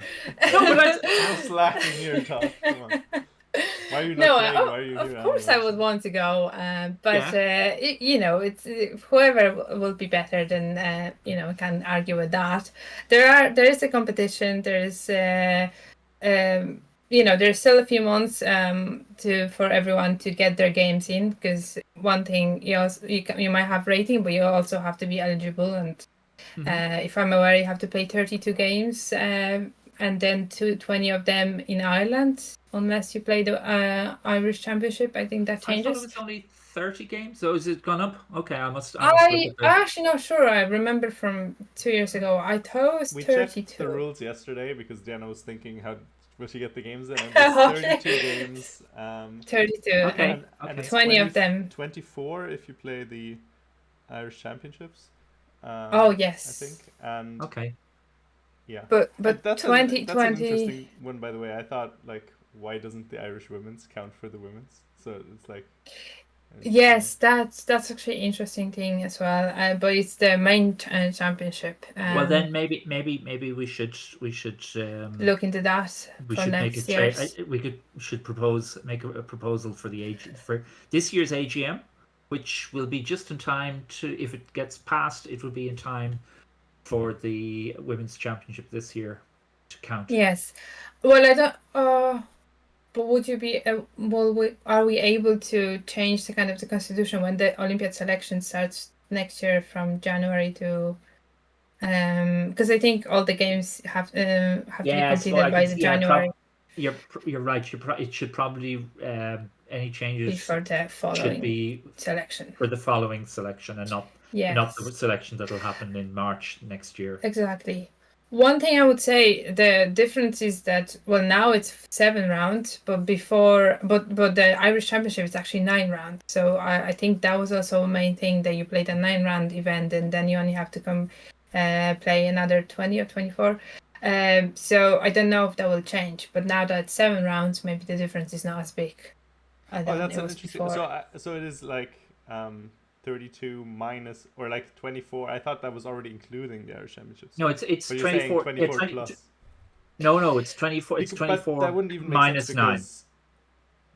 No, but I'm slacking here, Todd. Come on. Why are you not playing? Why are you here? Of course, I would want to go, but it's whoever will be better. Then we can argue with that. There is a competition. There's there's still a few months for everyone to get their games in, because one thing you might have rating, but you also have to be eligible. And if I'm aware, you have to play 32 games and then 20 of them in Ireland, unless you play the Irish Championship. I think that I thought it changes. was only 30 games. So has it gone up? Okay, I must look I'm at that. actually not sure. I remember from 2 years ago. I thought it was We 32. checked the rules yesterday because Diana was thinking how will she get the games in, and Oh, it's 32 games. 32. Okay. And it's 20 of them. 24 if you play the Irish Championships. Oh, yes. I think. And Okay. yeah. But that's 2020. that's an interesting one, by the way. I thought, like, why doesn't the Irish women's count for the women's? So it's like. Yes, that's actually an interesting thing as well. But it's the main championship. Well, then maybe we should Look into that we for should make next a year's. make a proposal for for this year's AGM, which will be just in time to, if it gets passed, it will be in time for the women's championship this year to count. Yes. Well, I don't. But would you be? Are we able to change the kind of the constitution when the Olympiad selection starts next year from January to? Because I think all the games have to be completed by the January. You're right. It should probably any changes before the following should be selection for the following selection, and not Yes, the selection that will happen in March next year. exactly. One thing I would say, the difference is that, well, now it's 7 rounds, but before, but the Irish Championship is actually 9 rounds. So I think that was also a main thing, that you played a 9-round event and then you only have to come play another 20 or 24. So I don't know if that will change, but now that it's 7 rounds, maybe the difference is not as big. Oh, that's an interesting. So it is like 32 minus, or like 24. I thought that was already including the Irish Championships. No, it's but 24. 24 20, plus. No, it's 24. It's 24 but that wouldn't even make minus sense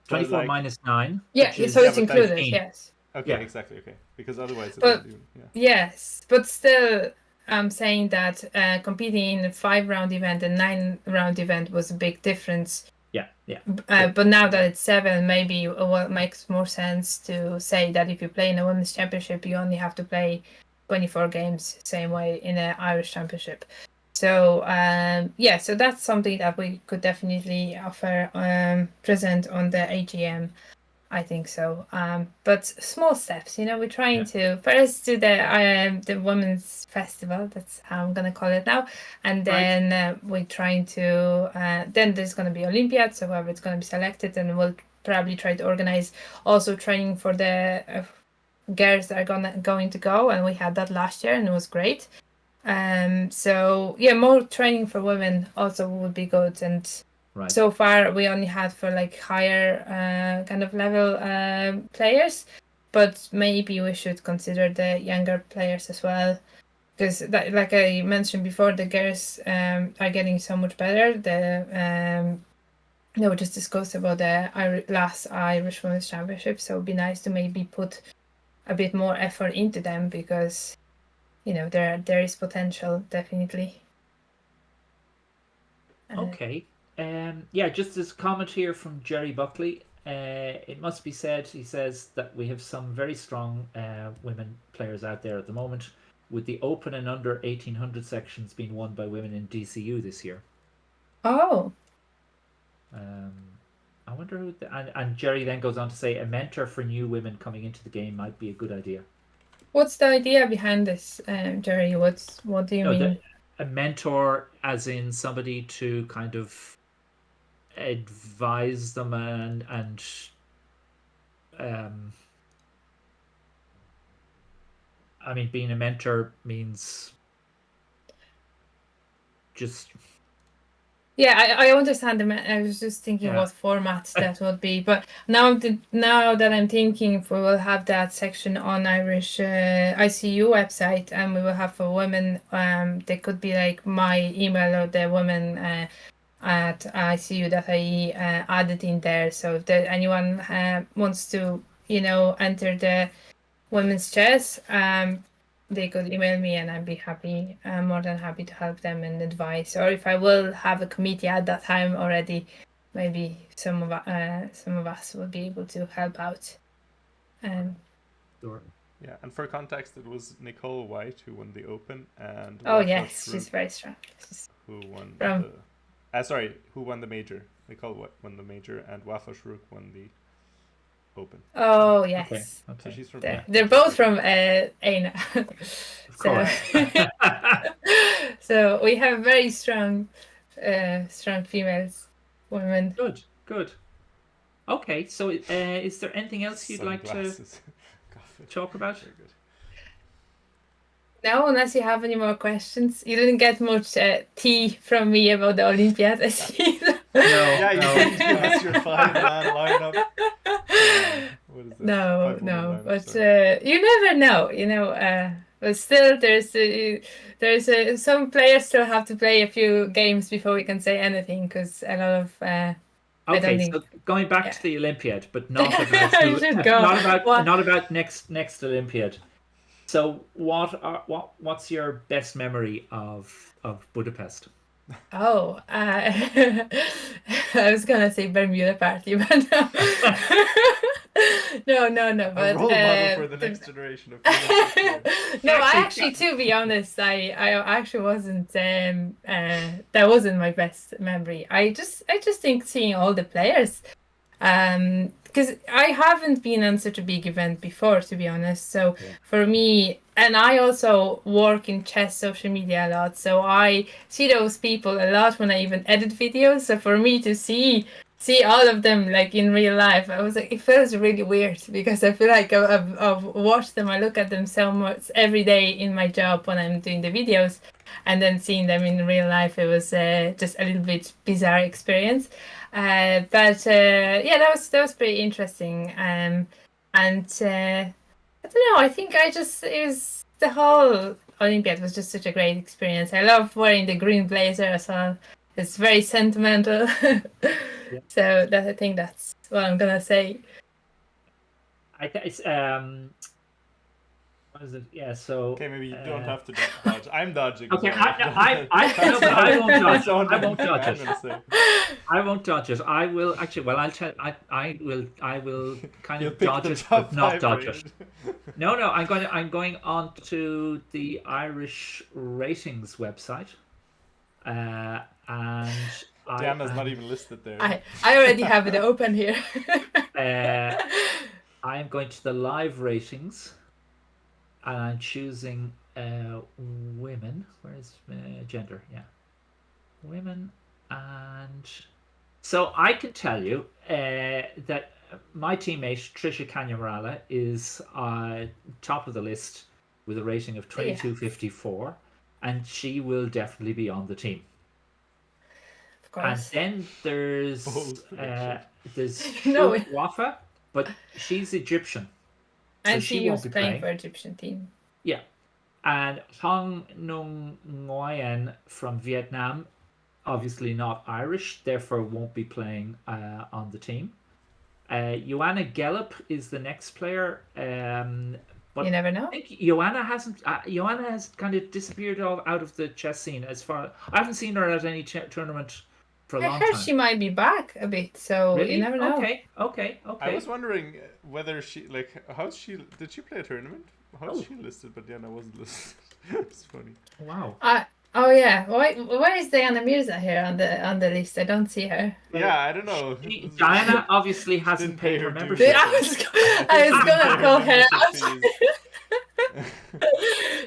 9. 24 like, minus 9. Yeah, so it's included. 15. Yes. Okay, Yeah. Exactly. Okay, because otherwise it But wouldn't even. Yeah. yes, but still, I'm saying that Yeah. competing in a 5-round event and 9-round event was a big difference. Yeah. But now that it's 7, maybe it makes more sense to say that if you play in a women's championship, you only have to play 24 games, same way in an Irish championship. So so that's something that we could definitely offer, present on the AGM. I think so. But small steps, we're trying to first do the women's festival. That's how I'm gonna call it now, and then we're trying to. Then there's gonna be Olympiad, so whoever it's gonna be selected, and we'll probably try to organize also training for the girls that are going to go, and we had that last year, and it was great. So yeah, more training for women also would be good. And so far we only had for like higher kind of level players, but maybe we should consider the younger players as well, because like I mentioned before, the girls are getting so much better. We just discussed about the last Irish Women's Championship, so it'd be nice to maybe put a bit more effort into them, because there is potential, definitely. Okay. Just this comment here from Jerry Buckley. It must be said, he says, that we have some very strong women players out there at the moment, with the open and under 1800 sections being won by women in DCU this year. Oh. I wonder who. And Jerry then goes on to say, a mentor for new women coming into the game might be a good idea. What's the idea behind this, Jerry? What do you mean? A mentor, as in somebody to kind of advise them and I mean, being a mentor means just. Yeah, I understand. I was just thinking what formats that would be, but now that I'm thinking, we will have that section on Irish ICU website, and we will have for women. They could be like my email, or the women at ICU.ie added in there. So if anyone wants to, enter the women's chess, they could email me, and I'd be happy, more than happy to help them and advise. Or if I will have a committee at that time already, maybe some of us will be able to help out. Sure. Yeah, and for context, it was Nicole White who won the Open, and yes, she's very strong. who won the Sorry, who won the major? Nicole won the major, and Wafa Sharuk won the Open. Oh Okay. yes, So Okay. she's from. they're both from Aina. Of course. So we have very strong females, women. Good. Good. Okay. So, is there anything else you'd like to Sunglasses. talk about? Very good. No, unless you have any more questions. You didn't get much tea from me about the Olympiad. I see. Yeah, you No. didn't give us your 5-man lineup. What is it? No, 5-woman no, lineup, but sorry. you never know, but still, there's some players still have to play a few games before we can say anything because a lot of I don't Okay, think. so going back yeah. to the Olympiad, but not about I should go. What? not about next Olympiad. So what's your best memory of Budapest? Oh, I was gonna say Bermuda party, but no. A But role model for the next generation of female players. no, I Actually, actually, to be honest, I actually wasn't. That wasn't my best memory. I just think seeing all the players, because I haven't been on such a big event before, to be honest. So Yeah. for me, and I also work in chess social media a lot, so I see those people a lot when I even edit videos. So for me to see all of them like in real life, I was like, it feels really weird because I feel like I've watched them. I look at them so much every day in my job when I'm doing the videos, and then seeing them in real life, it was just a little bit bizarre experience. But yeah, that was pretty interesting. And I don't know. I think it was the whole Olympiad was just such a great experience. I love wearing the green blazer as well. It's very sentimental. Yeah. So I think that's what I'm gonna say. I think it's what is it? Yeah. So Okay, maybe you don't have to dodge. I'm dodging. Okay, as well. no, but I won't dodge. Don't I won't dodge I'm it. gonna say. I won't dodge it. I will actually. Well, I'll tell. I will kind You'll of pick dodge the it, top but not 5 dodge rated. it. No. I'm going on to the Irish ratings website, and Diana's not even listed there. I already have it open here. I am going to the live ratings, and I'm choosing women. Where is gender? Yeah, women, and so I can tell you that my teammate Trisha Canyamarala is top of the list with a rating of 22.54, and she will definitely be on the team. Of And course. then there's Bold prediction. No. Wafa, but she's Egyptian, so And she she won't was be playing playing. for Egyptian team. Yeah, and Hong Nung Nguyen from Vietnam, obviously not Irish, therefore won't be playing on the team. Joanna Gallup is the next player, but You never know. I think Joanna hasn't. Joanna has kind of disappeared out of the chess scene. As far I haven't seen her at any tournament for a I long heard time. she might be back a bit, so Really? you never know. Okay. I was wondering whether she did she play a tournament? How's Oh. she listed? But Diana wasn't listed. It's funny. Wow. Oh yeah, where is Diana Mirza here on the list? I don't see her. Yeah, I don't know. Diana obviously hasn't Didn't pay paid her her dues. membership. I was gonna call her out.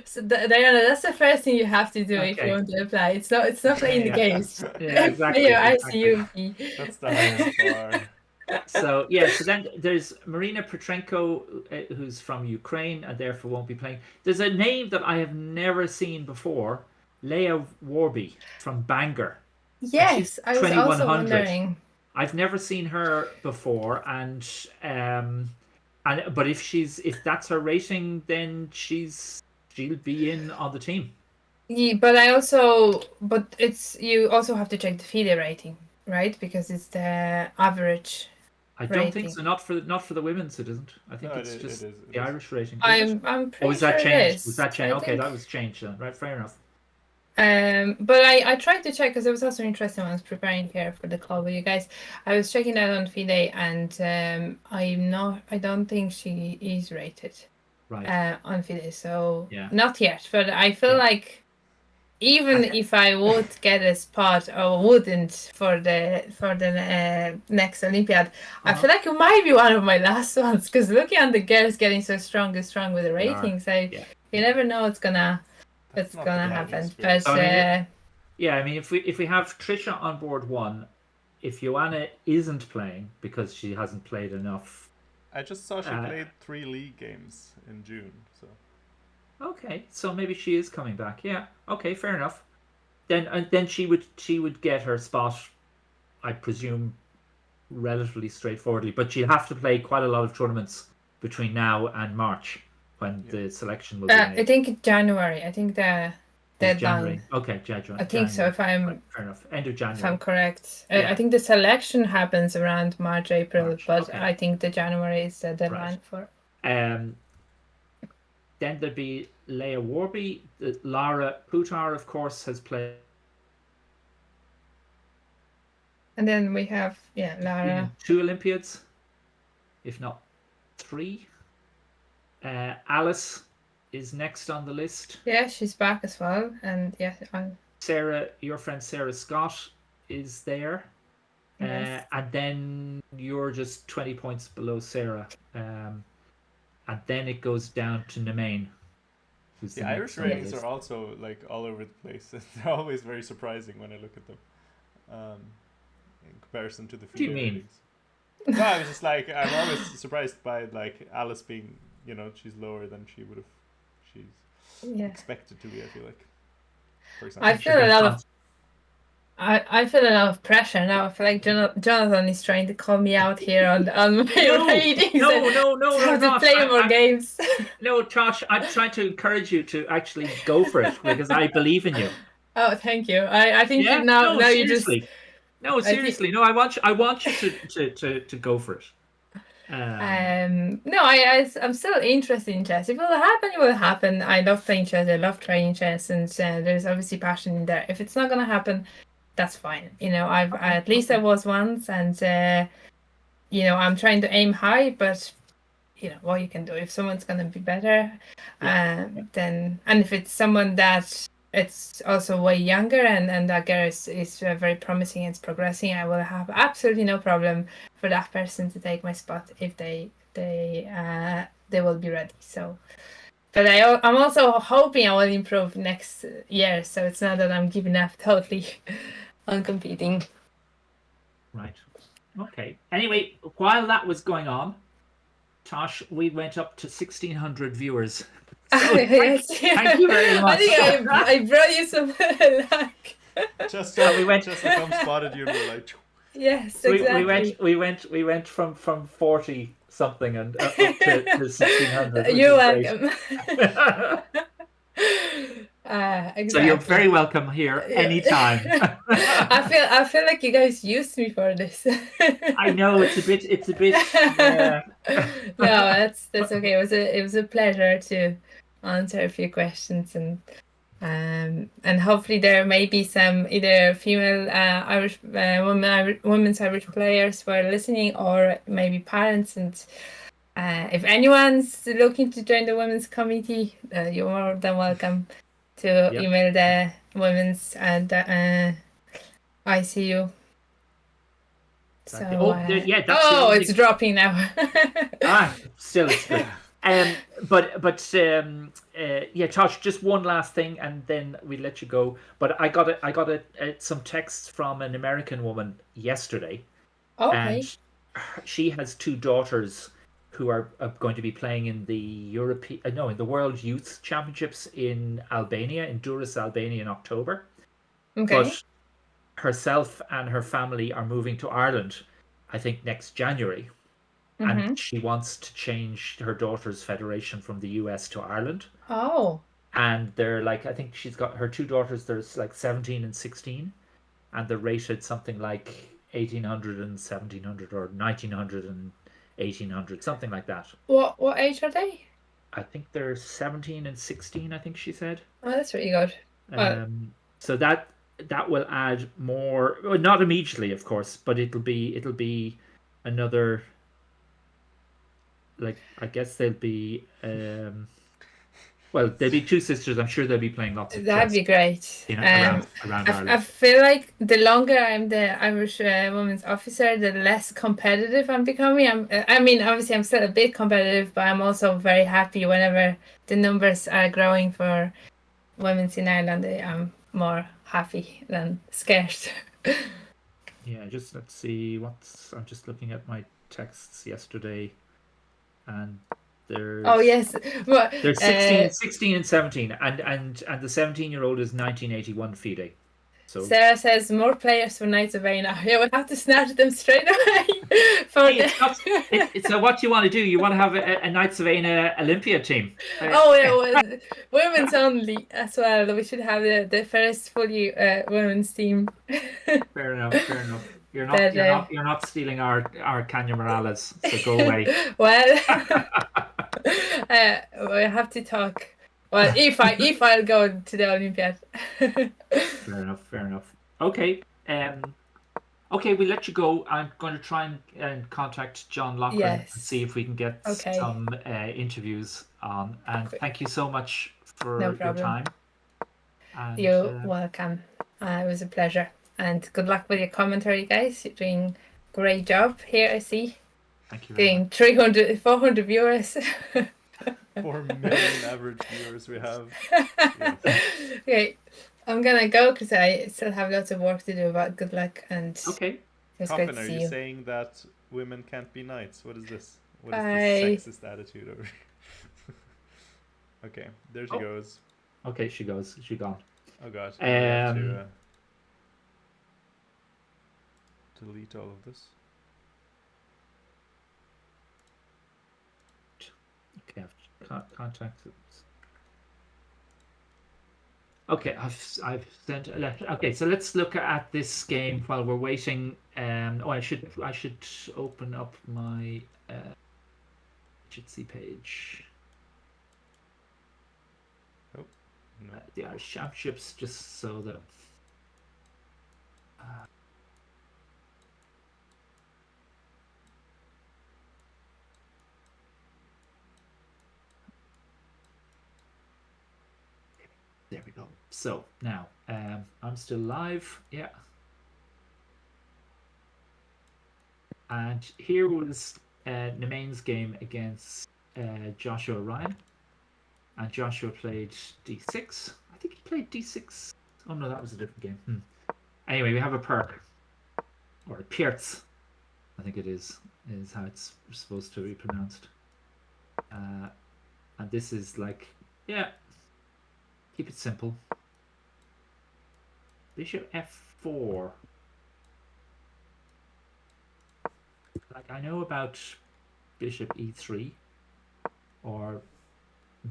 So Diana, that's the first thing you have to do if Okay. you want to apply. It's not playing the Yeah. games. Yeah, exactly. Pay your exactly. ICU. That's the highest bar. So yeah, so then there's Marina Petrenko, who's from Ukraine and therefore won't be playing. There's a name that I have never seen before, Leah Warby from Bangor. Yes, I was also 2100. wondering. I've never seen her before, and but if that's her rating, then she'll be in on the team. Yeah, but you also have to check the FIDE rating, right? Because it's the average. I don't think Rating. so. Not for the women's. It isn't. I think No, it's just it the is. Irish rating. I'm pretty was that sure it changed? is. Was that changed? I Okay, think. that was changed then. Right, fair enough. But I tried to check because it was also interesting when I was preparing here for the call with you guys. I was checking that on FIDE, and I don't think she is rated Right. on FIDE, so Yeah. not yet. But I feel Yeah. like even if I would get a spot or wouldn't for the next Olympiad, I feel like it might be one of my last ones because looking at the girls getting so strong with the ratings, you never know what's gonna happen. But so, I mean, if we have Trisha on board one, if Joanna isn't playing because she hasn't played enough. I just saw she played 3 league games in June, so. Okay, so maybe she is coming back. Yeah. Okay, fair enough. Then she would get her spot, I presume, relatively straightforwardly. But she'll have to play quite a lot of tournaments between now and March when the selection will be made. I think January. I think the January. Okay, January. I think so. If I'm fair enough, end of January. If I'm correct, I think the selection happens around March, April, but okay. I think the January is the deadline for. Then there'd be Leah Warby. Lara Putar, of course, has played. And then we have Lara. 2 Olympiads, if not 3. Alice is next on the list. Yeah, she's back as well, and Sarah, your friend Sarah Scott, is there. Yes. And then you're just 20 points below Sarah. And then it goes down to Nemain. The Irish ratings are also like all over the place. They're always very surprising when I look at them, in comparison to the female ratings. No, I was just like, I'm always surprised by like Alice being, she's lower than she would have. She's expected to be. I feel like. For example, I feel a lot of pressure now. I feel like Jonathan is trying to call me out here on my ratings. No, have to play more games. No, Josh, I'm trying to encourage you to actually go for it because I believe in you. Oh, thank you. I think now you just. No, seriously. No, I want you to go for it. No, I'm still interested in chess. If it will happen, it will happen. I love playing chess. I love training chess, and there's obviously passion in there. If it's not gonna happen, that's fine. At least I was once, and I'm trying to aim high, but what you can do if someone's gonna be better, then if it's someone that it's also way younger and that girl is very promising and it's progressing, I will have absolutely no problem for that person to take my spot if they will be ready. So. But I'm also hoping I will improve next year, so it's not that I'm giving up totally on competing. Right. Okay. Anyway, while that was going on, Tosh, we went up to 1,600 viewers. So thank you very much. I think I brought you some luck. Just come spotted you and we're like. Yes, exactly. We went from 40 something and up to 1,600. You're welcome. Exactly. So you're very welcome here anytime. I feel like you guys used me for this. I know it's a bit. Yeah. No, that's okay. It was a pleasure to answer a few questions and hopefully there may be some either female Irish women's Irish players who are listening, or maybe parents. And if anyone's looking to join the women's committee, you're more than welcome to email the women's and ICU. So it's dropping now. Still it's good. Tosh, just one last thing, and then we let you go. But I got some texts from an American woman yesterday, and she has 2 daughters who are going to be playing in the in the World Youth Championships in Albania, in Durrës, Albania, in October. Okay. But herself and her family are moving to Ireland, I think next January. And she wants to change her daughter's federation from the US to Ireland. Oh. And they're like, I think she's got her 2 daughters, there's like 17 and 16. And they're rated something like 1,800 and 1,700 or 1,900 and 1,800, something like that. What age are they? I think they're 17 and 16, I think she said. Oh, that's really good. So that will add more, well, not immediately, of course, but it'll be another... Like, I guess they'll be Well, there'll be two sisters. I'm sure they'll be playing lots of That'd chess be great. around I Ireland. feel like the longer I'm the Irish women's officer, the less competitive I'm becoming. I mean, obviously, I'm still a bit competitive, but I'm also very happy whenever the numbers are growing for women's in Ireland. I'm more happy than scared. Yeah, just let's see what's. I'm just looking at my texts yesterday, and there's Oh yes, well, there's 16 and 17, and the 17-year-old is 1981 FIDE. So Sarah says more players for Knights of Aina. Yeah, we'll have to snatch them straight away. So what you want to do? You want to have a Knights of Aina Olympia team? Oh yeah, well, women's only as well. We should have the first fully women's team. Fair enough. Fair enough. You're But, you're not stealing our Kanya Morales. So go away. Well, we have to talk. Well, if I'll go to the Olympiad. Fair enough. Fair enough. Okay. Okay, we'll let you go. I'm going to try and contact John Loughran Yes. and see if we can get Okay. some interviews on. And thank you so much for No your problem. time. And, You're welcome. It was a pleasure. And good luck with your commentary, guys. You're doing a great job here, I see. Thank you very much. 300, 400 viewers. 4 million average viewers we have. Yes. Okay, I'm gonna go because I still have lots of work to do. But good luck and Okay. it's Coffin, great to are see you you. saying that women can't be knights? What is this? What Bye. is this sexist attitude over here? Okay, there she goes. Okay, she goes. She gone. Oh god. I have Um, to delete all of this. Okay, I've contacted. Okay, I've sent a letter. Okay, so let's look at this game while we're waiting. Oh, I should open up my Jitsi page. Oh, no. The Irish Championships, just so that. There we go. So now, I'm still live. Yeah. And here was Nemain's game against Joshua Ryan. And Joshua played d6. I think he played d6. Oh no, that was a different game. Anyway, we have a perk. Or a Pierz, I think it is how it's supposed to be pronounced. And this is like, yeah, keep it simple. Bishop f4. Like, I know about bishop e3 or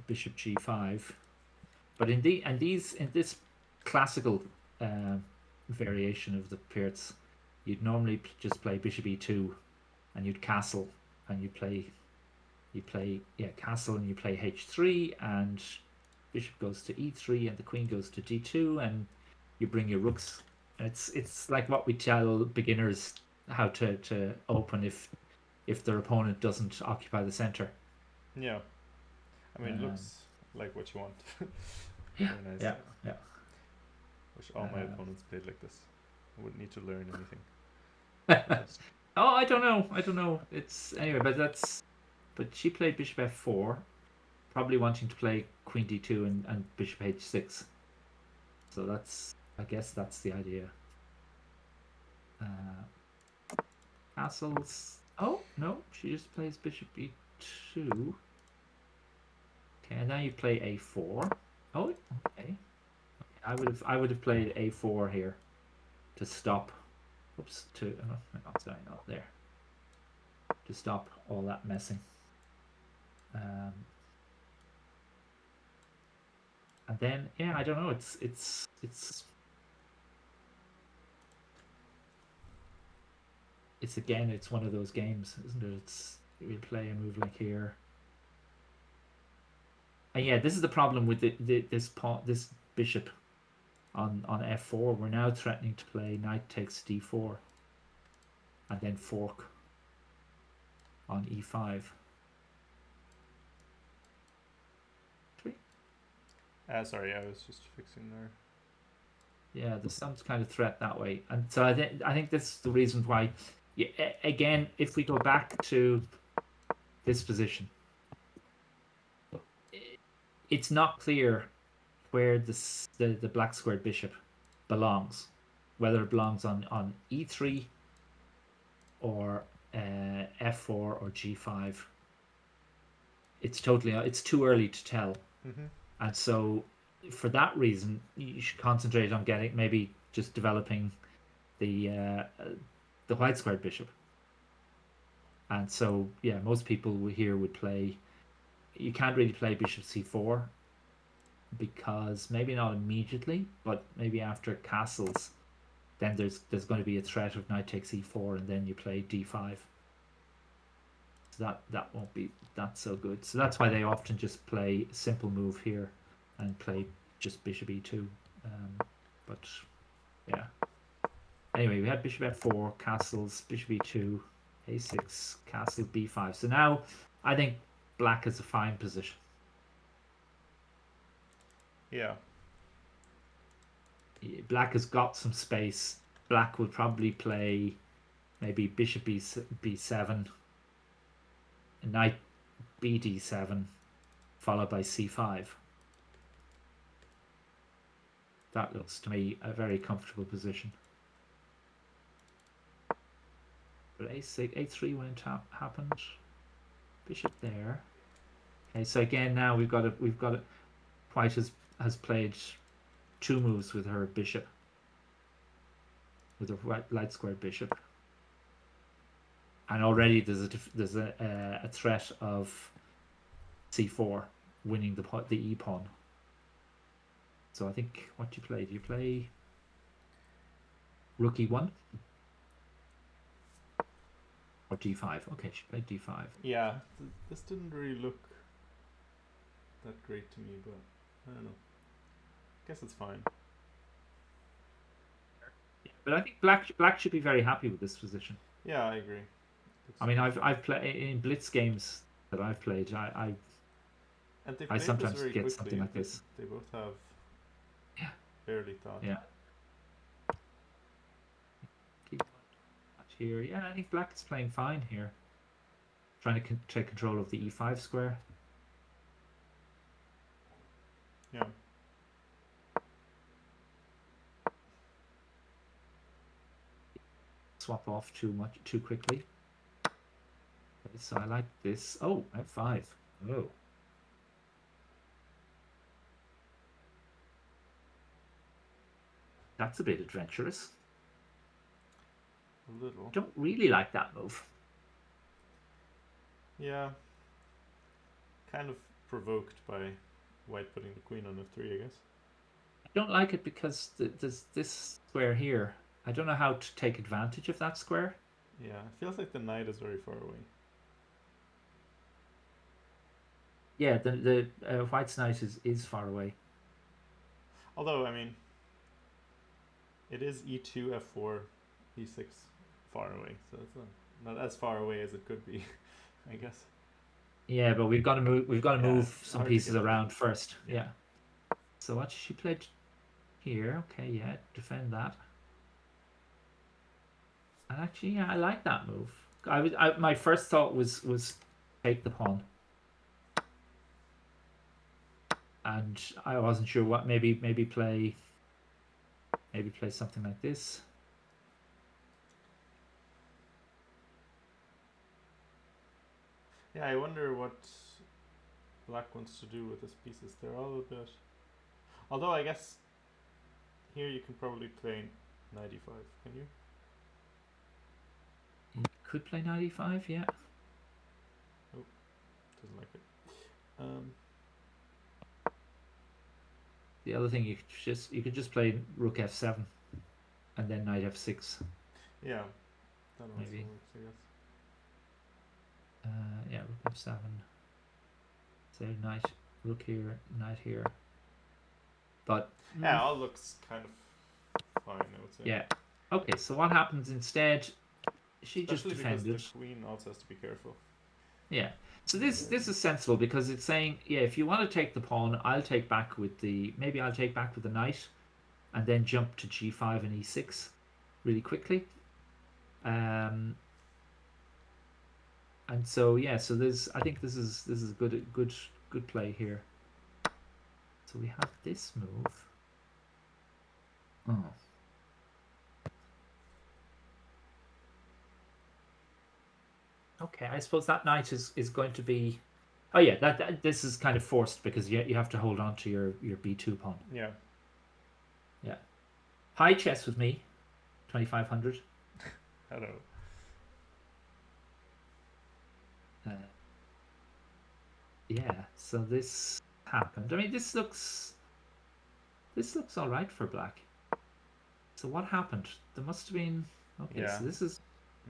bishop g5, but in this classical variation of the Pierz, you'd normally just play bishop e2, and you'd castle, and you play castle, and you play h3, and bishop goes to e3, and the queen goes to d2, and you bring your rooks. It's like what we tell beginners how to open if their opponent doesn't occupy the center. Yeah. I mean, it looks like what you want. Yeah. Very nice. Yeah. Wish all my opponents played like this. I wouldn't need to learn anything. Oh, I don't know. It's anyway, but she played bishop f4, probably wanting to play queen d2 and bishop h6. So I guess that's the idea. Castles. Oh no, she just plays bishop e2. Okay, and now you play a4. Oh, okay. I would have played a4 here to stop. Oops, not there. To stop all that messing. And then I don't know. It's again, it's one of those games, isn't it? It's you play a move like here. And yeah, this is the problem with this bishop on f4. We're now threatening to play knight takes d4 and then fork on e5. Sorry, I was just fixing there. Yeah, there's some kind of threat that way, and so I think this is the reason why. Yeah, again, if we go back to this position, it's not clear where the black squared bishop belongs, whether it belongs on e3 or f4 or g5. It's too early to tell, and so for that reason, you should concentrate on getting maybe just developing the white squared bishop. And so, yeah, most people here would play. You can't really play bishop c4 because maybe not immediately, but maybe after castles, then there's going to be a threat of knight takes e4, and then you play d5. So that won't be that so good. So that's why they often just play a simple move here, and play just bishop e2. But yeah. Anyway, we had bishop f4, castles, bishop e2, a6, castle b5. So now I think black is a fine position. Yeah. Black has got some space. Black will probably play maybe bishop b7, knight bd7, followed by c5. That looks to me a very comfortable position. But a6, a3 won't happened. Bishop there. Okay, so again now we've got White has played two moves with her bishop, with her light squared bishop, and already there's a threat of c4 winning the e pawn. So I think what do you play rook e1 or d5? Okay, she played d5. Yeah, this didn't really look that great to me, but I don't know. I guess it's fine. Yeah, but I think black should be very happy with this position. Yeah, I agree. I mean, I've played in blitz games that I've played. I sometimes get quickly. Something like this. They both have barely thought. Yeah. Here, yeah, I think black is playing fine here. Trying to take control of the e5 square. Yeah. Swap off too quickly. Okay, so I like this. Oh, f5. Oh. That's a bit adventurous. A little. Don't really like that move. Yeah. Kind of provoked by white putting the queen on f3, I guess. I don't like it because there's this square here. I don't know how to take advantage of that square. Yeah, it feels like the knight is very far away. Yeah, the white's knight is far away. Although, I mean, it is e2, f4, e6 far away, so it's not as far away as it could be, I guess. Yeah, but we've got to move. We've got to move some pieces around first. Yeah. So what she played here? Okay, yeah, defend that. And actually, yeah, I like that move. My first thought was take the pawn, and I wasn't sure what. Maybe play something like this. Yeah, I wonder what black wants to do with his pieces. They're all a bit... Although I guess here you can probably play knight e5, can you? You could play knight e5, yeah. Oh, doesn't like it. The other thing you could just play rook f7, and then knight f6. Yeah, that also maybe works, I guess. Yeah, rook f7. So knight, rook here, knight here. But yeah, all looks kind of fine, I would say. Yeah. Okay, so what happens instead? She Especially just defended. because the queen also has to be careful. Yeah. So this is sensible because it's saying, yeah, if you want to take the pawn, I'll take back with the knight, and then jump to g5 and e6 really quickly. And so yeah, so I think this is good play here. So we have this move. Oh. Okay, I suppose that knight is going to be. Oh yeah, this is kind of forced because you have to hold on to your b2 pawn. Yeah. Yeah. High chess with me, 2500. Hello. Yeah. So this happened. I mean, this looks all right for black. So what happened? There must have been. Okay, Yeah. so this is.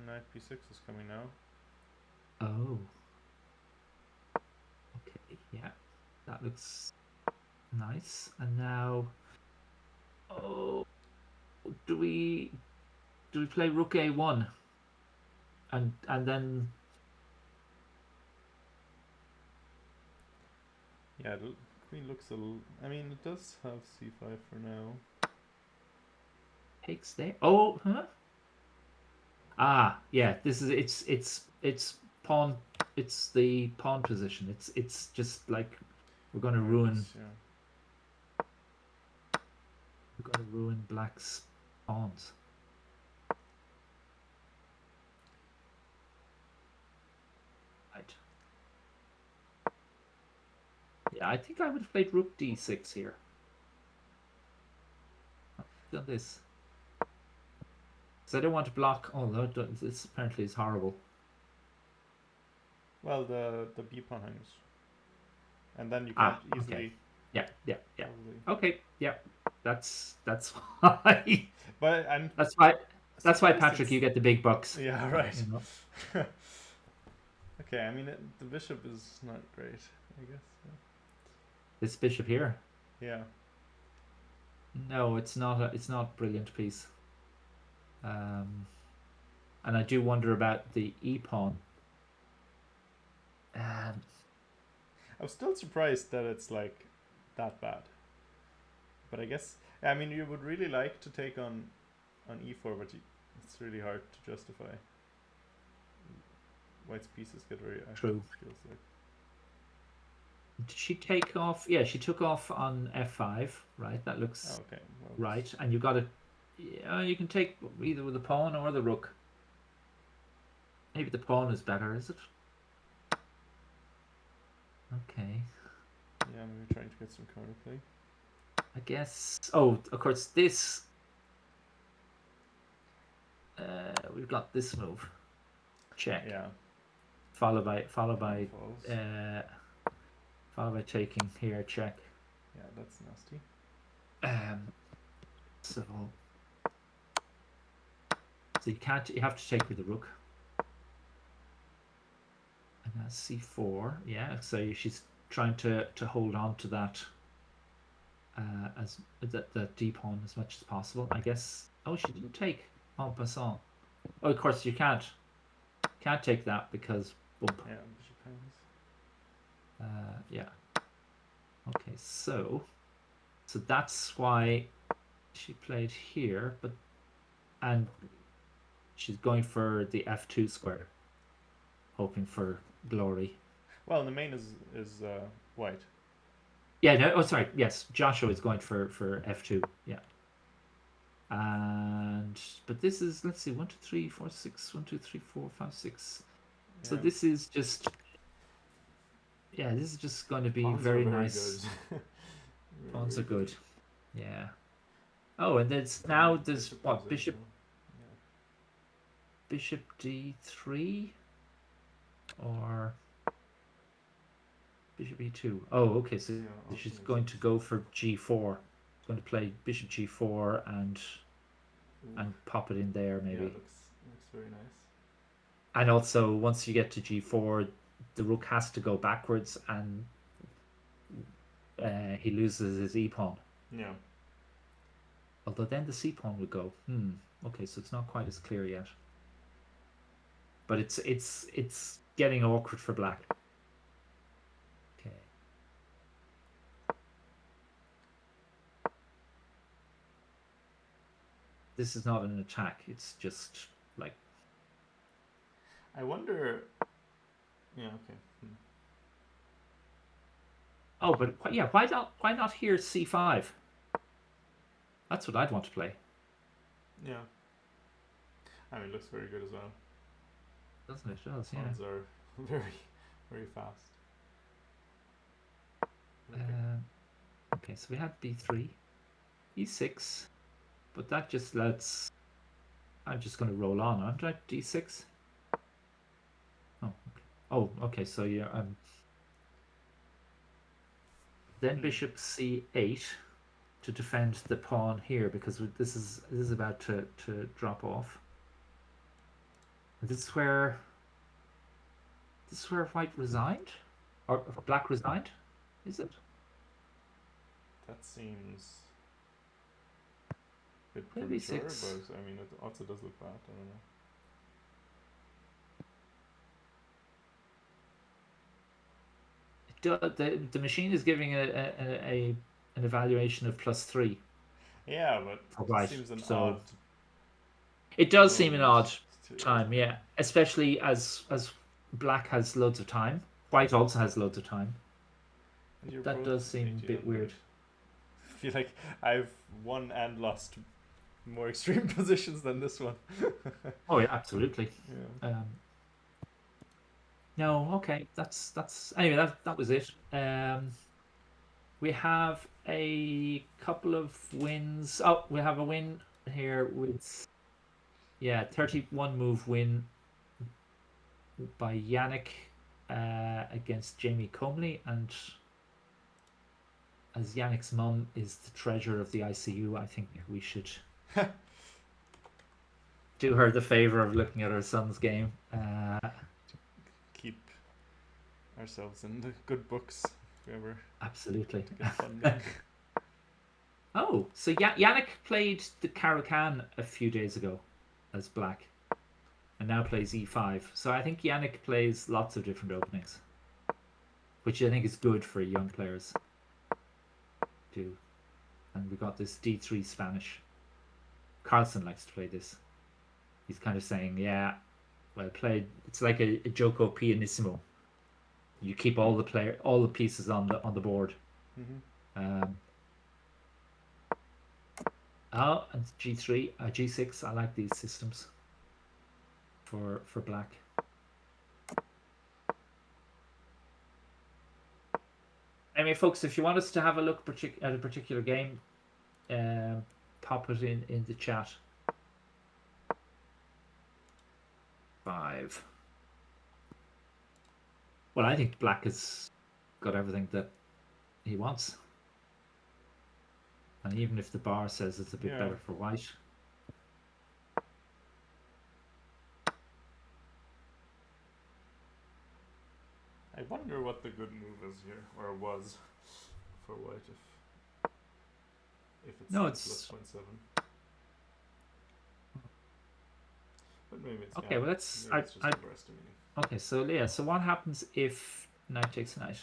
Knight b6 is coming now. Oh. Okay. Yeah. That looks nice. And now. Oh. Do we play rook a1? And then. Yeah, the queen looks a little. I mean, it does have c5 for now. Takes there. Oh, huh? Ah, yeah. This is it's pawn. It's the pawn position. It's just like we're going to ruin. Yeah. We're going to ruin black's pawns. Right. Yeah, I think I would have played rook d6 here. Done this. Because I don't want to block. Oh, no, this apparently is horrible. Well, the b pawn hangs, and then you can't easily. Okay. Yeah. Probably. Okay. Yeah. That's why. But I'm. That's why Patrick, you get the big bucks. Yeah. Right. You know? Okay. I mean, the bishop is not great. I guess. This bishop here. Yeah. No, it's not a brilliant piece. And I do wonder about the e pawn. I'm still surprised that it's like that bad. But I guess I mean you would really like to take on e4, but it's really hard to justify. White's pieces get very active. True. Feels like. Did she take off? Yeah, she took off on f5. Right, that looks Okay. Well, right. And you got to. Yeah, you can take either with the pawn or the rook. Maybe the pawn is better, is it? Okay. Yeah, maybe trying to get some counterplay. I guess. Oh, of course, this. We've got this move. Check. Yeah. Followed by Falls. followed by taking here. Check. Yeah, that's nasty. So you can't. You have to take with the rook. And that's c4. Yeah. So she's trying to hold on to that. As the d pawn as much as possible. I guess. Oh, she didn't take en passant. Oh, of course you can't. Can't take that because bump. Yeah, bishop hangs. Yeah. Okay, so that's why she played here, and she's going for the f2 square, hoping for glory. Well, the main is white. Yeah. No. Oh, sorry. Yes, Joshua is going for f2. Yeah. But this is, let's see, 1 2 3 4 6 1 2 3 4 5 6. So Yeah. this is just. Yeah, this is just going to be Pawns very are very nice. Good. Pawns are good. Yeah. Oh, and now there's what, bishop bishop d3 or bishop e2. Oh, okay. So she's going to go for g4. She's going to play bishop g4 and pop it in there maybe. Yeah, looks very nice. And also, once you get to g4, the rook has to go backwards, and he loses his e pawn. Yeah. Although then the c pawn would go. Okay, so it's not quite as clear yet. but it's getting awkward for black. Okay. This is not an attack. It's just like. I wonder. Yeah. Okay. Oh, but yeah, why not here c5? That's what I'd want to play. Yeah. I mean, it looks very good as well. Doesn't it? It does, yeah. Pawns are very, very fast. Okay, so we had b3, e6, but that just lets. I'm just going to roll on, aren't I? d6. Oh, okay. Oh, okay. So yeah, then bishop c8 to defend the pawn here because this is about to drop off. This is where white resigned, or black resigned, is it? That seems a bit Maybe premature, six. but I mean, it also does look bad. I don't know. The machine is giving an evaluation of +3 Yeah, but for it white. seems an So odd. it does seem an odd to- time, yeah. Especially as black has loads of time. White also has loads of time. and you're That both does seem a bit 1800. weird. I feel like I've won and lost more extreme positions than this one. Oh yeah, absolutely. Yeah. No, okay, that's anyway. That was it. We have a couple of wins. Oh, we have a win here with 31 move win by Yannick against Jamie Comley, and as Yannick's mum is the treasurer of the ICU, I think we should do her the favor of looking at her son's game. Keep ourselves in the good books if we ever Absolutely. to get funding. Oh, so Yannick played the Caro-Kann a few days ago as black, and now plays e5. So I think Yannick plays lots of different openings, which I think is good for young players. Do, and we got this d3 Spanish. Carlsen likes to play this. He's kind of saying, yeah, well played. It's like a Joko pianissimo. You keep all the pieces on the board. Mm-hmm. Oh, and g3, g6. I like these systems for black. Anyway, folks, if you want us to have a look at a particular game, pop it in the chat. 5. Well, I think black has got everything that he wants. And even if the bar says it's a bit better for white. I wonder what the good move is here, or was, for white if it's plus 0.7. But maybe it's okay. Well, let's. Just overestimating. Okay, so yeah. So what happens if knight takes knight?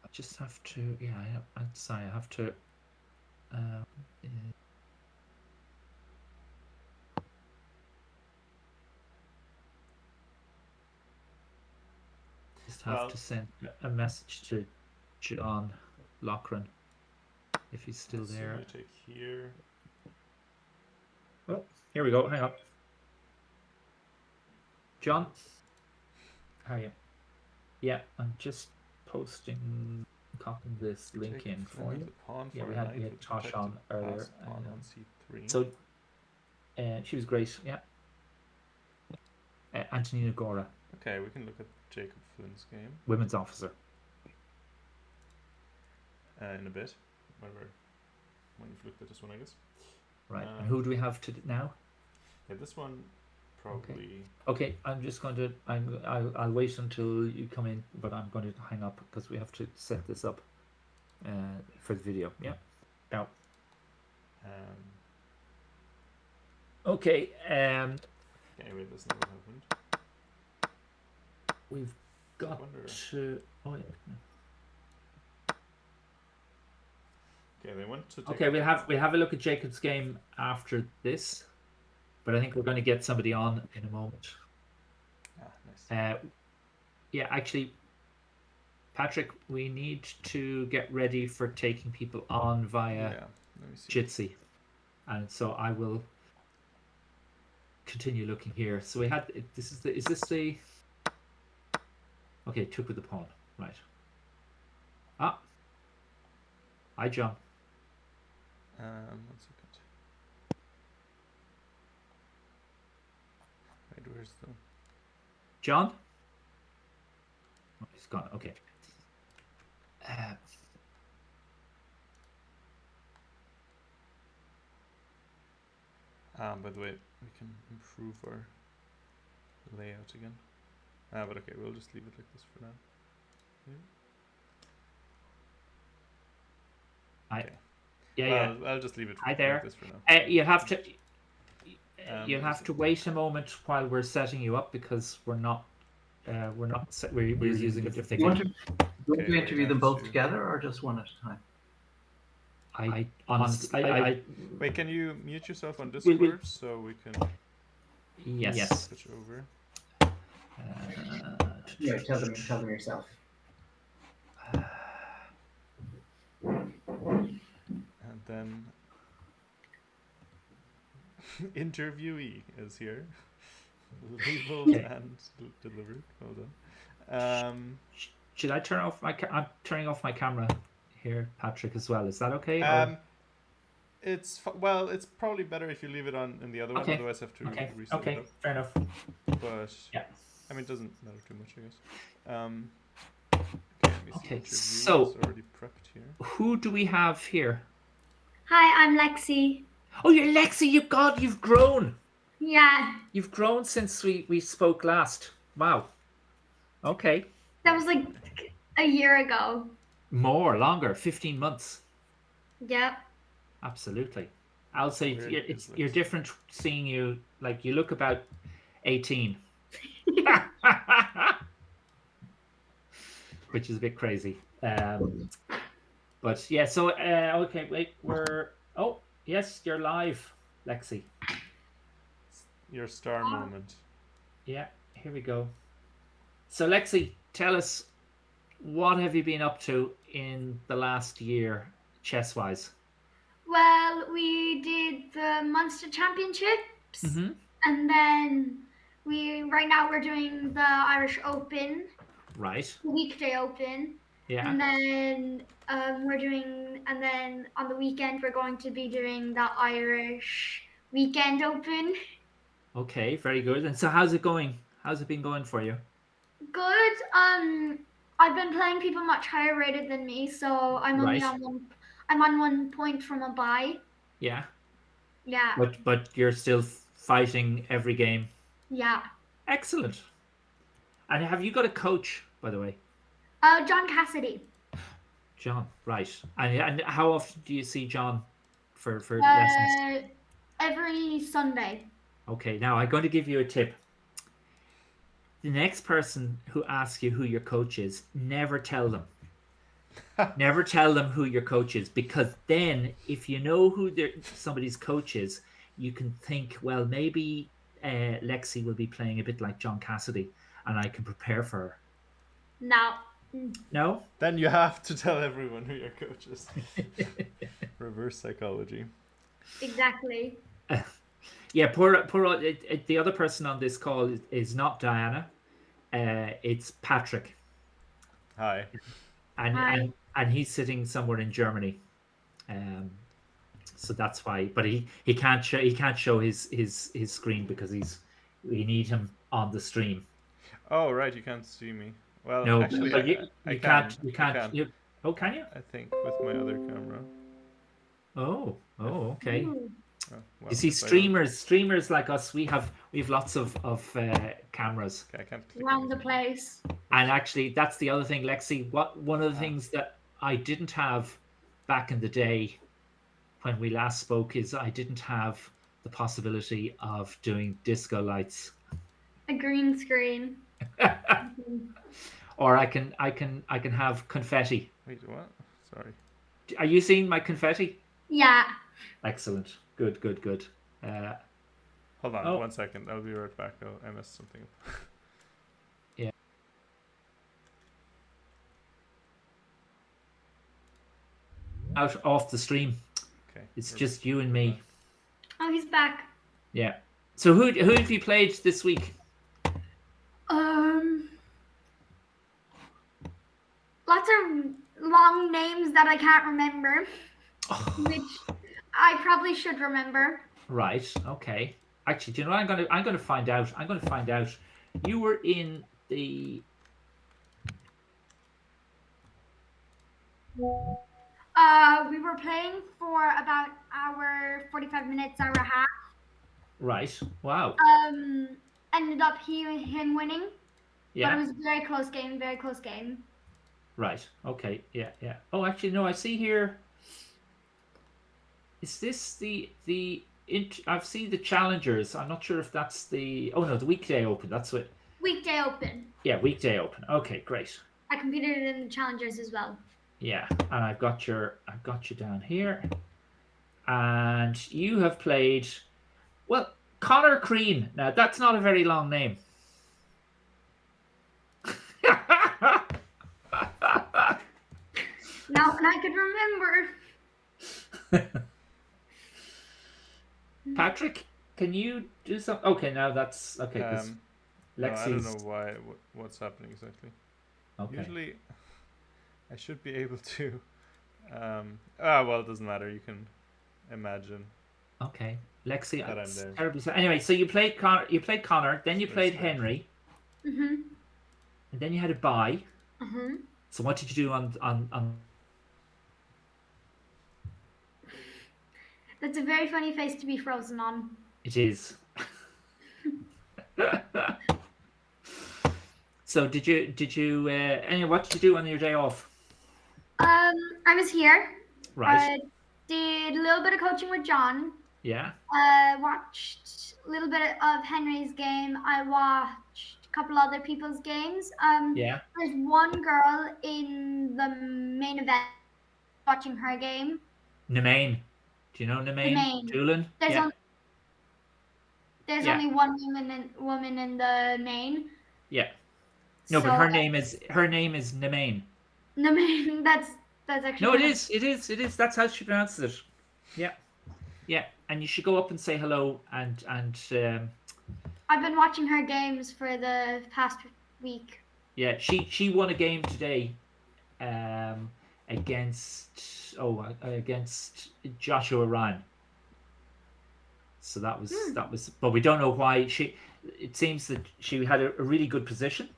I just have to. Yeah, I'm sorry. I have to. Just have to send a message to John Loughran if he's still there. I take here. Oh, here we go. Hang on. John, how are you? Yeah, I'm just copying this link in for you. Yeah, we had Tosh on earlier. Pawn on c3. So, she was great. Yeah. Antonina Gora. Okay, we can look at Jacob Flynn's game. Women's officer. In a bit, when you've looked at this one, I guess. Right. And who do we have now? Yeah, this one probably. Okay, I'm just going to. I'll wait until you come in, but I'm going to hang up because we have to set this up for the video. Yeah. Now. Okay. Anyway, that's not what happened. We've got to. Oh yeah. Okay, they want to. Okay, we'll have a look at Jacob's game after this, but I think we're going to get somebody on in a moment. Nice. Yeah, actually, Patrick, we need to get ready for taking people on via Jitsi, and so I will continue looking here. So we had this is the okay, took with the pawn, right? Ah, hi John. 1 second. Wait, where's the John? Oh, he's gone. Okay. By the way, we can improve our layout again. But okay, we'll just leave it like this for now. Okay. I'll just leave it like this for now. You have to. You'll have to wait a moment while we're setting you up because we're using a different thing. Do you want to interview them both together or just one at a time? Wait, can you mute yourself on Discord so we can Yes. switch over? Yeah, tell them yourself. And then interviewee is here. Labeled and delivered. Hold on. Should I turn off I'm turning off my camera here, Patrick, as well. Is that okay? It's probably better if you leave it on in the other one. Otherwise, I have to reset it up. Fair enough. But yeah, I mean, it doesn't matter too much, I guess. Okay, so it's already prepped here. Who do we have here? Hi, I'm Lexi. Oh, you're Lexi. You've grown. Yeah. You've grown since we spoke last. Wow. Okay. That was like a year ago. Longer, 15 months. Yep. Absolutely. I'll say you're different seeing you, like you look about 18. Which is a bit crazy. But yeah, so okay, wait, yes, you're live, Lexi. Your star moment. Yeah, here we go. So Lexi, tell us, what have you been up to in the last year, chess-wise? Well, we did the Munster Championships, and then right now we're doing the Irish Open. Right. The weekday Open. Yeah. And then and then on the weekend we're going to be doing the Irish Weekend Open. Okay, very good. And so how's it going? How's it been going for you? Good. I've been playing people much higher rated than me, so I'm only I'm on 1 point from a bye. Yeah. Yeah. But you're still fighting every game. Yeah. Excellent. And have you got a coach, by the way? John Cassidy. John, right. And how often do you see John for lessons? Every Sunday. Okay, now I'm going to give you a tip. The next person who asks you who your coach is, never tell them. Never tell them who your coach is, because then if you know who somebody's coach is, you can think, well, maybe Lexi will be playing a bit like John Cassidy and I can prepare for her. No. No? Then you have to tell everyone who your coach is. Reverse psychology. Exactly. Yeah, the other person on this call is not Diana. It's Patrick. Hi. And he's sitting somewhere in Germany. So that's why, but he can't show his screen because we need him on the stream. Oh right, you can't see me. Well, no, actually, but you can't. Can you? I think with my other camera. Oh, okay. Oh, well, you see, streamers like us, we have lots of cameras. Okay, I can't click Around the anything. place. And actually, that's the other thing, Lexi. One of the things that I didn't have back in the day when we last spoke is I didn't have the possibility of doing disco lights. A green screen. Or I can have confetti. Wait, what? Sorry. Are you seeing my confetti? Yeah. Excellent. Good. Hold on, Oh. 1 second. I'll be right back. I messed something up. Yeah. Out off the stream. Okay. It's just you and me. Oh, he's back. Yeah. So who have you played this week? Lots of long names that I can't remember, which I probably should remember. Right. Okay. Actually, do you know what I'm going to find out? I'm going to find out. You were in the. We were playing for about hour 45 minutes, hour and a half. Right. Wow. Ended up him winning. But it Yeah. was a very close game, very close game. Right. Okay. Yeah. Oh, actually, no. I see here. Is this I've seen the challengers. I'm not sure if that's the. Oh no, the weekday open. That's what. Weekday open. Yeah, weekday open. Okay, great. I competed in the challengers as well. Yeah, and I've got you down here, and you have played. Well, Connor Crean. Now that's not a very long name. Now I could remember. Patrick, can you do something? Okay, now that's okay. Because no, I don't Lexi's. know what's happening exactly. Okay. Usually, I should be able to. Well, it doesn't matter. You can imagine. Okay, Lexi. That I'm That's there. terribly sad. Anyway, so you played Connor. Then you played Henry, Mhm. and then you had a bye. Mhm. So what did you do on? That's a very funny face to be frozen on. It is. So did you? Anyway, what did you do on your day off? I was here. Right. Did a little bit of coaching with John. Yeah. Watched a little bit of Henry's game. I watched a couple other people's games. Yeah. There's one girl in the main event watching her game. Nemain. Do you know Nemain? Nemain. Doolin? There's Yeah. there's Yeah. only one woman in the main. Yeah. No, So, but her name is Nemain. the main. That's actually. No, it is. That's how she pronounces it. Yeah. Yeah. And you should go up and say hello and I've been watching her games for the past week. yeah, she won a game today against Joshua Ryan. So that was but we don't know why it seems that she had a really good position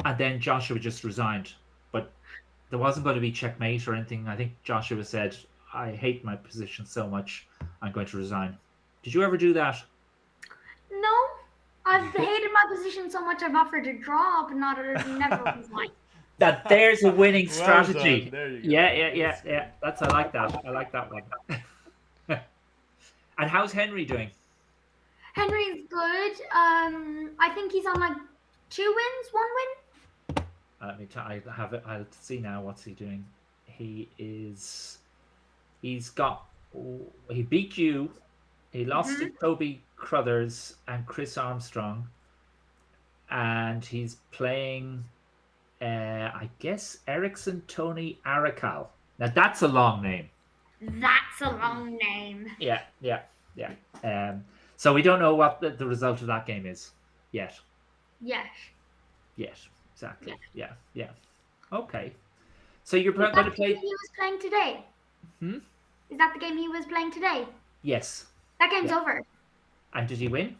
and then Joshua just resigned. But there wasn't going to be checkmate or anything. I think Joshua said, I hate my position so much, I'm going to resign. Did you ever do that? No, I've hated my position so much I've offered to draw, but never resigned. That there's a winning Well strategy. done. There you go. Yeah. I like that one. And how's Henry doing? Henry's good. I think he's on like 2 wins, 1 win. Let me tell. I'll see now. What's he doing? He beat you. He lost to Toby Crothers and Chris Armstrong, and he's playing. I guess Ericsson Tony Arakal. Now that's a long name. That's a long name. Yeah. So we don't know what the result of that game is yet. Yes. Yes, exactly. Yeah. Okay. So you're Is going that to the play? game he was playing today? Is that the game he was playing today? Yes. That game's Yeah. over. And did he win?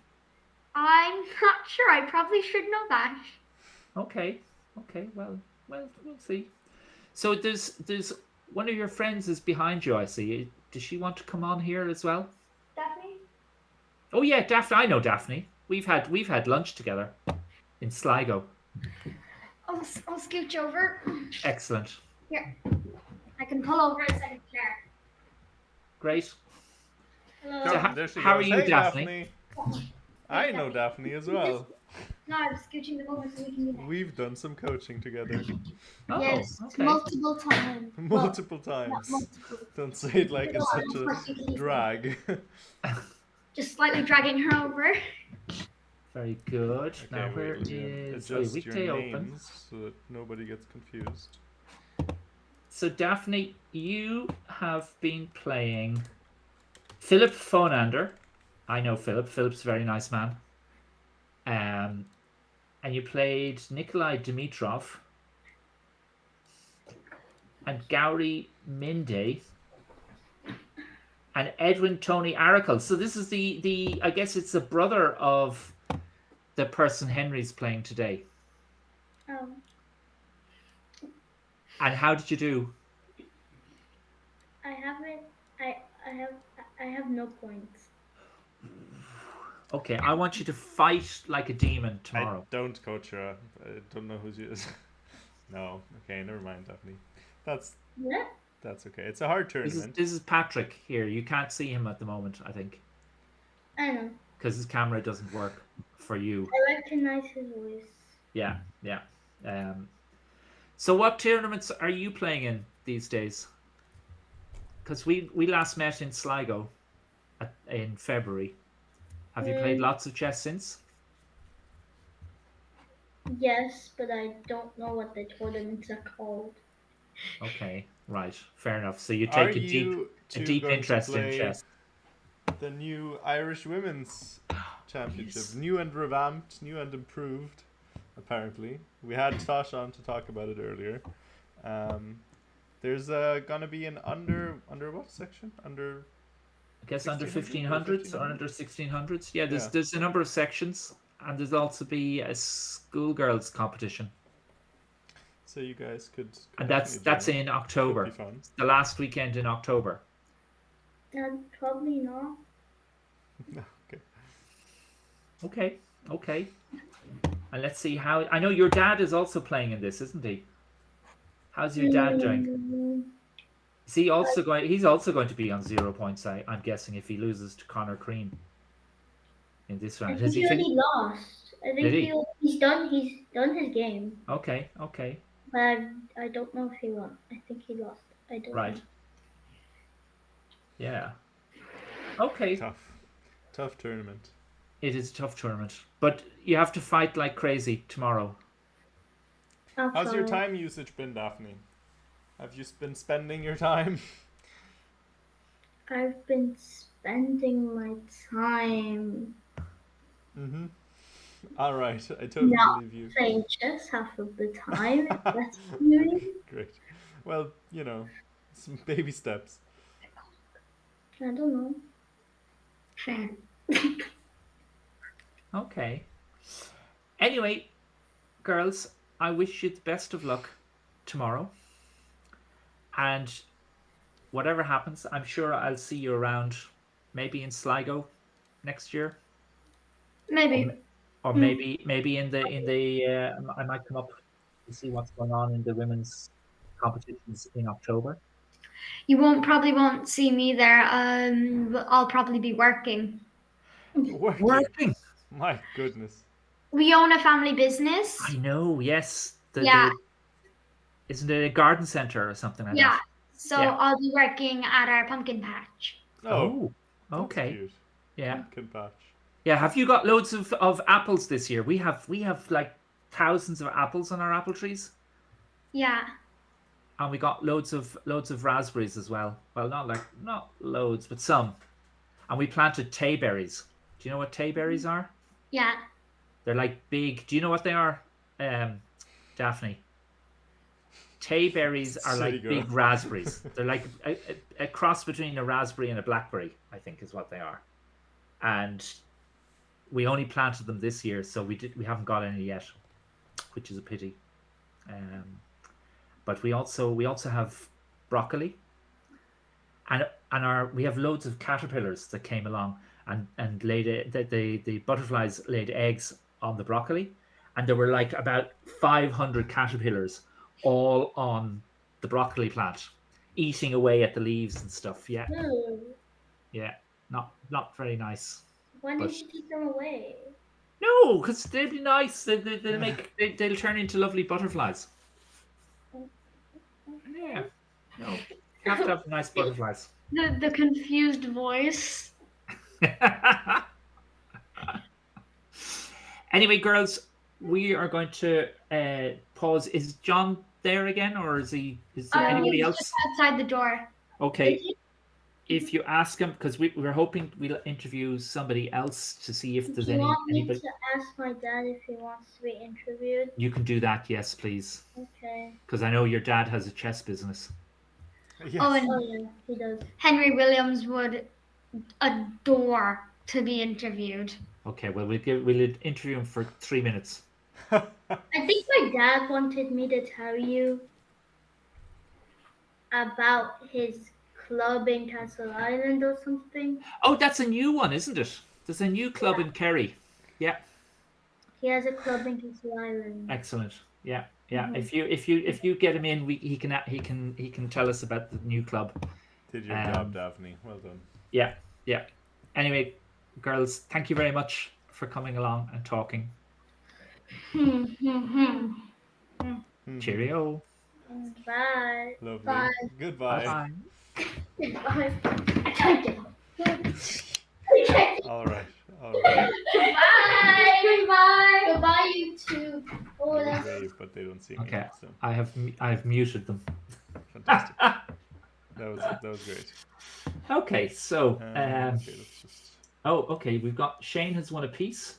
I'm not sure. I probably should know that. Okay. Well, we'll see. So there's one of your friends is behind you. I see. Does she want to come on here as well? Daphne? Oh yeah, Daphne. I know Daphne. We've had lunch together in Sligo. I'll scooch over. Excellent. Here. I can pull over a second chair. Great. Hello. So There she how goes. are you, Hey, Daphne? I know Daphne as well. No, I'm scooching them over so we can do that. We've done some coaching together. Oh, Yes, okay. multiple times. Multiple Well, times. not multiple. Don't say it like it's such a drag. Just slightly dragging her over. Very good. Okay, Now where wait, is adjust weekday your open? names so that nobody gets confused. So Daphne, you have been playing Philip Fonander. I know Philip. Philip's a very nice man. And you played Nikolai Dimitrov and Gowri Minde and Edwin Tony Arakel. So this is the I guess it's the brother of the person Henry's playing today. And how did you do? I haven't. I have no points. Okay, I want you to fight like a demon tomorrow. I don't coach her. I don't know who's you. No. Okay, never mind, Daphne. Yeah. That's okay. It's a hard tournament. This is Patrick here. You can't see him at the moment, I think, I know. because his camera doesn't work for you. I recognize his voice. Yeah. So what tournaments are you playing in these days? Because we last met in Sligo in February. Have you played lots of chess since? Yes, but I don't know what the tournaments are called. Okay, right, fair enough. So you Are take a you deep two going to interest in play chess. The new Irish Women's Championship. Yes. New and revamped, new and improved, apparently. We had Tosh on to talk about it earlier. There's gonna be an under what section? Under I guess under 1600 1500s or under 1600s. Yeah, Yeah. there's a number of sections, and there's also be a schoolgirls competition, so you guys could and that's definitely join. in October. Could be fun. The last weekend in October. Probably not. Okay. Okay. And let's see how. I know your dad is also playing in this, isn't he? How's your dad doing? Is he also going? He's also going to be on 0 points. I'm guessing if he loses to Connor Crean in this I round. think Has he he finished? already lost. I think Did he? he's done. He's done his game, Okay. but I don't know if he won. I think he lost. I don't Right. know. Yeah. Okay. Tough tournament. It is a tough tournament, but you have to fight like crazy tomorrow. How's your Okay. time usage been, Daphne? Have you been spending your time? I've been spending my time Mm-hmm. All right, I totally No. believe you. playing chess half of the time. If that's what you mean. Great. Well, some baby steps. I don't know. Fair. Okay. Anyway, girls, I wish you the best of luck tomorrow. And whatever happens, I'm sure I'll see you around, maybe in Sligo next year, Maybe. or maybe in the I might come up to see what's going on in the women's competitions in October. You probably won't see me there. But I'll probably be working. Working. My goodness. We own a family business. I know. Yes. Yeah. Isn't it a garden center or something like Yeah. that? So Yeah. I'll be working at our pumpkin patch. Oh. that's Okay. Cute. Yeah. Pumpkin patch. Yeah. Have you got loads of apples this year? We have like thousands of apples on our apple trees, Yeah. and we got loads of raspberries as well. Well, not loads, but some. And we planted tayberries. Do you know what tayberries are? Yeah. They're like big. Do you know what they are, Daphne? Tayberries are Silly like girl. big raspberries. They're like a cross between a raspberry and a blackberry, I think, is what they are. And we only planted them this year, so we haven't got any yet, which is a pity. But we also have broccoli, and we have loads of caterpillars that came along and laid the butterflies laid eggs on the broccoli, and there were like about 500 caterpillars all on the broccoli plant, eating away at the leaves and stuff. Yeah, yeah, not very nice. Why did you take them away? No, because they'd be nice. They'll turn into lovely butterflies. Yeah, no, you have to have nice butterflies. The confused voice. Anyway, girls, we are going to pause. Is John there again, or is there anybody he's else? just outside the door. Okay. If you ask him, because we're hoping we'll interview somebody else to see if there's Do you want me anybody. to ask my dad if he wants to be interviewed? You can do that, yes, please. Okay. Because I know your dad has a chess business. Yes. Oh, and yeah, he does. Henry Williams would adore to be interviewed. Okay, well we'll interview him for 3 minutes. I think my dad wanted me to tell you about his club in Castle Island or something. Oh, that's a new one, isn't it? There's a new club in Kerry. Yeah. He has a club in Castle Island. Excellent. Yeah. Mhm. If you get him in, he can tell us about the new club. Did your job, Daphne. Well done. Yeah. Anyway, girls, thank you very much for coming along and talking. Cheerio. Bye. Lovely. Bye. Goodbye. Bye. Goodbye. All right. Goodbye. Goodbye, YouTube. Oh, I that's would wave, but they don't see me. Okay. So I have muted them. fantastic. that was great. Okay, so Okay, let's just. okay, we've got Shane has won a piece.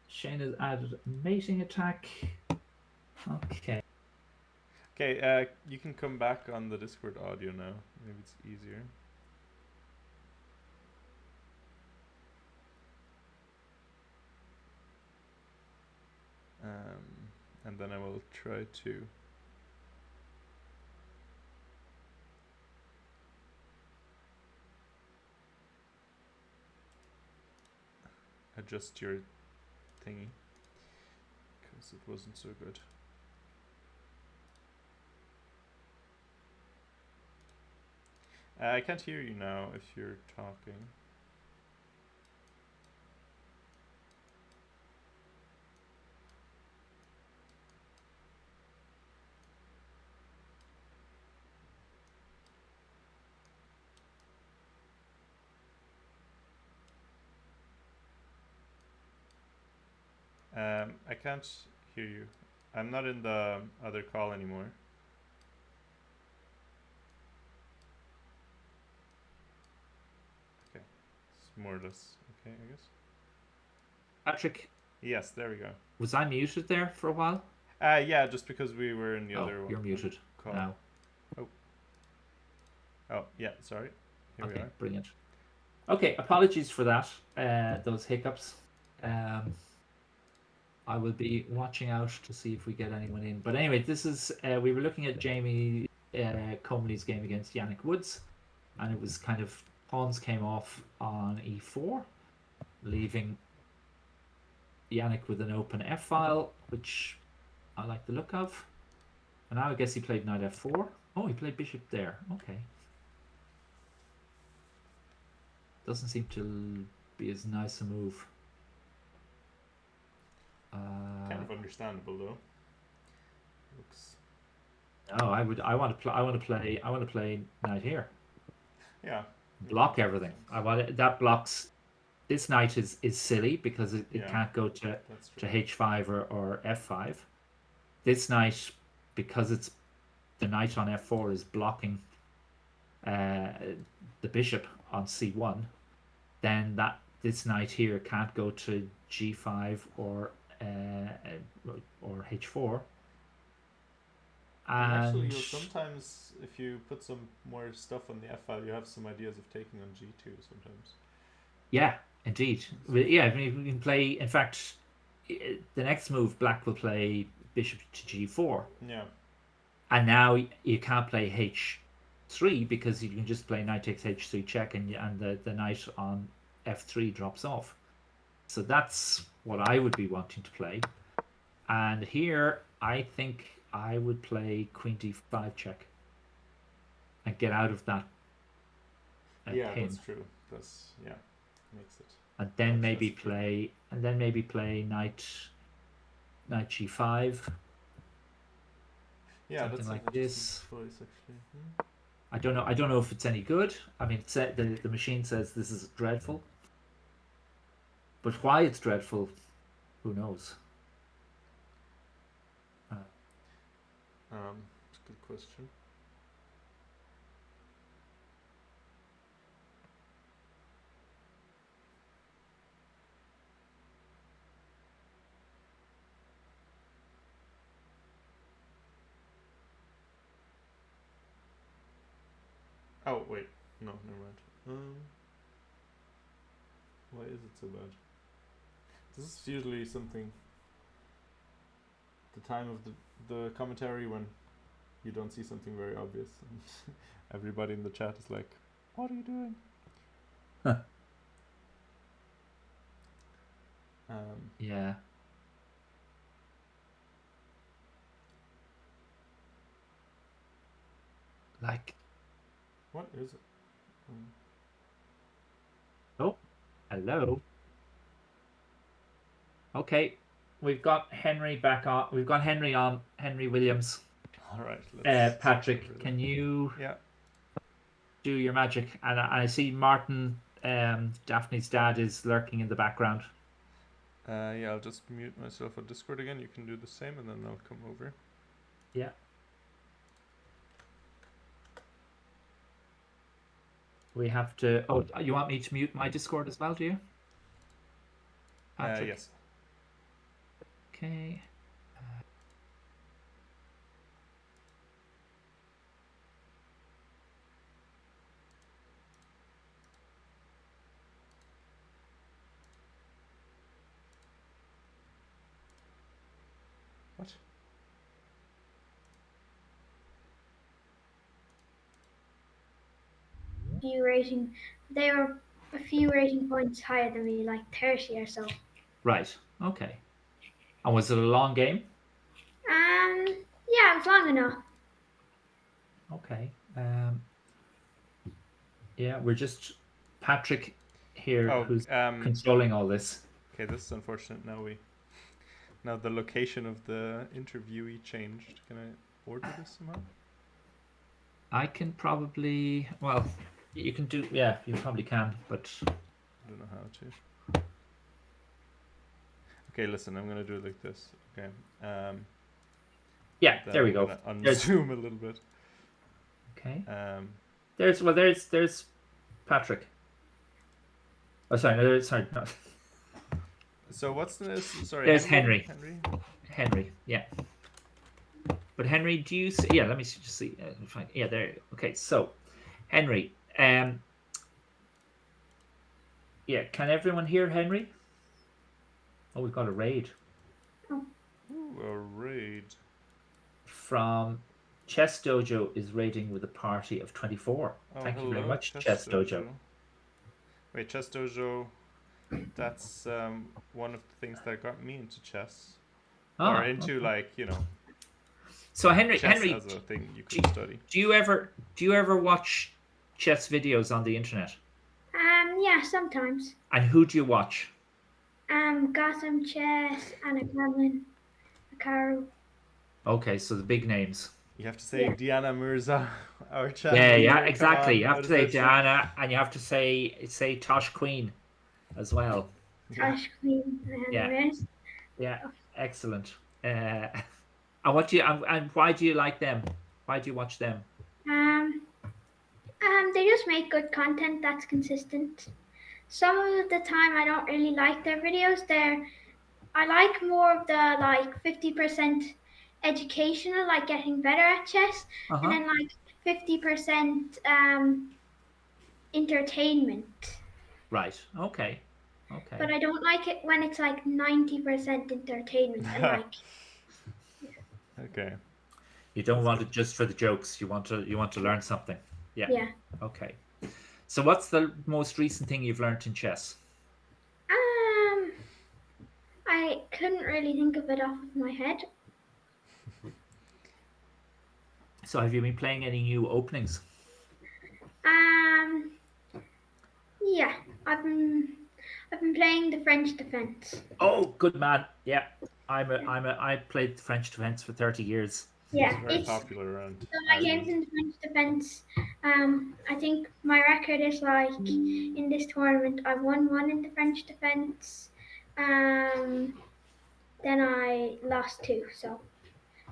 Shane has added mating attack. Okay. Okay, you can come back on the Discord audio now. Maybe it's easier. And then I will try to adjust your thingy because it wasn't so good. I can't hear you now if you're talking. I can't hear you. I'm not in the other call anymore. Okay, it's more or less okay, I guess. Patrick, Yes, there we go. was I muted there for a while? Yeah, just because we were in the Oh, other one. you're muted Call. now. Oh, yeah, sorry. Here we Okay, are. brilliant. Okay, apologies for that. Those hiccups. I will be watching out to see if we get anyone in. But anyway, this is we were looking at Jamie Comley's game against Yannick Woods, and it was kind of pawns came off on e4, leaving Yannick with an open f file, which I like the look of. And now I guess he played knight f4. Oh, he played bishop there. Okay. Doesn't seem to be as nice a move. Kind of understandable though. Looks. No, I want to play knight here. Yeah. Block everything. That blocks. This knight is silly because it Yeah. can't go to That's true. h5 or f5. This knight, because it's the knight on f4 is blocking the bishop on c1, then this knight here can't go to g5 or h4. And actually, And you'll sometimes, if you put some more stuff on the f file, you have some ideas of taking on g2 sometimes. yeah, indeed. Yeah, I mean, we can play. In fact, the next move, Black will play bishop to g4, Yeah. and now you can't play f3 because you can just play knight takes h3 check and the knight on f3 drops off. So that's what I would be wanting to play. And here, I think I would play queen d5 check and get out of that Yeah, pin. that's true. That's makes it. And then That's maybe just true. play knight g5. Yeah, Something that's like an interesting this. choice, actually. I don't know if it's any good. I mean, the machine says this is dreadful. But why it's dreadful, who knows? It's a good question. Oh wait, no, never mind. Why is it so bad? This is usually something. The time of the commentary when you don't see something very obvious, and everybody in the chat is like, "What are you doing?" Yeah. Like, What is it? hello. Okay, we've got Henry back on. We've got Henry on. Henry Williams. All right, let's Patrick, can you do your magic? And I see Martin, Daphne's dad, is lurking in the background. Yeah, I'll just mute myself on Discord again. You can do the same, and then I'll come over. Yeah. We have to. Oh, you want me to mute my Discord as well? Do you? Patrick? Yes. Okay. What? Few rating, they were a few rating points higher than me, like 30 or so. Right. Okay. And was it a long game? Yeah, it was long enough. Okay. Yeah, we're just Patrick here, who's controlling all this. Okay, this is unfortunate. Now the location of the interviewee changed. Can I order this somehow? I can probably. Well, you can do. Yeah, you probably can, but I don't know how to. Okay, listen. I'm gonna do it like this. Okay. Yeah, there we go. Unzoom a little bit. Okay. There's Patrick. Oh, sorry. No, sorry. No. So what's this? Sorry. There's Henry. Henry. Yeah. But Henry, do you see? Yeah, let me just see. Yeah, there. Okay, so Henry. Yeah, can everyone hear Henry? Oh, we've got a raid. Ooh, a raid. From Chess Dojo is raiding with a party of 24. Thank you very much, Chess Dojo. Wait, Chess Dojo. That's one of the things that got me into chess, or into So Henry, chess as a thing you could study. Do you ever watch chess videos on the internet? Yeah, sometimes. And who do you watch? Gotham Chess, Anna Kremlin, Hikaru. Okay, so the big names. You have to say Diana Mirza, our chat. Yeah, exactly. You have to say Diana, and you have to say Tosh Queen as well. Tosh Queen. Yeah, excellent. And what do you and why do you like them? Why do you watch them? They just make good content that's consistent. Some of the time I don't really like their videos. I like more of the 50% educational, like getting better at chess, and then 50% entertainment. Right. Okay. But I don't like it when it's 90% entertainment and Okay. You don't want it just for the jokes. You want to learn something. Yeah. Okay. So what's the most recent thing you've learnt in chess? I couldn't really think of it off of my head. So have you been playing any new openings? Yeah, I've been playing the French defense. Oh, good man. Yeah. I played French defense for 30 years. Yeah, It's very popular around. So my games in French defense, I think my record is like in this tournament I won one in the French defense. Then I lost 2, so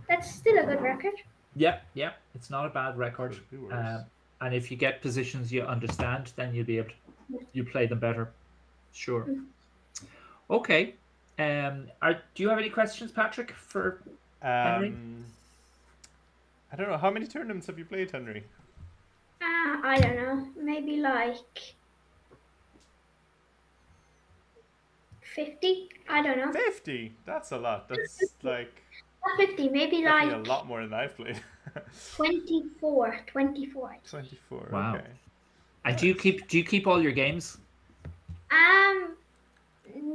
that's still a good record. Yeah. It's not a bad record. Could be worse. And if you get positions you understand, then you'll be able to you play them better. Sure. Okay. Do you have any questions, Patrick, for Henry? I don't know. How many tournaments have you played, Henry? I don't know. Maybe like 50. I don't know. 50? That's a lot. That's like Not 50. Maybe definitely like a lot more than I've played. 24. 24. 24. Wow. Okay. And do you keep all your games?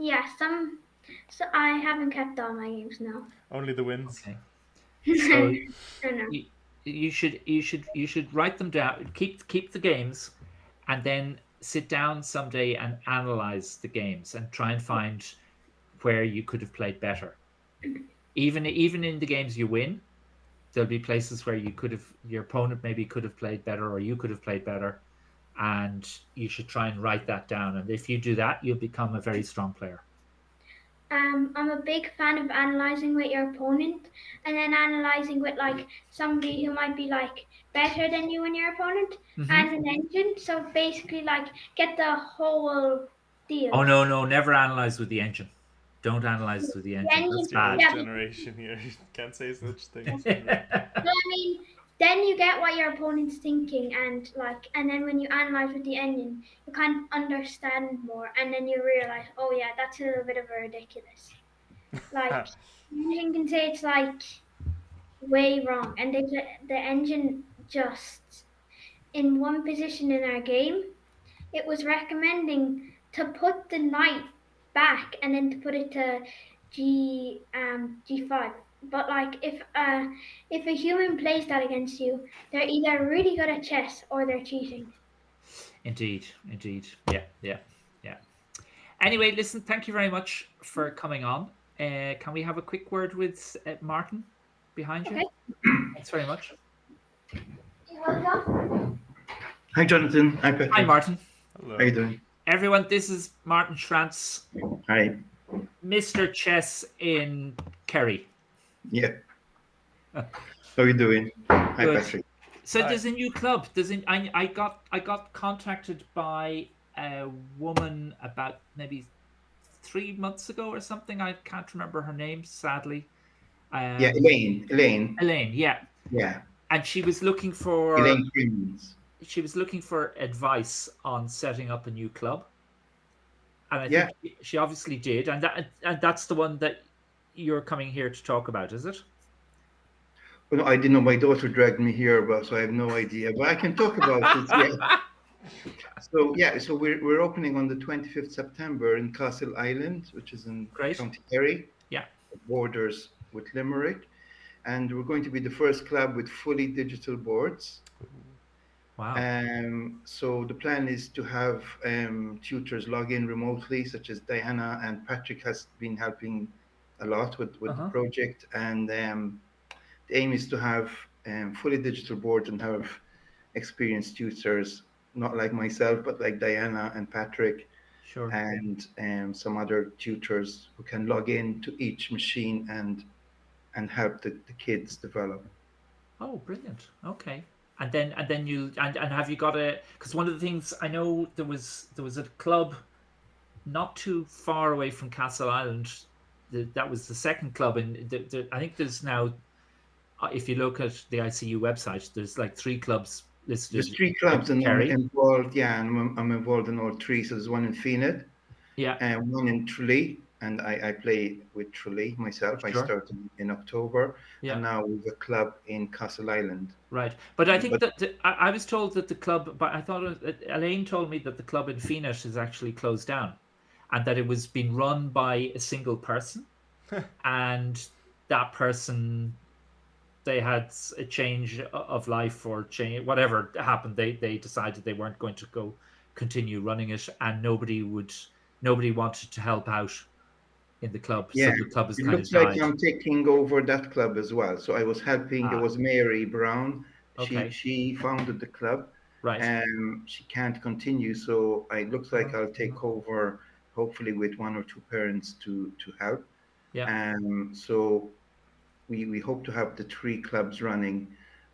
Yeah, some. So I haven't kept all my games now. Only the wins. Okay. So I don't know. you should write them down. Keep the games, and then sit down someday and analyze the games and try and find where you could have played better. Even in the games you win, there'll be places where your opponent maybe could have played better, or you could have played better, and you should try and write that down. And if you do that, you'll become a very strong player. I'm a big fan of analyzing with your opponent, and then analyzing with like somebody who might be like better than you and your opponent as an engine. So basically, like get the whole deal. Oh no! Never analyze with the engine. Don't analyze with the engine. That's bad. Generation here. You can't say such things. No, I mean, then you get what your opponent's thinking, and then when you analyze with the engine, you kind of understand more, and then you realize, oh yeah, that's a little bit of a ridiculous. Like, you can say it's like way wrong, and the engine just in one position in our game, it was recommending to put the knight back and then to put it to G5. But like if a human plays that against you, they're either really good at chess or they're cheating. Indeed. Yeah. Anyway, listen, thank you very much for coming on. Can we have a quick word with Martin behind you? Okay. Thanks very much. Hi, Jonathan. Hi, Patrick. Hi, Martin. Hello. How you doing? Everyone, this is Martin Schranz, Hi. Mr. Chess in Kerry. Yeah. How you doing? Hi, Good. Patrick. So Hi. there's a new club. I got contacted by a woman about maybe 3 months ago or something. I can't remember her name, sadly. Yeah, Elaine. Elaine, yeah. Yeah. And she was looking for Elaine Crimmins. she was looking for advice on setting up a new club. And I think she obviously did, and that's the one that you're coming here to talk about, is it? Well, no, I didn't know. My daughter dragged me here, so I have no idea. But I can talk about it. Yeah. So we're opening on the 25th September in Castle Island, which is in County Kerry. Yeah. Borders with Limerick, and we're going to be the first club with fully digital boards. Wow. So the plan is to have tutors log in remotely, such as Diana, and Patrick has been helping a lot with the project. And the aim is to have fully digital boards and have experienced tutors, not like myself, but like Diana and Patrick, sure, and some other tutors who can log in to each machine and help the kids develop. Oh, brilliant. Okay. And then you have you got because one of the things I know there was a club not too far away from Castle Island. That was the second club, and I think there's now, if you look at the ICU website, there's like 3 clubs listed. There's 3 clubs, and I'm involved. Yeah, and I'm involved in all 3. So there's one in Fenagh, yeah, and one in Tralee, and I play with Tralee myself. I started in October, and now with a club in Castle Island. Right, but I think that I was told that the club, but I thought Elaine told me that the club in Fenit is actually closed down, and that it was being run by a single person, and that person, they had a change of life or change, whatever happened. They decided they weren't going to continue running it, and nobody wanted to help out in the club. Yeah, so the club has it kind looks of like died. I'm taking over that club as well. So I was helping. There was Mary Brown. She founded the club. Right. And she can't continue. So it looks like I'll take over, hopefully with one or two parents to help. Yeah. So we hope to have the 3 clubs running,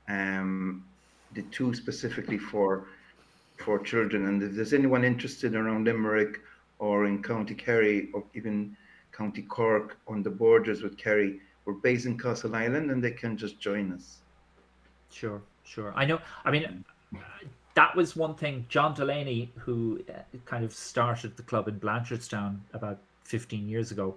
the 2 specifically for children. And if there's anyone interested around Limerick or in County Kerry or even County Cork on the borders with Kerry, we're based in Castle Island, and they can just join us. Sure. I know. I mean, that was one thing. John Delaney, who kind of started the club in Blanchardstown about 15 years ago,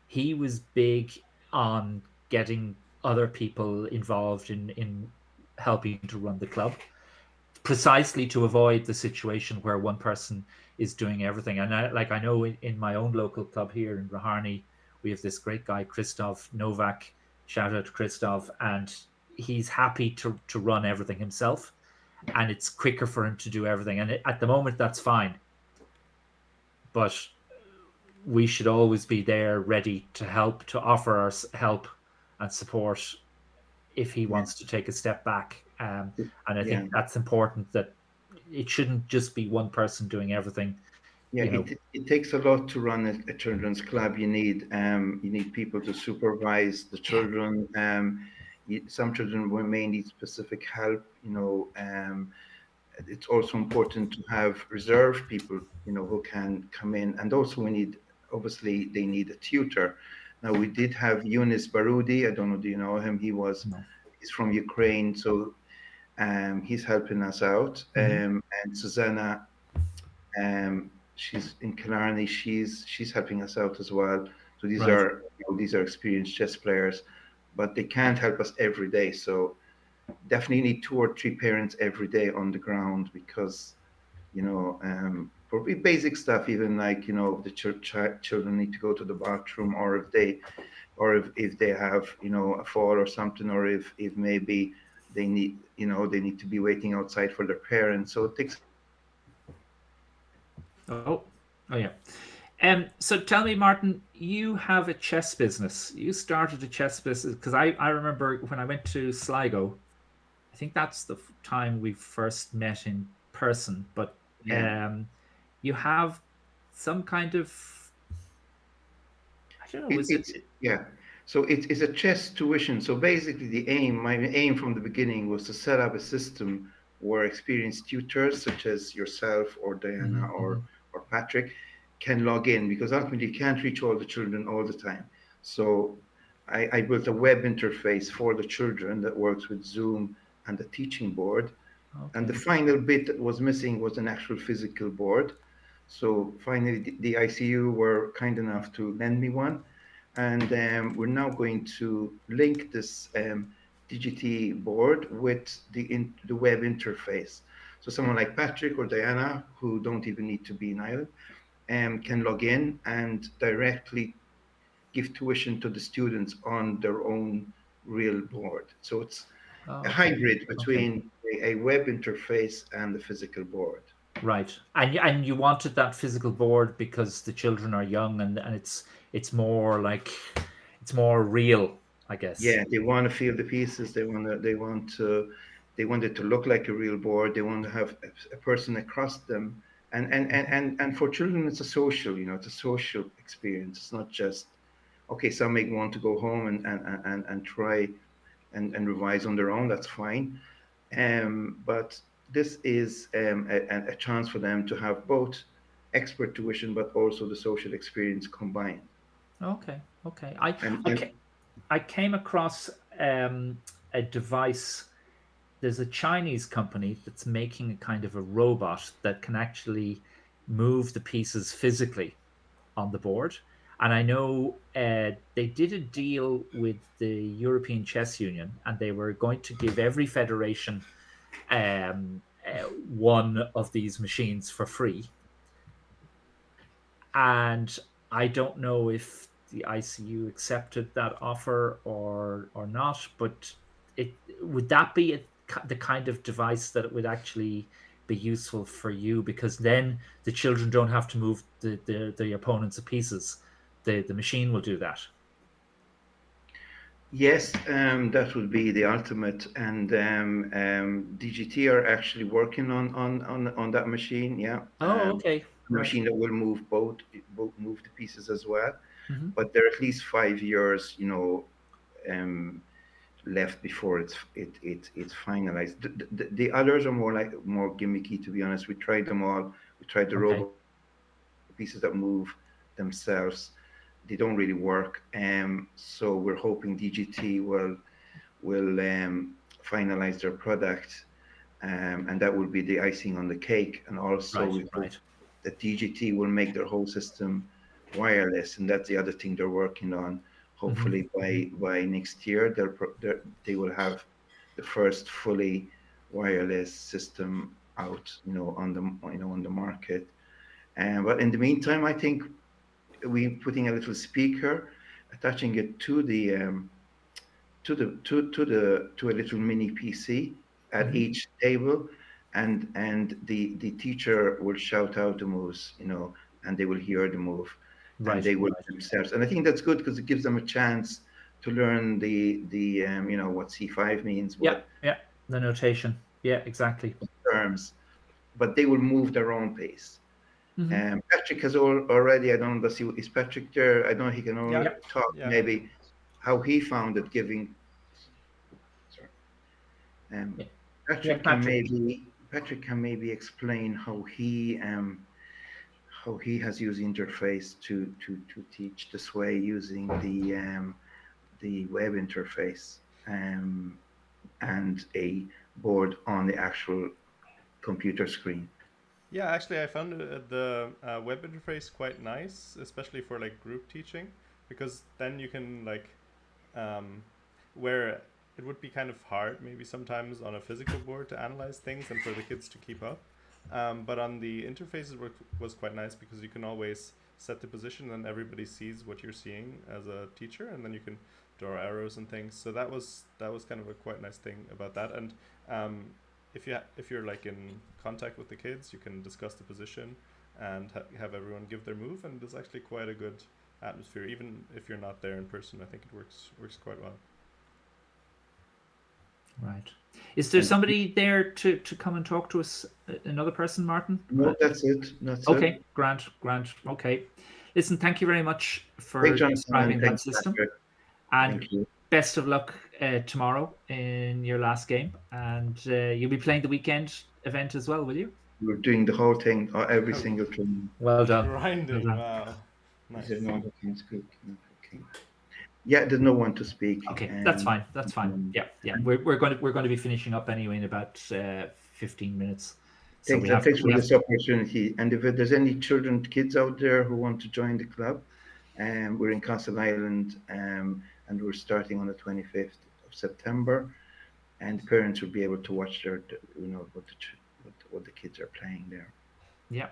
he was big on getting other people involved in helping to run the club, precisely to avoid the situation where one person is doing everything. And I know in my own local club here in Raharney, we have this great guy, Krzysztof Novak. Shout out to Krzysztof. And he's happy to run everything himself. And it's quicker for him to do everything. And at the moment, that's fine. But we should always be there ready to help, to offer our help and support if he wants to take a step back. And I think that's important, that it shouldn't just be one person doing everything. Yeah, it takes a lot to run a children's club. You need people to supervise the children. Some children may need specific help. It's also important to have reserve people, who can come in. And also obviously they need a tutor. Now we did have Yunis Barudi. I don't know, do you know him? He's from Ukraine, so he's helping us out. And Susanna, she's in Killarney. She's helping us out as well. So these are experienced chess players, but they can't help us every day. So definitely need 2 or 3 parents every day on the ground, because for basic stuff, even like the children need to go to the bathroom, or if they have a fall or something, or if maybe they need to be waiting outside for their parents. So it takes. Oh yeah. So tell me, Martin, you have a chess business. You started a chess business, because I remember when I went to Sligo, I think that's the time we first met in person. But you have some kind of, I don't know. So it's a chess tuition. So basically, my aim from the beginning was to set up a system where experienced tutors such as yourself or Diana or Patrick can log in, because ultimately you can't reach all the children all the time. So I built a web interface for the children that works with Zoom and the teaching board. Okay. And the final bit that was missing was an actual physical board. So finally, the ICU were kind enough to lend me one. And we're now going to link this DGT board with the web interface. So someone like Patrick or Diana, who don't even need to be in Ireland, can log in and directly give tuition to the students on their own real board. So it's a hybrid between a web interface and the physical board. Right. And you wanted that physical board because the children are young, and it's more like, it's more real, I guess. Yeah, they want to feel the pieces. They want it to look like a real board. They want to have a person across them. And for children, it's a social, it's a social experience. It's not just, okay, some may want to go home and try and revise on their own. That's fine. But this is a chance for them to have both expert tuition, but also the social experience combined. Okay. I came across a device. There's a Chinese company that's making a kind of a robot that can actually move the pieces physically on the board. And I know they did a deal with the European Chess Union, and they were going to give every federation one of these machines for free. And I don't know if the ICU accepted that offer or not, but would that be the kind of device that it would actually be useful for you, because then the children don't have to move the opponents to pieces. The machine will do that. Yes, that would be the ultimate, and DGT are actually working on that machine. Yeah. Oh, okay. A machine that will move both move the pieces as well. Mm-hmm. But there are at least 5 years, left before it's finalized. The others are more gimmicky, to be honest. We tried them all. We tried the robot pieces that move themselves. They don't really work. So we're hoping DGT will finalize their product, and that will be the icing on the cake. And also we hope that DGT will make their whole system wireless, and that's the other thing they're working on. Hopefully by next year they will have the first fully wireless system out, on the market. But in the meantime, I think we putting a little speaker, attaching it to a little mini PC at each table, and the teacher will shout out the moves, and they will hear the move, and they will themselves. And I think that's good because it gives them a chance to learn the what C5 means. The notation. Yeah, exactly. Terms, but they will move their own pace. Patrick has already. I don't know. Is Patrick there? I don't know. He can already talk. Maybe how he found it giving. Sorry. Patrick can maybe explain how he has used interface to teach this way using the web interface and a board on the actual computer screen. Yeah, actually, I found the web interface quite nice, especially for like group teaching, because then you can where it would be kind of hard maybe sometimes on a physical board to analyze things and for the kids to keep up. But on the interfaces was quite nice because you can always set the position and everybody sees what you're seeing as a teacher, and then you can draw arrows and things. So that was kind of a quite nice thing about that. And if you're like in contact with the kids, you can discuss the position and have everyone give their move, and there's actually quite a good atmosphere. Even if you're not there in person, I think it works quite well. Right. Is there somebody there to come and talk to us? Another person, Martin? No, that's it. Okay, Grant. Okay. Listen, thank you very much for describing that system. And best of luck tomorrow in your last game. And you'll be playing the weekend event as well, will you? We're doing the whole thing, every single training. Well done. Grinding, wow. Nice. Yeah, there's no one to speak. Okay, that's fine. Yeah. We're going to be finishing up anyway in about 15 minutes. So thanks for this opportunity. And if there's any kids out there who want to join the club, we're in Castle Island, and we're starting on the 25th of September, and parents will be able to watch what the kids are playing there. Yeah.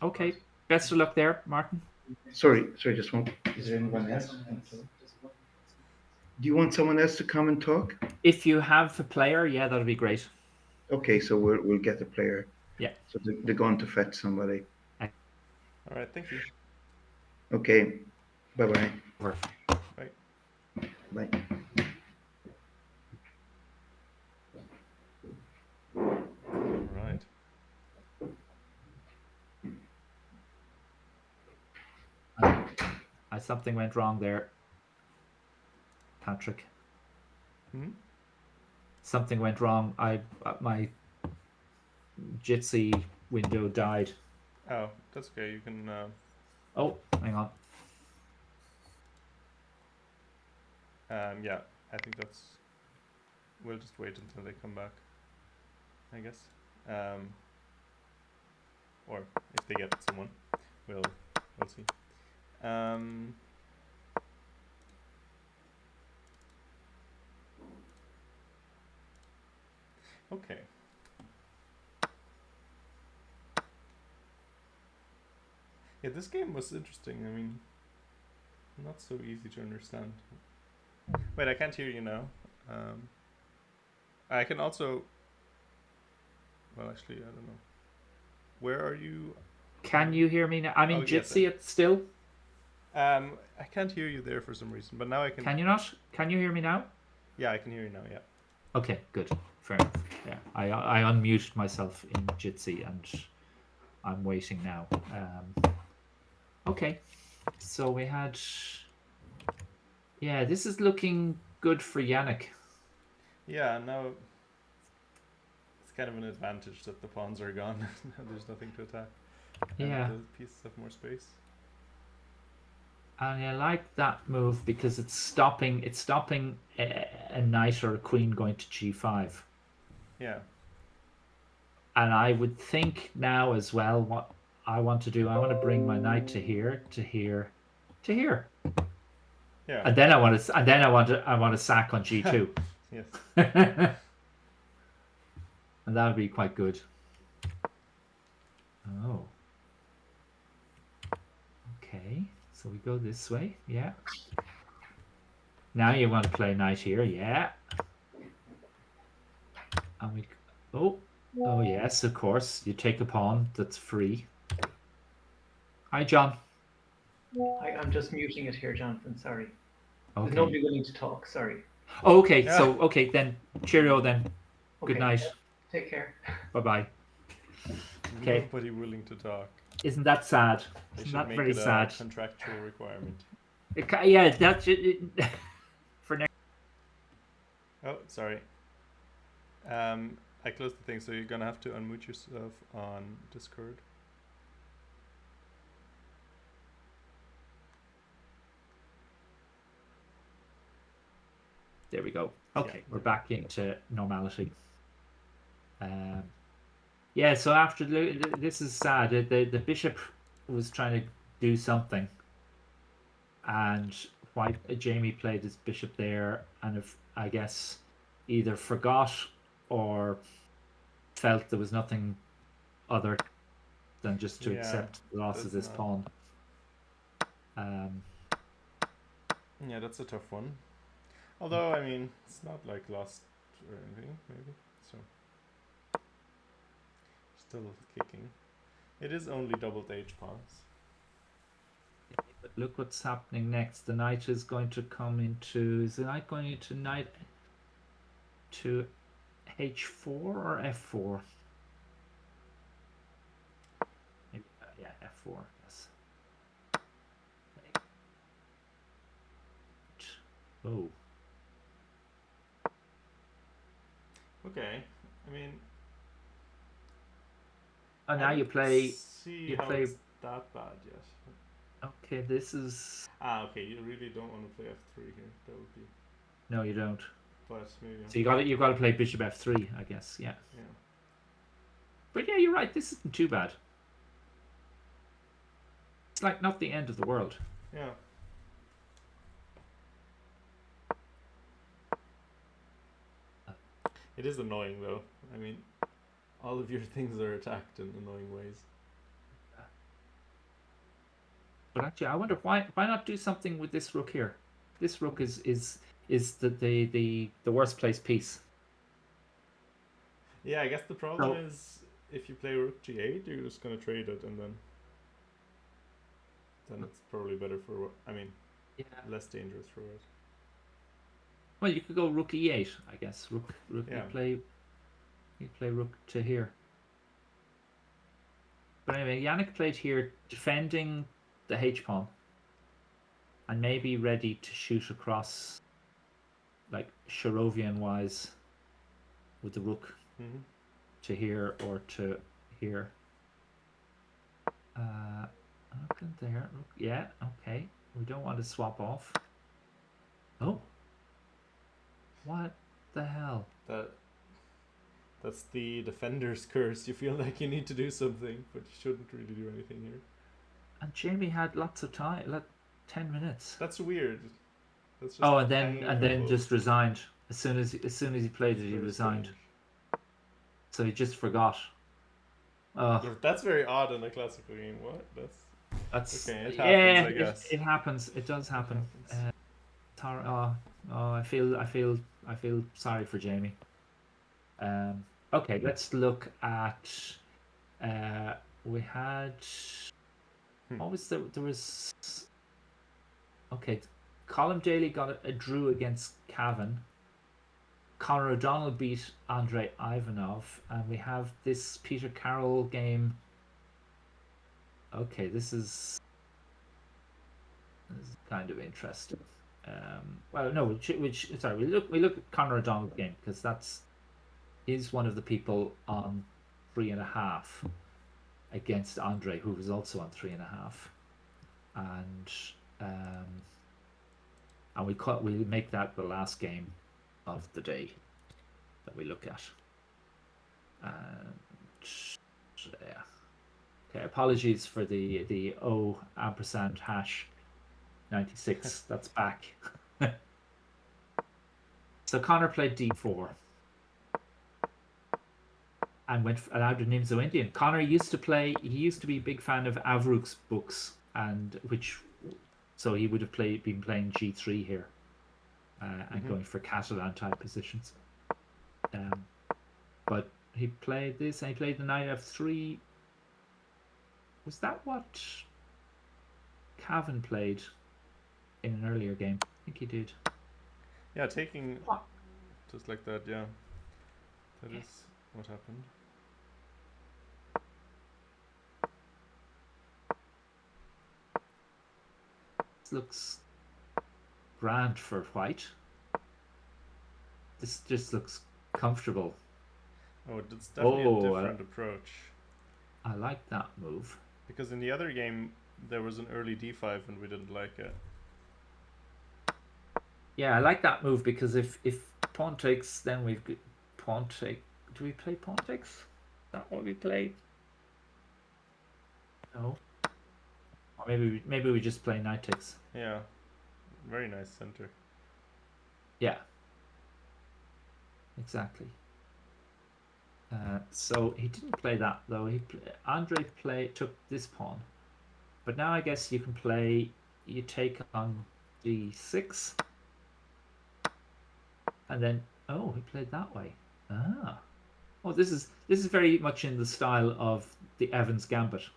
Okay. Best of luck there, Martin. Sorry, just one. Is there anyone else? Do you want someone else to come and talk? If you have a player, yeah, that'll be great. Okay, so we'll get a player. Yeah. So they're going to fetch somebody. All right, thank you. Okay. Bye-bye. Bye. Bye. All right. Something went wrong there, Patrick. Something went wrong. My Jitsi window died. Oh, that's okay. You can. Oh, hang on. Yeah, I think that's. We'll just wait until they come back, I guess. Or if they get someone, we'll see. Okay. Yeah, this game was interesting. I mean, not so easy to understand. Wait, I can't hear you now. I can also... Well, actually, I don't know. Where are you? Can you hear me now? I'm in Jitsi still. I can't hear you there for some reason, but now I can. Can you not? Can you hear me now? Yeah, I can hear you now. Yeah. Okay, good. Fair enough. Yeah, I unmuted myself in Jitsi and I'm waiting now. Okay, so we had. Yeah, this is looking good for Yannick. Yeah, now it's kind of an advantage that the pawns are gone. There's nothing to attack. Yeah. And the pieces have more space. And I like that move because it's stopping a knight or a queen going to g5. Yeah. And I would think now as well what I want to do. I want to bring my knight to here, to here, to here. Yeah. And then I want to sack on g2. Yes. And that would be quite good. Oh. Okay. So we go this way, yeah. Now you want to play knight here, yeah. And we, oh yes, of course. You take a pawn that's free. Hi, John. I'm just muting it here, Jonathan. Sorry. Okay. There's nobody willing to talk. Sorry. Oh, okay. Yeah. So okay then. Cheerio then. Okay. Good night. Take care. Bye bye. Okay. Nobody willing to talk. Isn't that sad? Isn't that very sad? Contractual requirement. Yeah, that's it. For next. Oh, sorry. I closed the thing, so you're gonna have to unmute yourself on Discord. There we go. Okay, we're back into normality. Yeah, so after this is sad. The bishop was trying to do something, and Jamie played his bishop there, and if I guess either forgot or felt there was nothing other than just to accept the loss of this pawn. Yeah, that's a tough one. Although, I mean, it's not like lost or anything, maybe. So, still kicking. It is only doubled H pawns. But look what's happening next. The knight is going to come into... Is the knight going into knight to H4 or F4? Maybe, yeah, F4, yes. Oh. Okay, I mean... Oh, now you play... See how it's that bad yet. Okay, this is... okay, you really don't want to play F3 here. That would be... No, you don't. But maybe... So you've got to play bishop F3, I guess, yeah. Yeah. But yeah, you're right, this isn't too bad. It's like not the end of the world. Yeah. It is annoying though. I mean, all of your things are attacked in annoying ways. But actually, I wonder why not do something with this rook here? This rook is the worst placed piece. Yeah, I guess the problem is if you play rook g8, you're just gonna trade it, and then it's probably better for. I mean, less dangerous for it. Well, you could go rook e8, I guess. Rook. Yeah. You play rook to here. But anyway, Yannick played here, defending the H pawn, and maybe ready to shoot across, like Sharovian wise, with the rook to here or to here. Look in there. Look, yeah, okay. We don't want to swap off. Oh. What the hell? That's the defender's curse. You feel like you need to do something, but you shouldn't really do anything here. And Jamie had lots of time, like 10 minutes. That's weird. That's just and then just resigned as soon as he played it. He resigned. So he just forgot. Yeah, that's very odd in a classical game. What? That's okay. It happens, yeah, I guess. It happens. It does happen. I feel sorry for Jamie. Okay, let's look at. We had. What was there? There was. Okay, Colin Daly got a drew against Cavan. Conor O'Donnell beat Andrei Ivanov, and we have this Peter Carroll game. Okay, this is kind of interesting. Well, no, sorry, we look at Conor O'Donnell's game because he's one of the people on 3.5 against Andre, who was also on 3.5, and we make that the last game of the day that we look at. And yeah. Okay, apologies for the ampersand hash 96. That's back. So Connor played D4 and went allowed an Nimzo Indian. Connor used to be a big fan of Avruk's books, so he would have been playing G3 here and going for Catalan type positions. But he played this and he played the knight f3. Was that what Cavan played in an earlier game? I think he did. Yeah, taking just like that, yeah. That is what happened. This looks grand for white. This just looks comfortable. Oh, it's definitely a different approach. I like that move. Because in the other game, there was an early d5 and we didn't like it. Yeah, I like that move because if pawn takes, then we've got pawn take. Do we play pawn takes? Is that what we played? No. Or maybe we just play knight takes. Yeah. Very nice center. Yeah. Exactly. So he didn't play that though. Andre took this pawn, but now I guess you can play. You take on d6, and then he played that way. Oh, this is very much in the style of the Evans Gambit.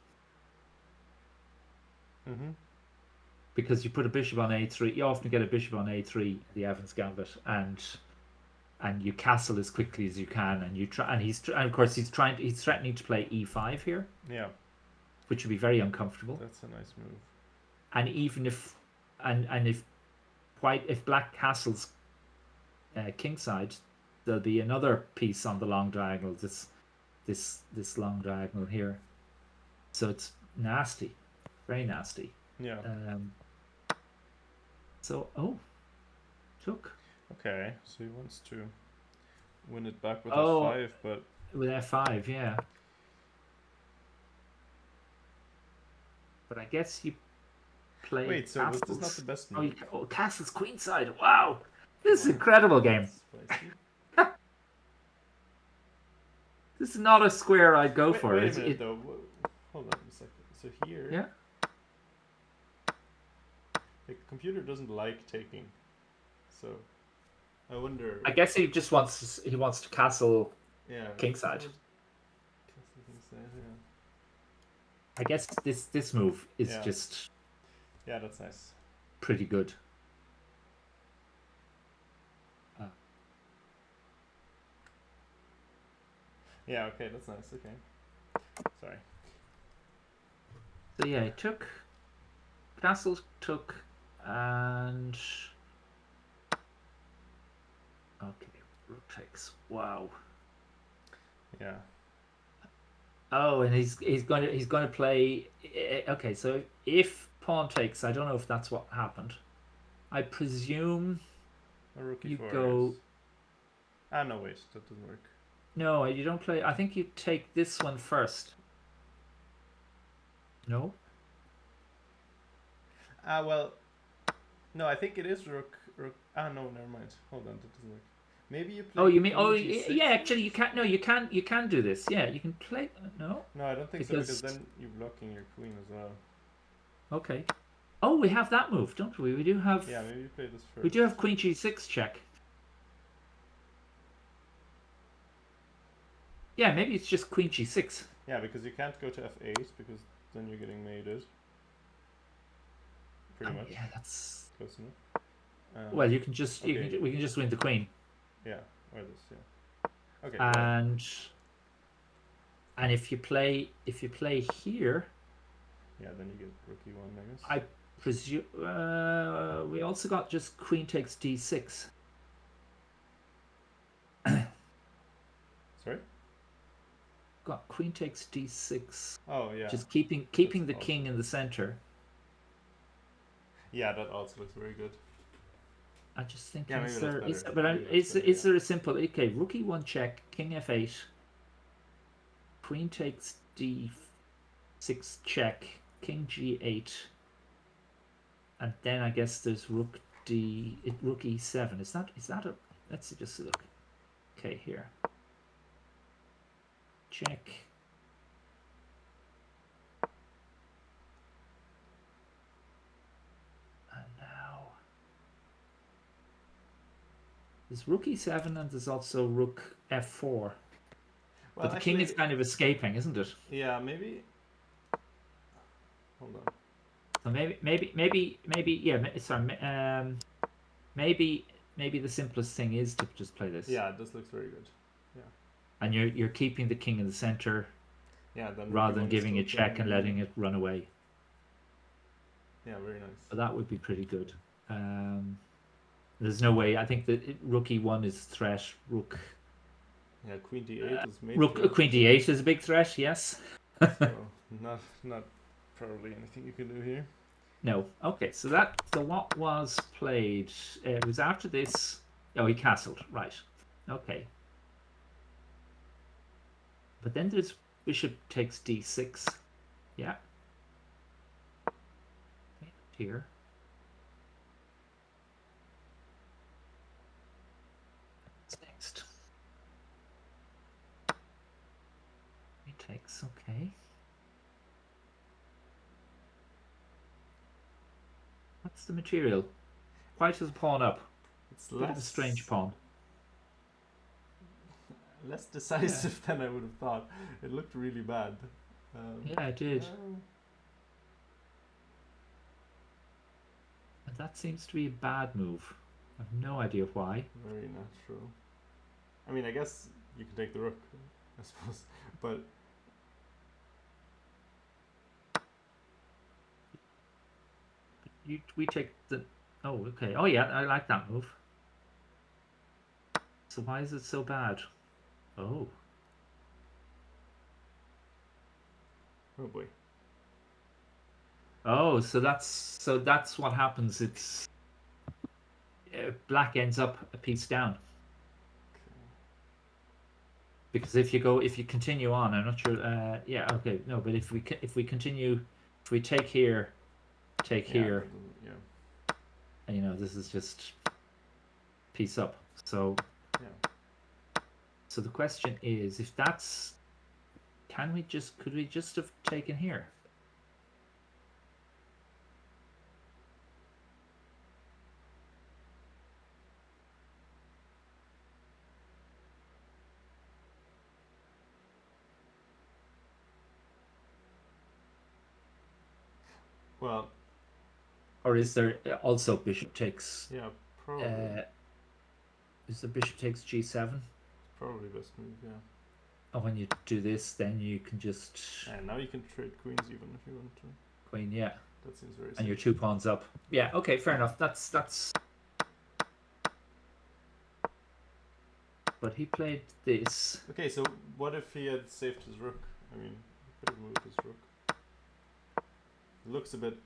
Because you put a bishop on a3, you often get a bishop on a3, the Evans Gambit, and you castle as quickly as you can, and you try, and of course he's threatening to play e5 here. Yeah. Which would be very uncomfortable. That's a nice move. And even if black castles kingside, there'll be another piece on the long diagonal. This long diagonal here. So it's nasty, very nasty. Yeah. So took. Okay, so he wants to win it back with f5, but with f5, yeah. But I guess you play. Wait, so was this not the best move? Castles queenside. Wow, this is an incredible game. This is not a square I'd go for. Wait a minute, though. Hold on a second. So here. Yeah. The computer doesn't like taking, so I wonder. I guess he just wants to castle. Yeah. Kingside. Castle kingside. Yeah. I guess this move is just. Yeah, that's nice. Pretty good. Yeah. Okay, that's nice. Okay. Sorry. So yeah, he took. Castles took. And okay, rook takes. Wow. Yeah. Oh, and he's going to play. Okay, so if pawn takes, I don't know if that's what happened. I presume you go. No, wait, that doesn't work. No, you don't play. I think you take this one first. No. Well. No, I think it is rook. No, never mind. Hold on, that doesn't work. Maybe you play. Oh, you mean? Oh, G6 yeah. Actually, you can't. No, you can. You can do this. Yeah, you can play. No. No, I don't think so because then you're blocking your queen as well. Okay. Oh, we have that move, don't we? We do have. Yeah, maybe you play this first. We do have Queen G6 check. Yeah, maybe it's just Queen G6. Yeah, because you can't go to F8 because then you're getting mated. Pretty much. Yeah, that's close enough. well, you can just okay. we can just win the queen. Yeah, or this. Yeah. Okay. And if you play here. Yeah, then you get rook e1, I guess. I presume we also got just queen takes d6. Sorry. Got queen takes d6. Oh yeah. Just keeping the king in the center. Yeah, that also looks very good. I just think is there a simple rook e1 check, king f8, queen takes d6 check, king g8, and then I guess there's rook e7. Is that a? Let's just look. Okay, here. Check. And now there's rook e7 and there's also rook f4. Well, but the king is kind of escaping, isn't it? Yeah, maybe. Hold on. So maybe the simplest thing is to just play this. Yeah, this looks very good. Yeah. And you're keeping the king in the center. Yeah. Then rather than giving a check and letting it run away. Yeah, very nice. So that would be pretty good. There's no way. I think that rook e1 is threat. Rook. Yeah, queen d8 is maybe. Queen d8 is a big threat. Yes. So not probably anything you can do here. No. Okay. So what was played? It was after this. Oh, he castled. Right. Okay. But then there's bishop takes d6. Yeah. Here. What's next? He takes. Okay. What's the material? White has a pawn up. It's a bit of a strange pawn. Less decisive than I would have thought. It looked really bad. Yeah, it did. And that seems to be a bad move. I have no idea why. Very natural. I mean, I guess you can take the rook, I suppose, but. We take the. Oh, okay. Oh, yeah, I like that move. So why is it so bad? Oh. Oh boy. Oh, so that's what happens. It's black ends up a piece down. Okay. Because if you continue on, I'm not sure. Yeah, okay, no, but if we continue, if we take here, here, yeah, and this is just piece up. So. Yeah. So the question is, if that's, could we just have taken here? Well. Or is there also bishop takes? Yeah, probably. Is the bishop takes g7? Probably best move, yeah. Oh, when you do this, then you can just. And now you can trade queens even if you want to. Queen, yeah. That seems very. And your 2 pawns up. Yeah. Okay. Fair enough. That's. But he played this. Okay, so what if he had saved his rook? I mean, he could have moved his rook. It looks a bit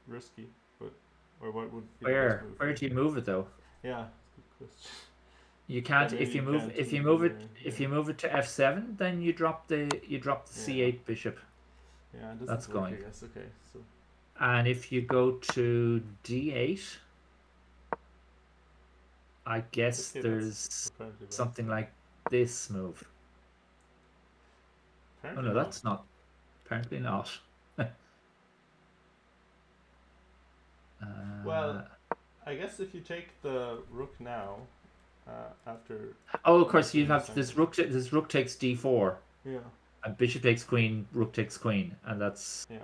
risky, but or what would be the best move? Where do you move it though? Yeah, good question. You can't if you move it to f7, then you drop the c8 bishop. Yeah, that's work, going. I guess. Okay, so. And if you go to d8, I guess there's something like this move. Apparently oh no, not. that's not. Apparently not. Well, I guess if you take the rook now, after. Oh, of course you have this rook. This rook takes d4. Yeah. And bishop takes queen, rook takes queen, and that's Yeah.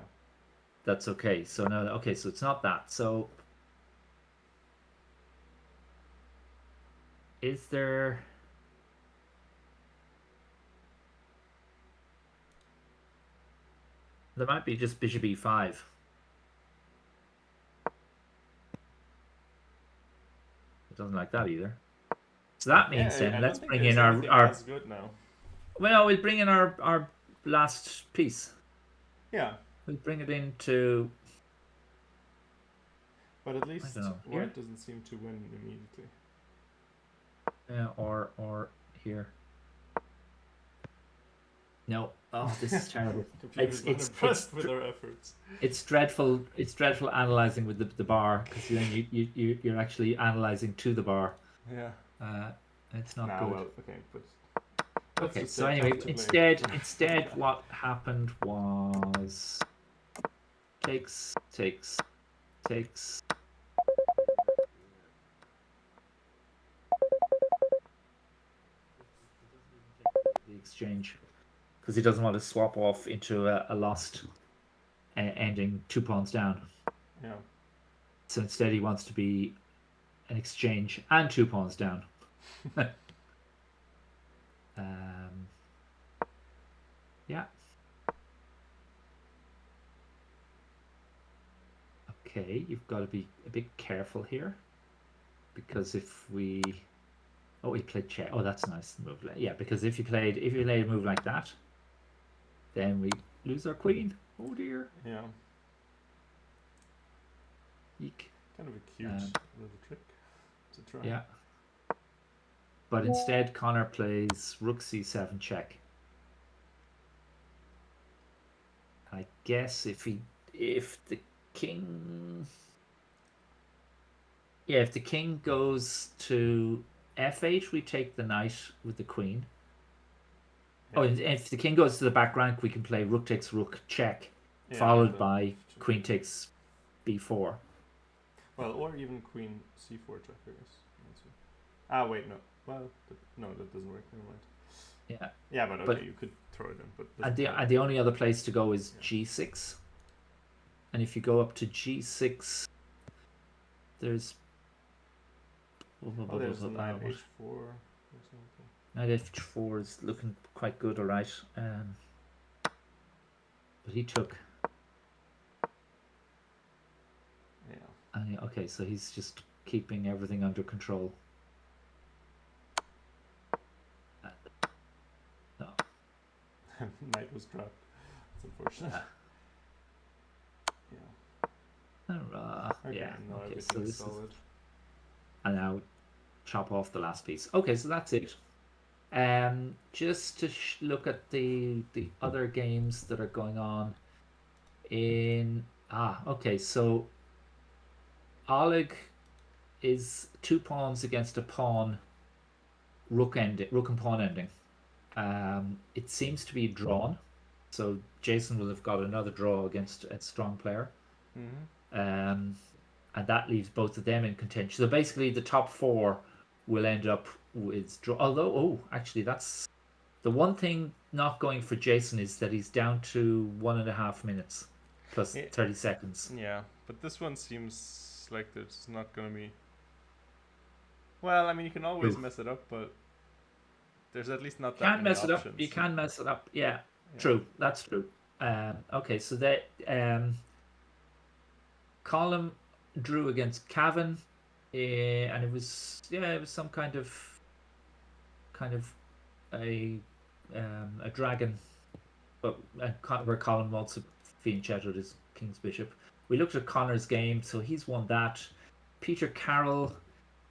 That's okay. So no, okay, so it's not that. So is there? There might be just bishop e5. It doesn't like that either. So that means then let's bring in our That's good now. Well, we'll bring in our last piece. Yeah. We'll bring it into. But at least white doesn't seem to win immediately. Yeah, or here. No. Oh, this is terrible. It's impressed with our efforts. It's dreadful. It's dreadful analyzing with the bar, because then you're actually analyzing to the bar. Yeah. It's not good. Well, okay, but. Okay, so anyway, instead, what happened was takes. The exchange, because he doesn't want to swap off into a lost ending 2 pawns down. Yeah. So instead, he wants to be an exchange and 2 pawns down. Yeah. Okay, you've got to be a bit careful here, because if we played check. Oh, that's a nice move. Yeah, because if you played a move like that, then we lose our queen. Oh dear. Yeah. Eek. Kind of a cute little trick to try. Yeah. But instead, Connor plays rook c7 check. I guess if the king goes to f8, we take the knight with the queen. Yeah. Oh, and if the king goes to the back rank, we can play rook takes rook check, followed by queen takes b4. Well, or even queen c4 check, I guess. Wait, no. Well, no, that doesn't work. Never mind. Yeah. Yeah, but okay, you could throw it in. But the only other place to go is g6. And if you go up to g6, there's. There's knight h4 or something. Knight h4 is looking quite good, all right. But he took. Yeah. Okay, so he's just keeping everything under control. No. Knight was dropped. That's unfortunate. Yeah. No, okay, so this solid. And now chop off the last piece. Okay, so that's it. Just to look at the other games that are going on in okay, so Oleg is 2 pawns against a pawn rook and pawn ending. It seems to be drawn, so Jason will have got another draw against a strong player. Mm-hmm. And that leaves both of them in contention. So basically, the top 4 will end up with draw. Although, actually, that's the one thing not going for Jason, is that he's down to 1.5 minutes plus 30 seconds. Yeah, but this one seems like there's not going to be. Well, I mean, you can always mess it up, but there's at least not that many options. You can mess it up. Yeah. True. That's true. Okay, so that Colm drew against Cavan, and it was some kind of a dragon, but where Colm also being chatted as King's Bishop. We looked at Connor's game, so he's won that. Peter Carroll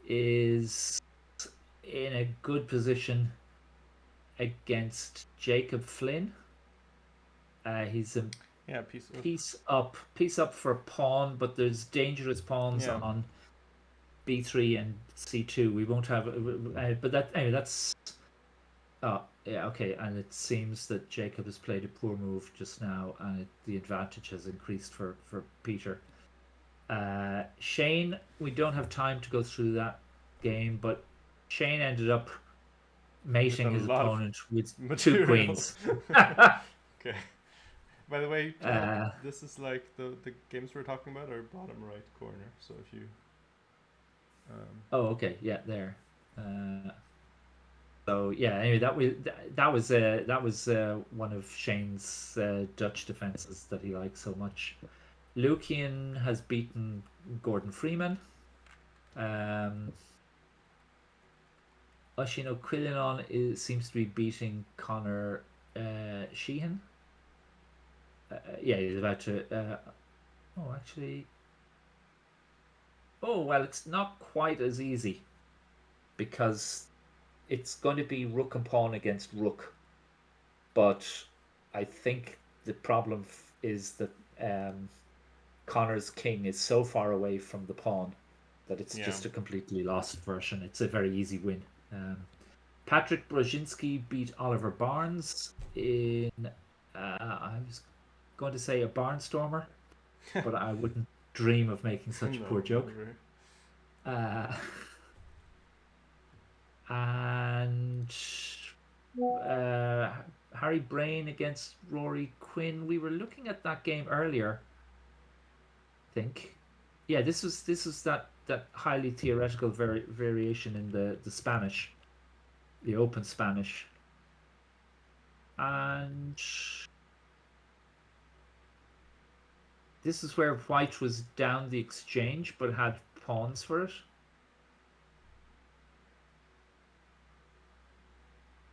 is in a good position against Jacob Flynn. He's a piece up for pawn, but there's dangerous pawns on B3 and C2. We won't have, but that anyway. That's oh yeah, okay. And it seems that Jacob has played a poor move just now, and the advantage has increased for Peter. Shane, we don't have time to go through that game, but Shane ended up mating his opponent with two queens. Okay. By the way, this is like the games we're talking about are bottom right corner. So if you. Oh, okay. Yeah, there. So yeah. Anyway, that was one of Shane's Dutch defenses that he likes so much. Lucian has beaten Gordon Freeman. Oisin Quillinon seems to be beating Connor Sheehan. Yeah, he's about to. Actually. Oh, well, it's not quite as easy because it's going to be rook and pawn against rook. But I think the problem is that Connor's king is so far away from the pawn that it's just a completely lost version. It's a very easy win. Patrick Brzezinski beat Oliver Barnes in, I was going to say a barnstormer, but I wouldn't dream of making such a poor joke. And Harry Brain against Rory Quinn. We were looking at that game earlier, I think. Yeah, this was that highly theoretical variation in the Spanish, the Open Spanish. And this is where White was down the exchange but had pawns for it.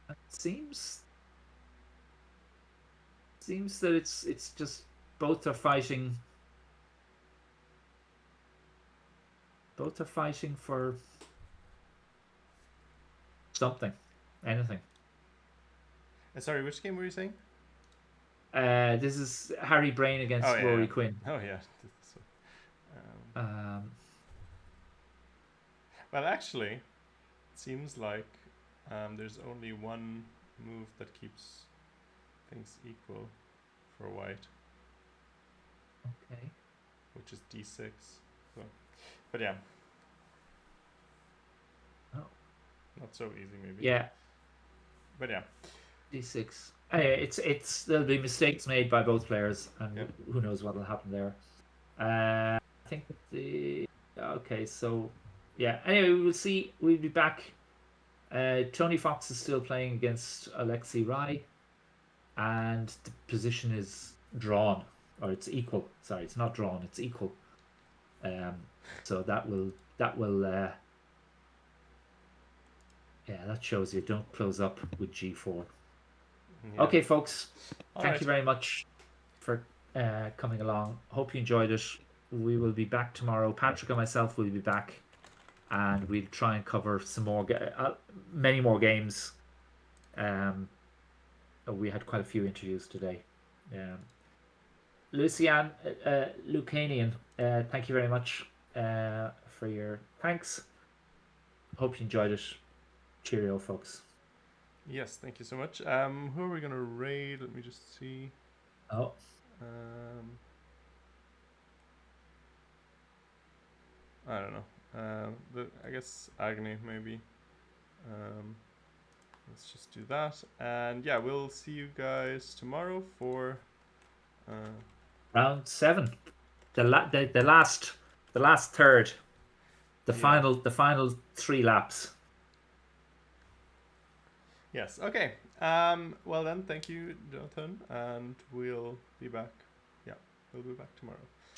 It seems that it's just both are fighting for something, anything. Sorry, which game were you saying? This is Harry Brain against Rory Quinn. Oh yeah. Well, actually, it seems like there's only one move that keeps things equal for White. Okay. Which is D6. So, but yeah. Oh. Not so easy, maybe. Yeah. But yeah. D6. It's there'll be mistakes made by both players, and who knows what will happen there. I think okay, so yeah. Anyway, we'll see. We'll be back. Tony Fox is still playing against Alexei Rai, and the position is drawn, or it's equal. Sorry, it's not drawn. It's equal. So that will. Yeah, that shows you don't close up with G4. Yeah. Okay, folks. Thank you very much for coming along. Hope you enjoyed it. We will be back tomorrow. Patrick and myself will be back, and we'll try and cover some more, many more games. We had quite a few interviews today. Lucian Lucanian, thank you very much for your thanks. Hope you enjoyed it. Cheerio, folks. Yes, thank you so much. Who are we gonna raid? Let me just see. Oh. I don't know. I guess Agni maybe. Let's just do that, and yeah, we'll see you guys tomorrow for round 7, the last third, the final 3 laps. Yes. Okay. Well then, thank you, Jonathan, and we'll be back. Yeah, we'll be back tomorrow.